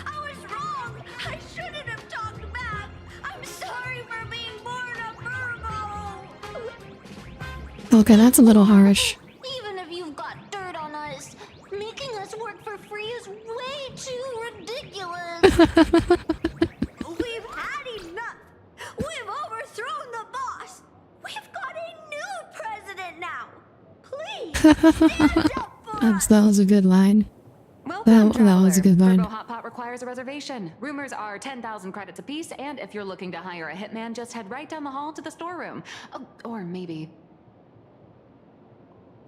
I was wrong. I shouldn't have talked back. I'm sorry for being born a Furbo. Okay, that's a little harsh. Even if you've got dirt on us, making us work for free is way too ridiculous. We've had enough. We've overthrown the boss. We've got a new president now. Please stand up for us. That was a good line. That was a good line. Turbo Hot Pot requires a reservation. Rumors are 10,000 credits apiece, and if you're looking to hire a hitman, just head right down the hall to the storeroom. Oh, or maybe...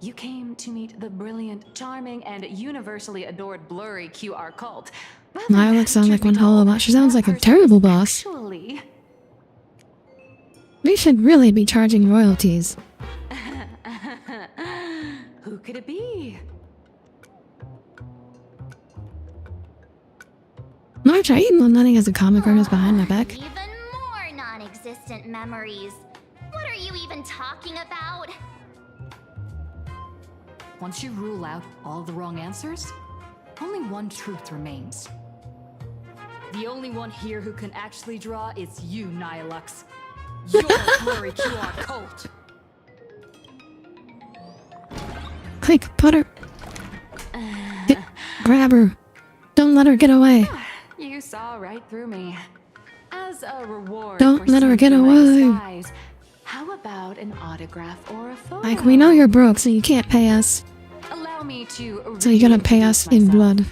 You came to meet the brilliant, charming, and universally adored blurry QR cult. Lilac sounds like one hell of a boss. She sounds like a terrible boss. Actually, We should really be charging royalties. who could it be? March, are you nodding as a comic artist behind my back? Even more non-existent memories. What are you even talking about? Once you rule out all the wrong answers, only one truth remains. The only one here who can actually draw is you, Nihilux. You're a blurry QR cult. Quick, put her. Grab her. Don't let her get away. You saw right through me. As a reward, Don't for let her seeing get through my away. disguise, how about an autograph or a photo? Like, we know you're broke, so you can't pay us. Allow me to. So you're gonna pay us in blood.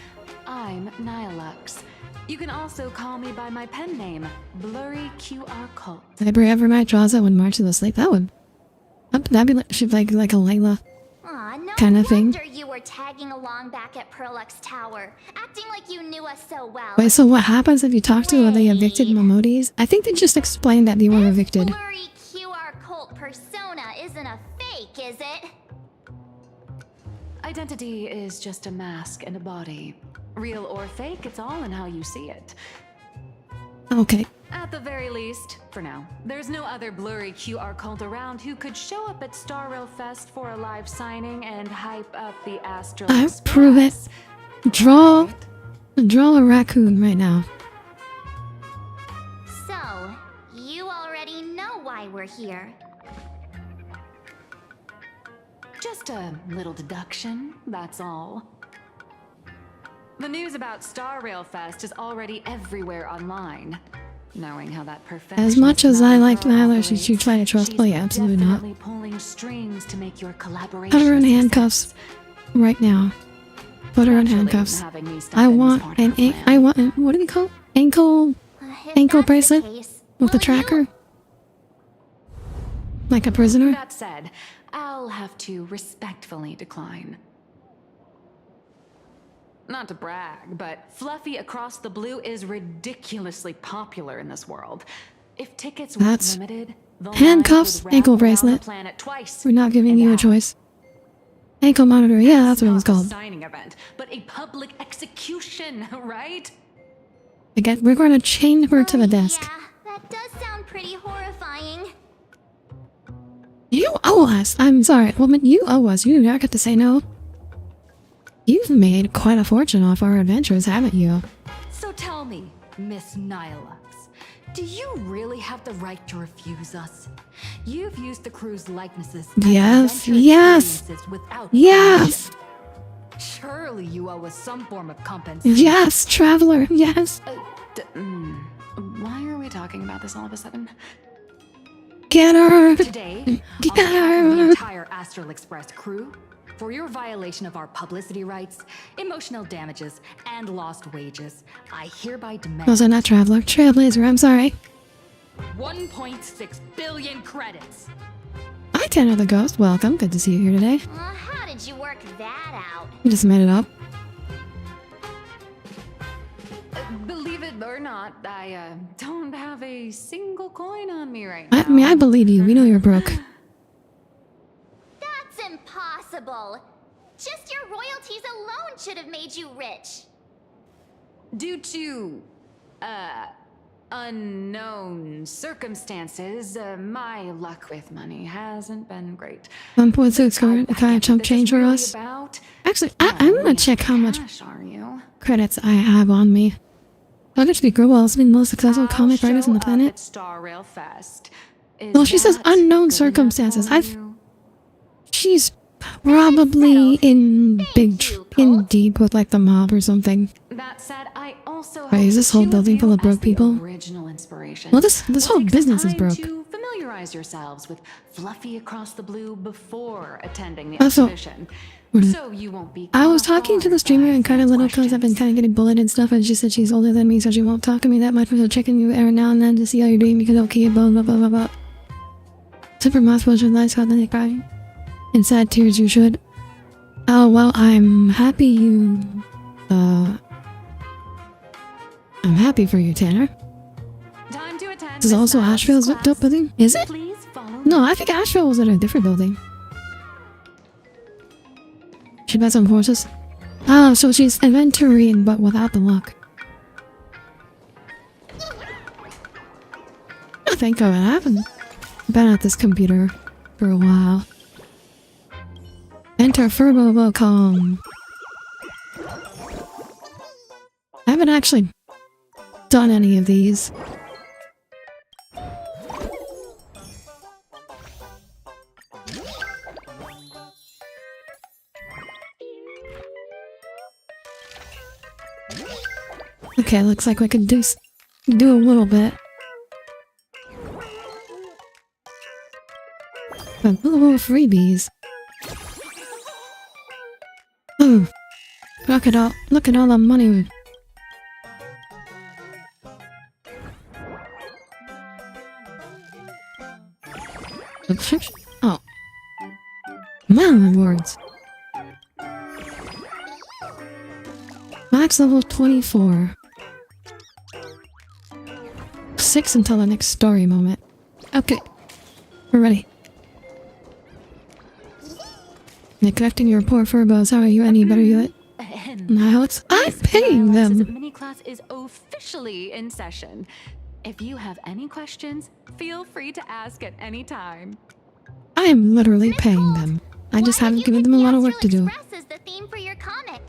I'm Nihilux. You can also call me by my pen name, Blurry QR Cult. Library every night draws it when March is asleep. That'd be like, should like a Layla Aw, no kind of thing. wonder you were tagging along back at Pearluxe Tower, acting like you knew us so well. Wait, so what happens if you talk to the evicted Momodis? I think they just explained that they were evicted. Blurry QR cult persona isn't a fake, is it? Identity is just a mask and a body. Real or fake, it's all in how you see it. Okay. At the very least, for now, there's no other blurry QR cult around who could show up at Star Rail Fest for a live signing and hype up the Astra. I prove it. Draw a raccoon right now. So, you already know why we're here. Just a little deduction, that's all. The news about Star Rail Fest is already everywhere online. Knowing how that As much as I liked Nyla, should you try to trust me? Absolutely not. pulling strings to make your collaboration. Put her in handcuffs right now. Put her in handcuffs. I want what do they call? Ankle bracelet with the tracker. Like a prisoner. That said, I'll have to respectfully decline. Not to brag, but Fluffy Across the Blue is ridiculously popular in this world. If tickets were limited, the handcuffs, ankle bracelet. We're not giving you a choice. Ankle monitor, yeah, that's what it was called. Signing event, but a public execution, right? Again, we're going to chain her to the desk. That does sound pretty horrifying. You owe us. I'm sorry, woman. You owe us. You do not get to say no. You've made quite a fortune off our adventures, haven't you? So tell me, Miss Nihilux, do you really have the right to refuse us? You've used the crew's likenesses and Yes, adventure yes, experiences without yes, permission. Surely you owe us some form of compensation. yes, traveler, yes. Why are we talking about this all of a sudden? Get her! Today, Get on behalf of the her! entire Astral Express crew, for your violation of our publicity rights, emotional damages, and lost wages, I hereby demand Also not traveler, trailblazer, I'm sorry. 1.6 billion credits. I Tanner the Ghost, welcome, good to see you here today. How did you work that out? You just made it up. Believe it or not, I don't have a single coin on me right now. I mean, I believe you, we know you're broke. That's impossible. Just your royalties alone should have made you rich. Due to, unknown circumstances, my luck with money hasn't been great. 1.6 card, a kind of chump change for us. Actually, I'm gonna check how much credits I have on me. Dr. Speaker Wells been the most successful comic artist on the planet. Star Rail Fest. Well, she says unknown circumstances. She's probably in deep with like the mob or something. That said, I also Wait, is this whole building full of broke people? original inspiration. Well, this whole business is broke. To familiarize yourselves with Fluffy Across the Blue before attending the Also, exhibition. So you won't be I was talking to the streamer and kind of little because I've been kind of getting bullied and stuff, and she said she's older than me, so she won't talk to me that much, but she'll check in you every now and then to see how you're doing because okay, blah blah blah blah blah. Super mouse was nice, how they cry. In sad tears you should. Oh, well, I'm happy you... I'm happy for you, Tanner. Time to attend. This is also Asheville's building? Is it? Please follow No, I think Asheville was in a different building. She bet some horses. Oh, so she's inventorying, but without the luck. Oh, thank God, I haven't been at this computer for a while. Enter Furbo welcome. I haven't actually done any of these. Okay, looks like we can do a little bit. A little freebies. Oh, look at all the money. Oh, man, rewards. Max level 24. 6 until the next story moment. Okay, we're ready. Neglecting your poor furbos, how are you any better yet? Now I'm paying them. Mini class is officially in session. If you have any questions, feel free to ask at any time. I am literally paying them. I just haven't given them a lot of work to do. Is the theme for your comic?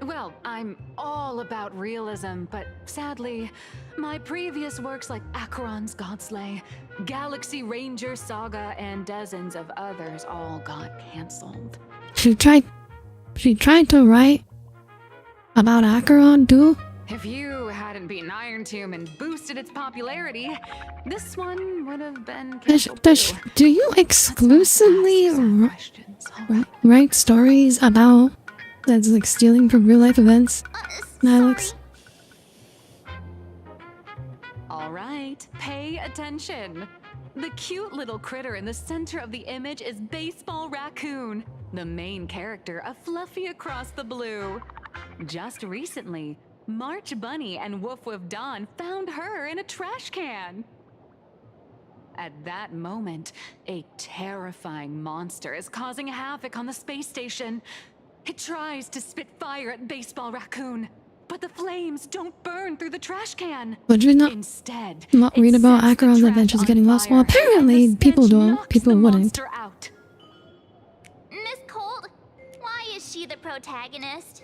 Well, I'm all about realism, but sadly, my previous works like Acheron's Godslay, Galaxy Ranger Saga, and dozens of others all got cancelled. She tried to write about Acheron too? If you hadn't beaten Iron Tomb and boosted its popularity, this one would have been cancelled too. Do you exclusively write stories about that's like stealing from real life events, Alex? All right, pay attention. The cute little critter in the center of the image is Baseball Raccoon, the main character of Fluffy Across the Blue. Just recently, March Bunny and Woof Woof Dawn found her in a trash can. At that moment, a terrifying monster is causing havoc on the space station. It tries to spit fire at Baseball Raccoon, but the flames don't burn through the trash can. Would you not read about Acheron's adventures getting lost? Well, apparently people don't. People wouldn't. Miss Colt, why is she the protagonist?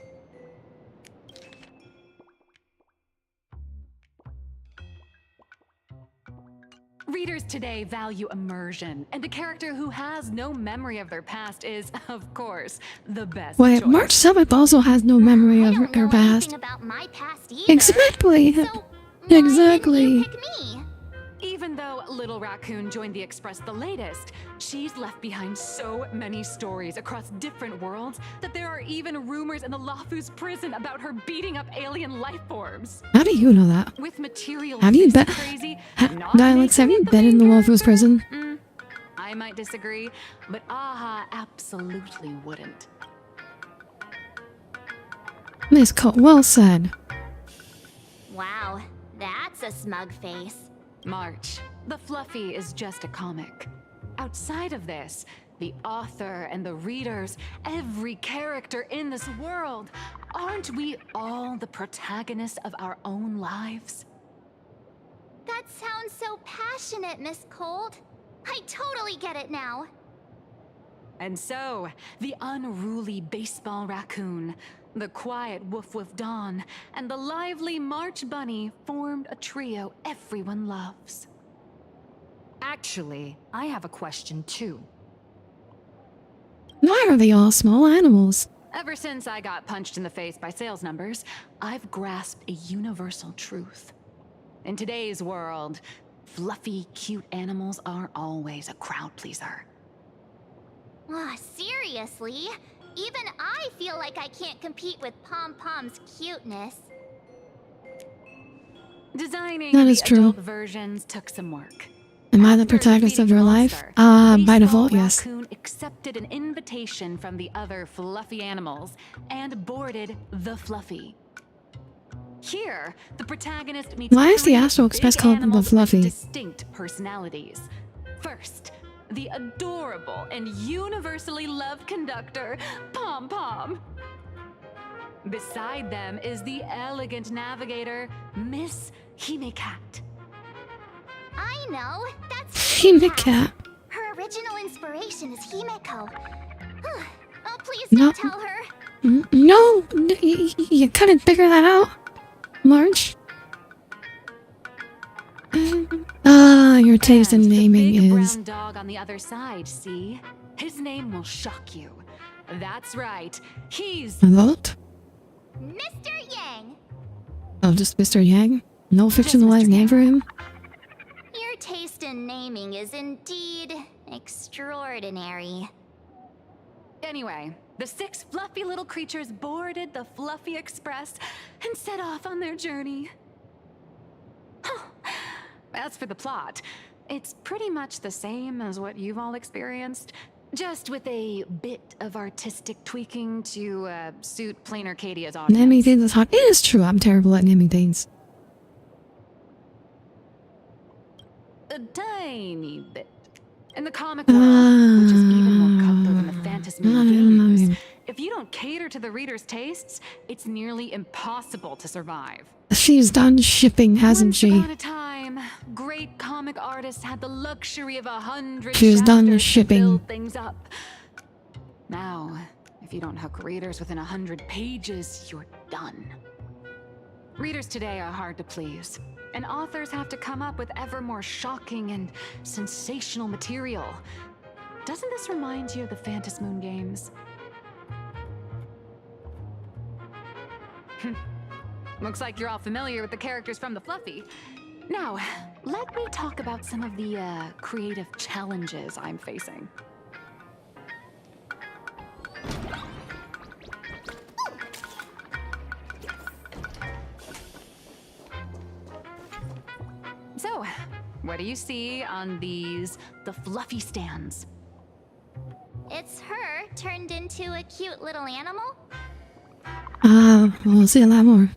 Readers today value immersion, and a character who has no memory of their past is, of course, the best Wait, choice. March 7th also has no memory of her past. About my past either. Exactly. So exactly. Even though Little Raccoon joined the Express the latest, she's left behind so many stories across different worlds that there are even rumors in the Lafu's prison about her beating up alien life forms. How do you know that? With material Have you been? crazy, Alex, have you been in the Wolf's prison? I might disagree, but Aha absolutely wouldn't. Miss Colt, well said. Wow, that's a smug face. March, the Fluffy is just a comic. Outside of this, the author and the readers, every character in this world, aren't we all the protagonists of our own lives? That sounds so passionate, Miss Colt. I totally get it now. And so, the unruly Baseball Raccoon, the quiet Woof Woof Dawn, and the lively March Bunny formed a trio everyone loves. Actually, I have a question too. Why are they all small animals? Ever since I got punched in the face by sales numbers, I've grasped a universal truth. In today's world, fluffy, cute animals aren't always a crowd pleaser. Seriously? Even I feel like I can't compete with Pom Pom's cuteness. Designing That the is true. adult versions took some work. Am I the protagonist of your life? By default, yes. Raccoon accepted an invitation from the other fluffy animals and boarded the Fluffy. Here, the protagonist meets Why is the three Astro Express big called the animals with Fluffy? distinct personalities. First, the adorable and universally loved conductor, Pom Pom. Beside them is the elegant navigator, Miss Himecat. I know. That's Himecat. Her original inspiration is Himeko. Oh, please No. don't tell her. No, you couldn't figure that out, Marge. Your taste in naming Big is... brown dog on the other side, see? His name will shock you. That's right. He's What? Mr. Yang. Oh, just Mr. Yang? No fictionalized name for him? Your taste in naming is indeed extraordinary. Anyway, the 6 fluffy little creatures boarded the Fluffy Express and set off on their journey. As for the plot, it's pretty much the same as what you've all experienced, just with a bit of artistic tweaking to suit plain Arcadia's audience. Naming things is hard. It is true, I'm terrible at naming things. A tiny bit. In the comic world, which is even more cutthroat than the Phantasm games, if you don't cater to the reader's tastes, it's nearly impossible to survive. She's done shipping, hasn't she? Once upon a time, great comic artists had the luxury of 100 She's done chapters to shipping. build things up. Now, if you don't hook readers within 100 pages, you're done. Readers today are hard to please, and authors have to come up with ever more shocking and sensational material. Doesn't this remind you of the Phantasmoon games? Looks like you're all familiar with the characters from the Fluffy. Now, let me talk about some of the creative challenges I'm facing. So, what do you see on the Fluffy stands? It's her turned into a cute little animal? We'll see a lot more.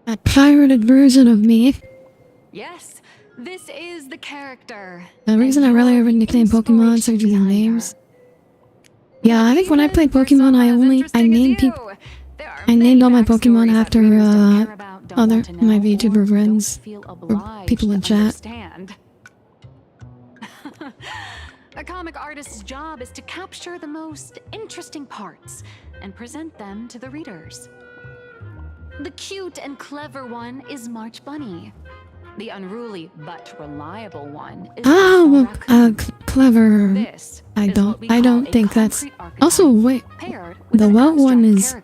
A pirated version of me. Yes, this is the character. The reason I really ever nicknamed Pokemon searching their names. Yeah, I think when I played Pokemon, I named people. I named all my Pokemon after my VTuber friends or people in chat. A comic artist's job is to capture the most interesting parts and present them to the readers. The cute and clever one is March Bunny. The unruly but reliable one is clever. This I don't think that's. Also, wait. The well one is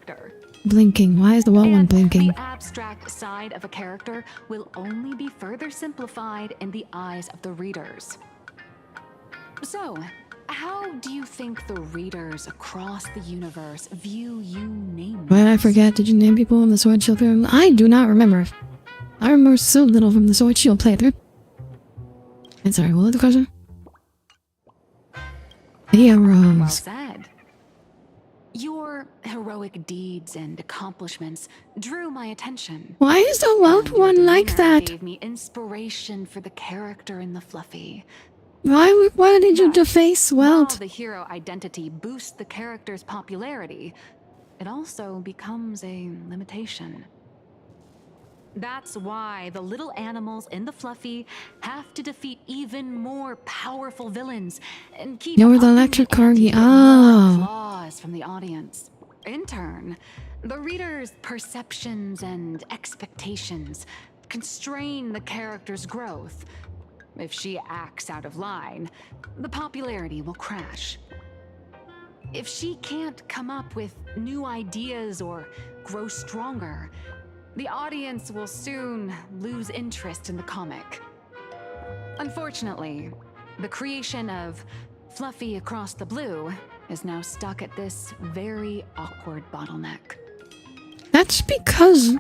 blinking. Why is the well one blinking? The abstract side of a character will only be further simplified in the eyes of the readers. So, how do you think the readers across the universe view you nameless? Why did I forget? Did you name people in the Sword Shield playthrough? I do not remember. I remember so little from the Sword Shield playthrough. And sorry, what was the question? Heroes. Well said. Your heroic deeds and accomplishments drew my attention. Why is the wild one like that? Gave me inspiration for the character in the Fluffy. Why did you deface Welt? While the hero identity boosts the character's popularity, it also becomes a limitation. That's why the little animals in the Fluffy have to defeat even more powerful villains and keep You're the electric corgi. applause from the audience. In turn, the reader's perceptions and expectations constrain the character's growth. If she acts out of line, the popularity will crash. If she can't come up with new ideas or grow stronger, the audience will soon lose interest in the comic. Unfortunately, the creation of Fluffy Across the Blue is now stuck at this very awkward bottleneck. That's because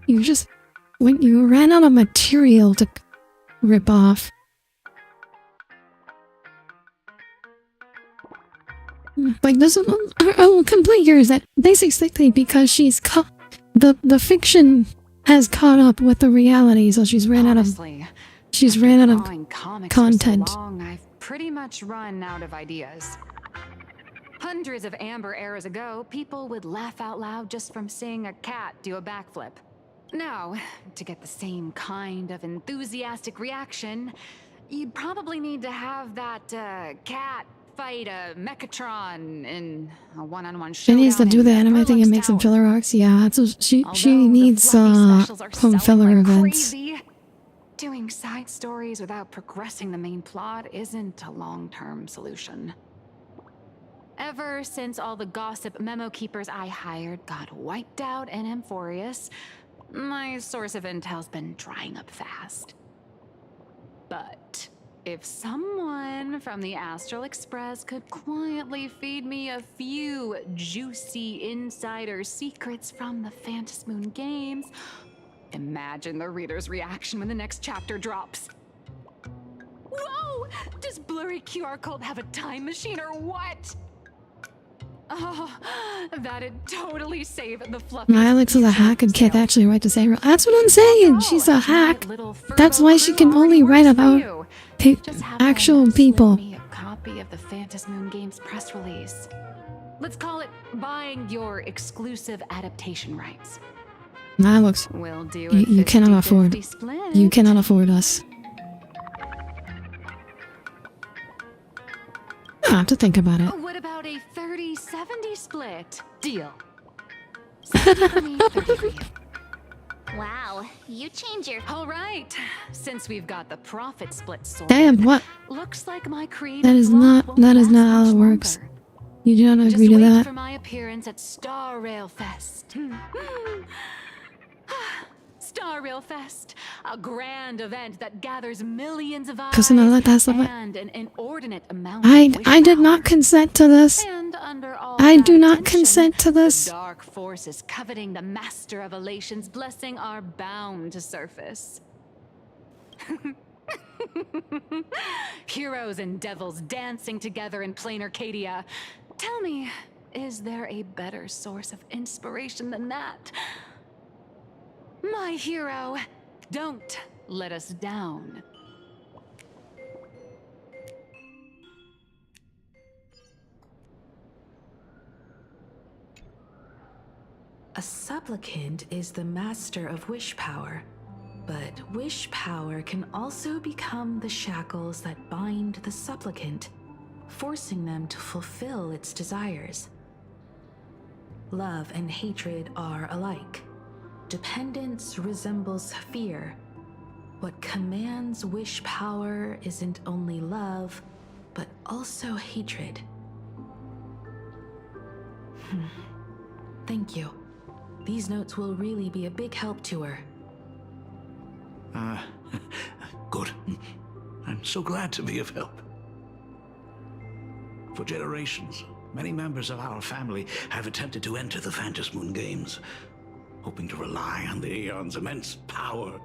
you ran out of material to ripoff. Like, this I'll complete yours that basically because she's the fiction has caught up with the reality, so she's ran out of content. I've pretty much run out of ideas. Hundreds of amber eras ago, people would laugh out loud just from seeing a cat do a backflip. Now, to get the same kind of enthusiastic reaction, you'd probably need to have that cat fight a Mechatron in a one-on-one showdown. She needs to do the anime thing and make some filler arcs. Yeah, so she needs some filler events. Crazy, doing side stories without progressing the main plot isn't a long-term solution. Ever since all the gossip memo keepers I hired got wiped out in Amphorius, my source of intel's been drying up fast. But if someone from the Astral Express could quietly feed me a few juicy insider secrets from the Phantasmoon games, imagine the reader's reaction when the next chapter drops. Whoa! Does blurry QR code have a time machine or what? Oh, that'd totally save the fluffy. Alex is a hack and can't actually write to say her. That's what I'm saying. She's a hack. That's why she can only write about actual people. Me a copy of the Phantasmoon Games press release. Let's call it buying your exclusive adaptation rights. Alex, We'll do you cannot afford. You cannot afford us. I have to think about it. What about a 30-70 split? Deal. Wow, you change your... All right, since we've got the profit split sorted. Damn, what? Looks like my creative That is not how it works. You do not agree to Just wait that. for my appearance at Star Rail Fest. Star Rail Fest, a grand event that gathers millions of eyes and an inordinate amount of I did not consent to this. I do not consent to this. The dark forces coveting the Master of Elation's blessing are bound to surface. Heroes and devils dancing together in plain Arcadia. Tell me, is there a better source of inspiration than that? My hero, don't let us down. A supplicant is the master of wish power, but wish power can also become the shackles that bind the supplicant, forcing them to fulfill its desires. Love and hatred are alike. Dependence resembles fear. What commands wish power isn't only love, but also hatred. Thank you. These notes will really be a big help to her. Good. I'm so glad to be of help. For generations, many members of our family have attempted to enter the Phantasmoon Games, hoping to rely on the Aeon's immense power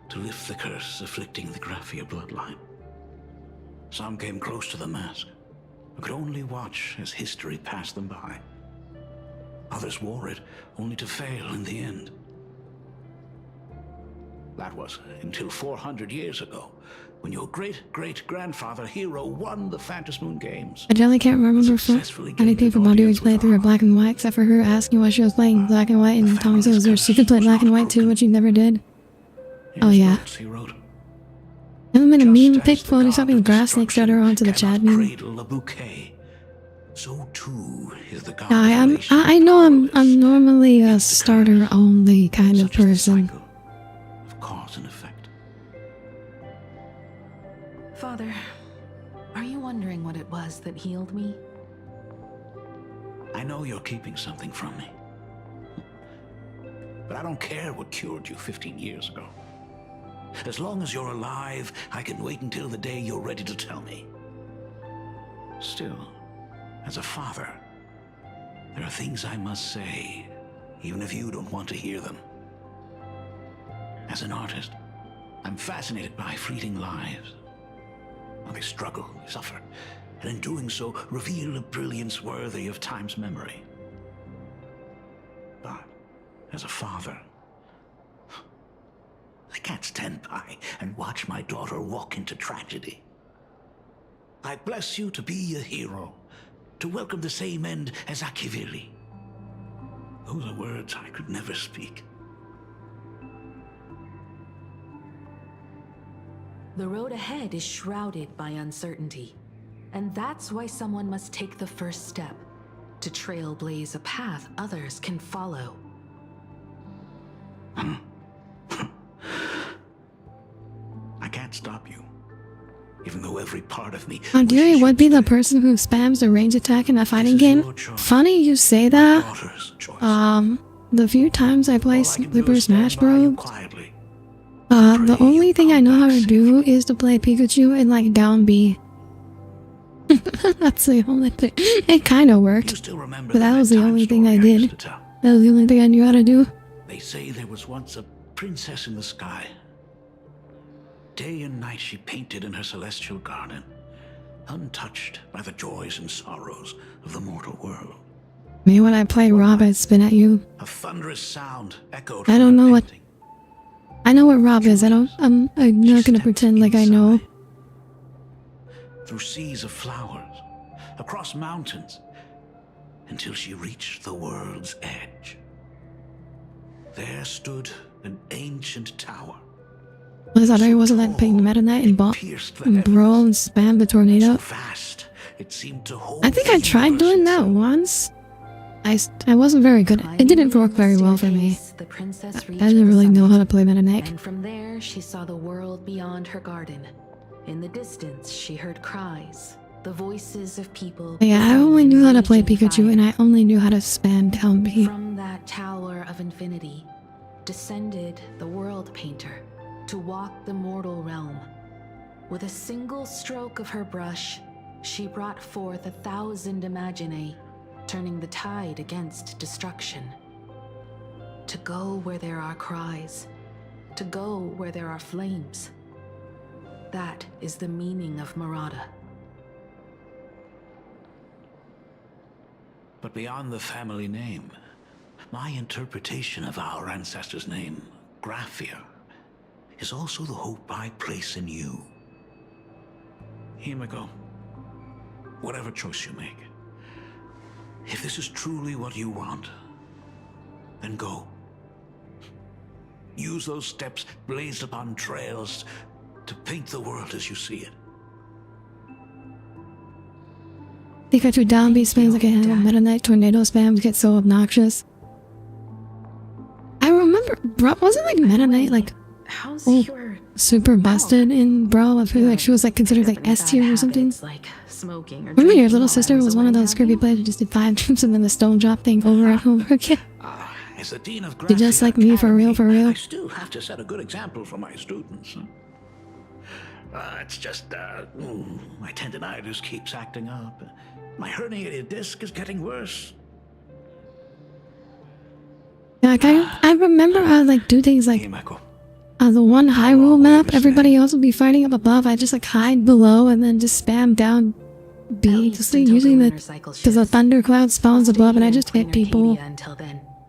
to lift the curse afflicting the Graphia bloodline. Some came close to the mask, but could only watch as history passed them by. Others wore it, only to fail in the end. That was until 400 years ago, when your great-great-grandfather Hero won the Phantasmoon Games. I generally can't remember from anything from Audire's playthrough of Black and White, except for her asking why she was playing Black and White, and Tommy says she could play Black and White too, but she never did. Oh yeah. Haven't been a meme pic floating something grass snake starter onto the chat meme. Cradle a bouquet. So too is the I know I'm normally a starter only kind of person. of cause and effect. Father, are you wondering what it was that healed me? I know you're keeping something from me. But I don't care what cured you 15 years ago. As long as you're alive, I can wait until the day you're ready to tell me. Still, as a father, there are things I must say, even if you don't want to hear them. As an artist, I'm fascinated by fleeting lives. How they struggle, they suffer, and in doing so, reveal a brilliance worthy of time's memory. But, as a father, I can't stand by and watch my daughter walk into tragedy. I bless you to be a hero, to welcome the same end as Akivili. Those are words I could never speak. The road ahead is shrouded by uncertainty, and that's why someone must take the first step to trailblaze a path others can follow. I can't stop you, even though every part of me. Audire would be the person who spams the range attack in a fighting game. Funny you say that. The few times I play Super Smash Bros. The only thing I know how to do is to play Pikachu in like down B. That's the only thing. It kind of worked, but that was the only thing I did. That was the only thing I knew how to do. They say there was once a princess in the sky. Day and night she painted in her celestial garden, untouched by the joys and sorrows of the mortal world. Me when I play Rob, I spin at you. A thunderous sound echoed. I don't know what. I know what Rob is. I'm not gonna pretend like I know. Through seas of flowers, across mountains, until she reached the world's edge. There stood an ancient tower. I thought I wasn't like playing Meta Knight and brawl and spam the tornado. It seemed to hold. I think I tried doing that once. I wasn't very good. It didn't work very well for me. I didn't really know how to play Meta Knight. And from there, she saw the world beyond her garden. In the distance, she heard cries, the voices of people. Yeah, I only knew how to play Pikachu, and I only knew how to spam down B. From that tower of infinity, descended the world painter to walk the mortal realm. With a single stroke of her brush, she brought forth 1,000 imaginae, turning the tide against destruction. To go where there are cries, to go where there are flames. That is the meaning of Murata. But beyond the family name, my interpretation of our ancestor's name, Graphia, is also the hope I place in you. Himiko, whatever choice you make, if this is truly what you want, then go. Use those steps blazed upon trails to paint the world as you see it. Pikachu down B spams like a handle. Meta Knight tornado spams get so obnoxious. I remember, bro, wasn't like Meta Knight like super busted in Brawl? I feel like she was like considered like S tier or something. Like smoking or remember your little sister was one of those scurvy players who just did 5 trips and then the stone drop thing over and over again. As the dean of You're just like me, for real, for real. I still have to set a good example for my students. It's just, my tendinitis keeps acting up. My herniated disc is getting worse. Yeah, like I remember I like do things like the one Hyrule map, everybody else would be fighting up above. I just like hide below and then just spam down B, just like using the because the thundercloud spawns above and I just hit people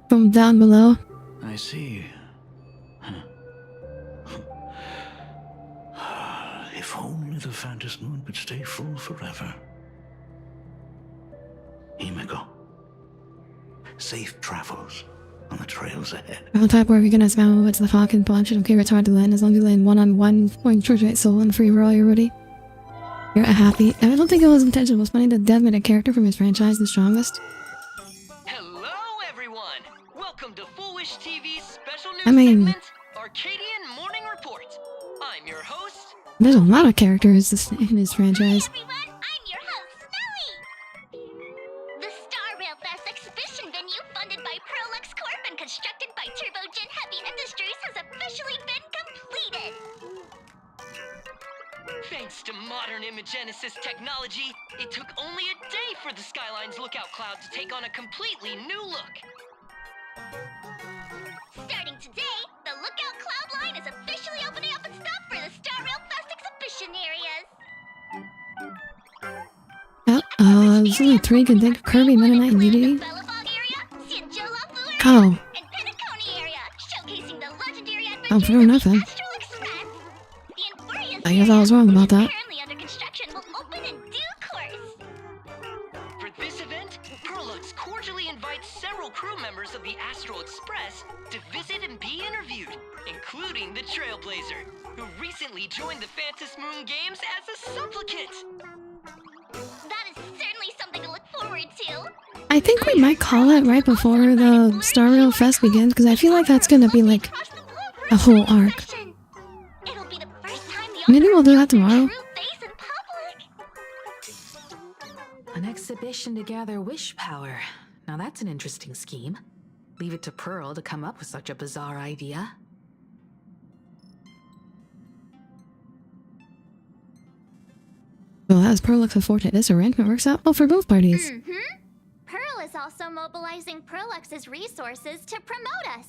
from down below. I see. If only the Phantom Moon could stay full forever. Himiko, safe travels on the trails ahead. I'll type where we're gonna spam over to the Falcon Punch. I don't care it's hard to land as long as you land one-on-one, point towards right soul and free roll, you're ready. You're happy. I don't think it was intentional. It was funny that Dev made a character from his franchise the strongest. Hello everyone! Welcome to Foolish TV's special news segment, Arcadian Morning Report. I'm your host. There's a lot of characters in his franchise. Hey everyone, I'm your host, Snowy! The Star Rail Fest exhibition venue funded by Pearluxe Corp and constructed by Turbogen Heavy Industries has officially been completed! Thanks to modern imagenesis technology, it took only a day for the Skyline's lookout cloud to take on a completely new look. Starting today, the lookout cloud line is officially opening up its There's only 3 can think of Kirby, Meta Knight, and Unity. Oh. Oh, fair enough then. I guess I was wrong about that. For this event, Pearluxe cordially invites several crew members of the Astral Express to visit and be interviewed, including the Trailblazer, who recently joined the Phantom Moon Games as a supplicant. That is certainly something to look forward to. I think we might call it right before the Star Rail Fest begins, because I feel like that's gonna be like a whole arc. Maybe we'll do that tomorrow. An exhibition to gather wish power. Now that's an interesting scheme. Leave it to Pearl to come up with such a bizarre idea. Well, as Pearluxe afforded, this arrangement works out well for both parties. Pearl is also mobilizing Pearluxe's resources to promote us.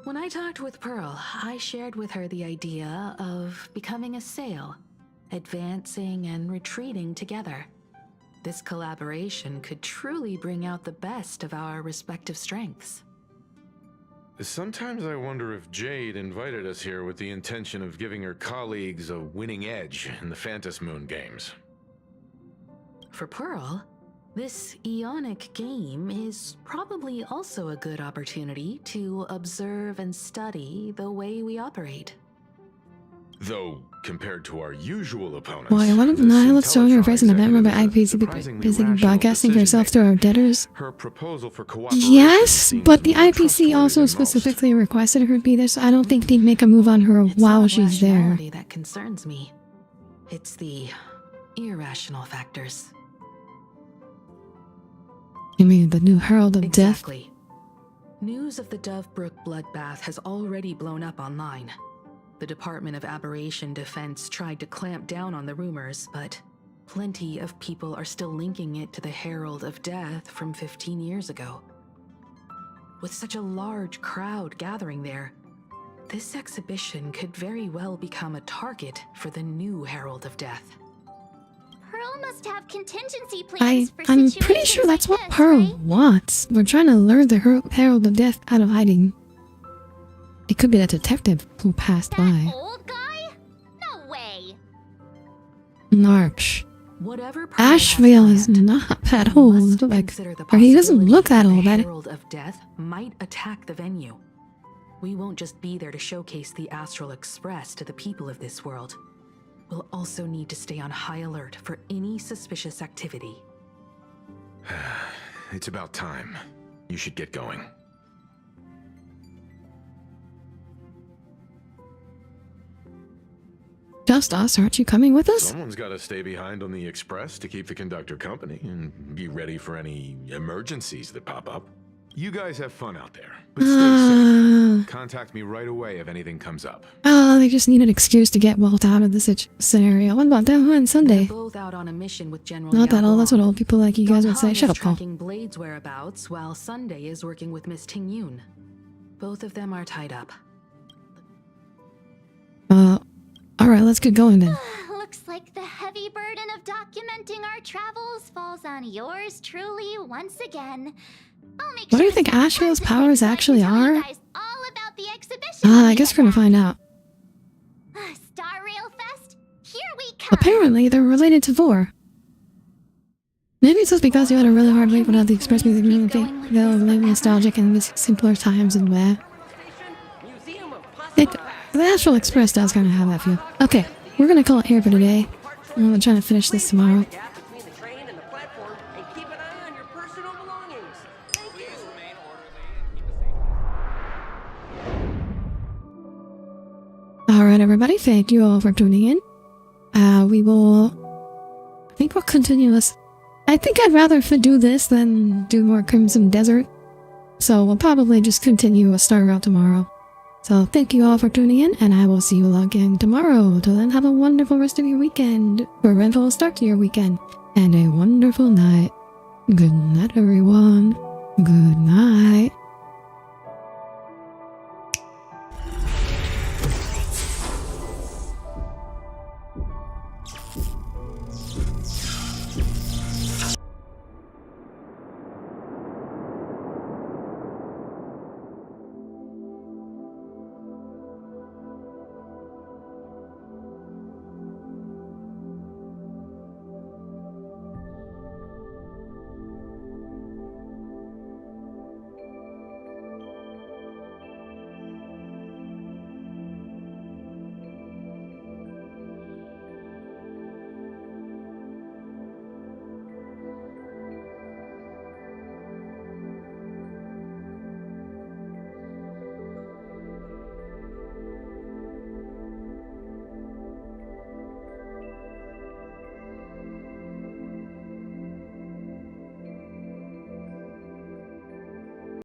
When I talked with Pearl, I shared with her the idea of becoming a sail, advancing and retreating together. This collaboration could truly bring out the best of our respective strengths. Sometimes I wonder if Jade invited us here with the intention of giving her colleagues a winning edge in the Phantom Moon games. For Pearl, this Ionic game is probably also a good opportunity to observe and study the way we operate. Though, compared to our usual opponents... Why, what if let's show her face in the camera by IPC busy broadcasting herself to our debtors? Her proposal for cooperation... Yes, but the IPC also specifically requested her be there, so I don't think they'd make a move on her while she's there. That concerns me. It's the irrational factors. You mean the new Herald of Death? News of the Dovebrook bloodbath has already blown up online. The Department of Aberration Defense tried to clamp down on the rumors, but plenty of people are still linking it to the Herald of Death from 15 years ago. With such a large crowd gathering there, this exhibition could very well become a target for the new Herald of Death. Pearl must have contingency plans for I'm situations pretty sure that's like what this, Pearl right? wants. We're trying to lure the Herald of Death out of hiding. It could be that detective who passed by. Old guy? No way. Narch. Whatever Ashvale is not that old, like, or he doesn't look that old. The Herald of Death might attack the venue. We won't just be there to showcase the Astral Express to the people of this world. We'll also need to stay on high alert for any suspicious activity. It's about time. You should get going. Just us? Aren't you coming with us? Someone's got to stay behind on the express to keep the conductor company and be ready for any emergencies that pop up. You guys have fun out there, but stay safe. Contact me right away if anything comes up. They just need an excuse to get Walt out of this scenario. What about that on Sunday? Both out on a mission with General Not that old, that's what old people like you guys would say. Shut up, Paul. Tracking Blade's whereabouts, while Sunday is working with Miss Ting Yun. Both of them are tied up. Alright, let's get going then. Looks like the heavy burden of documenting our travels falls on yours truly once again. What do you think Ashvale's powers actually are? All about the exhibition. I guess we're gonna find out. Star Rail Fest, here we come. Apparently, they're related to Vor. Maybe it's just because you had a really hard week without the Express Music Movement. They'll live nostalgic and miss simpler times and where. The Astral Express does kind of have that feel. Okay, we're gonna call it here for today. I'm trying to finish this tomorrow. Alright everybody, thank you all for tuning in. I think we'll continue this. I think I'd rather do this than do more Crimson Desert. So we'll probably just continue a Star Rail tomorrow. So thank you all for tuning in, and I will see you all again tomorrow. Till then, have a wonderful rest of your weekend, or eventful start to your weekend, and a wonderful night. Good night, everyone. Good night.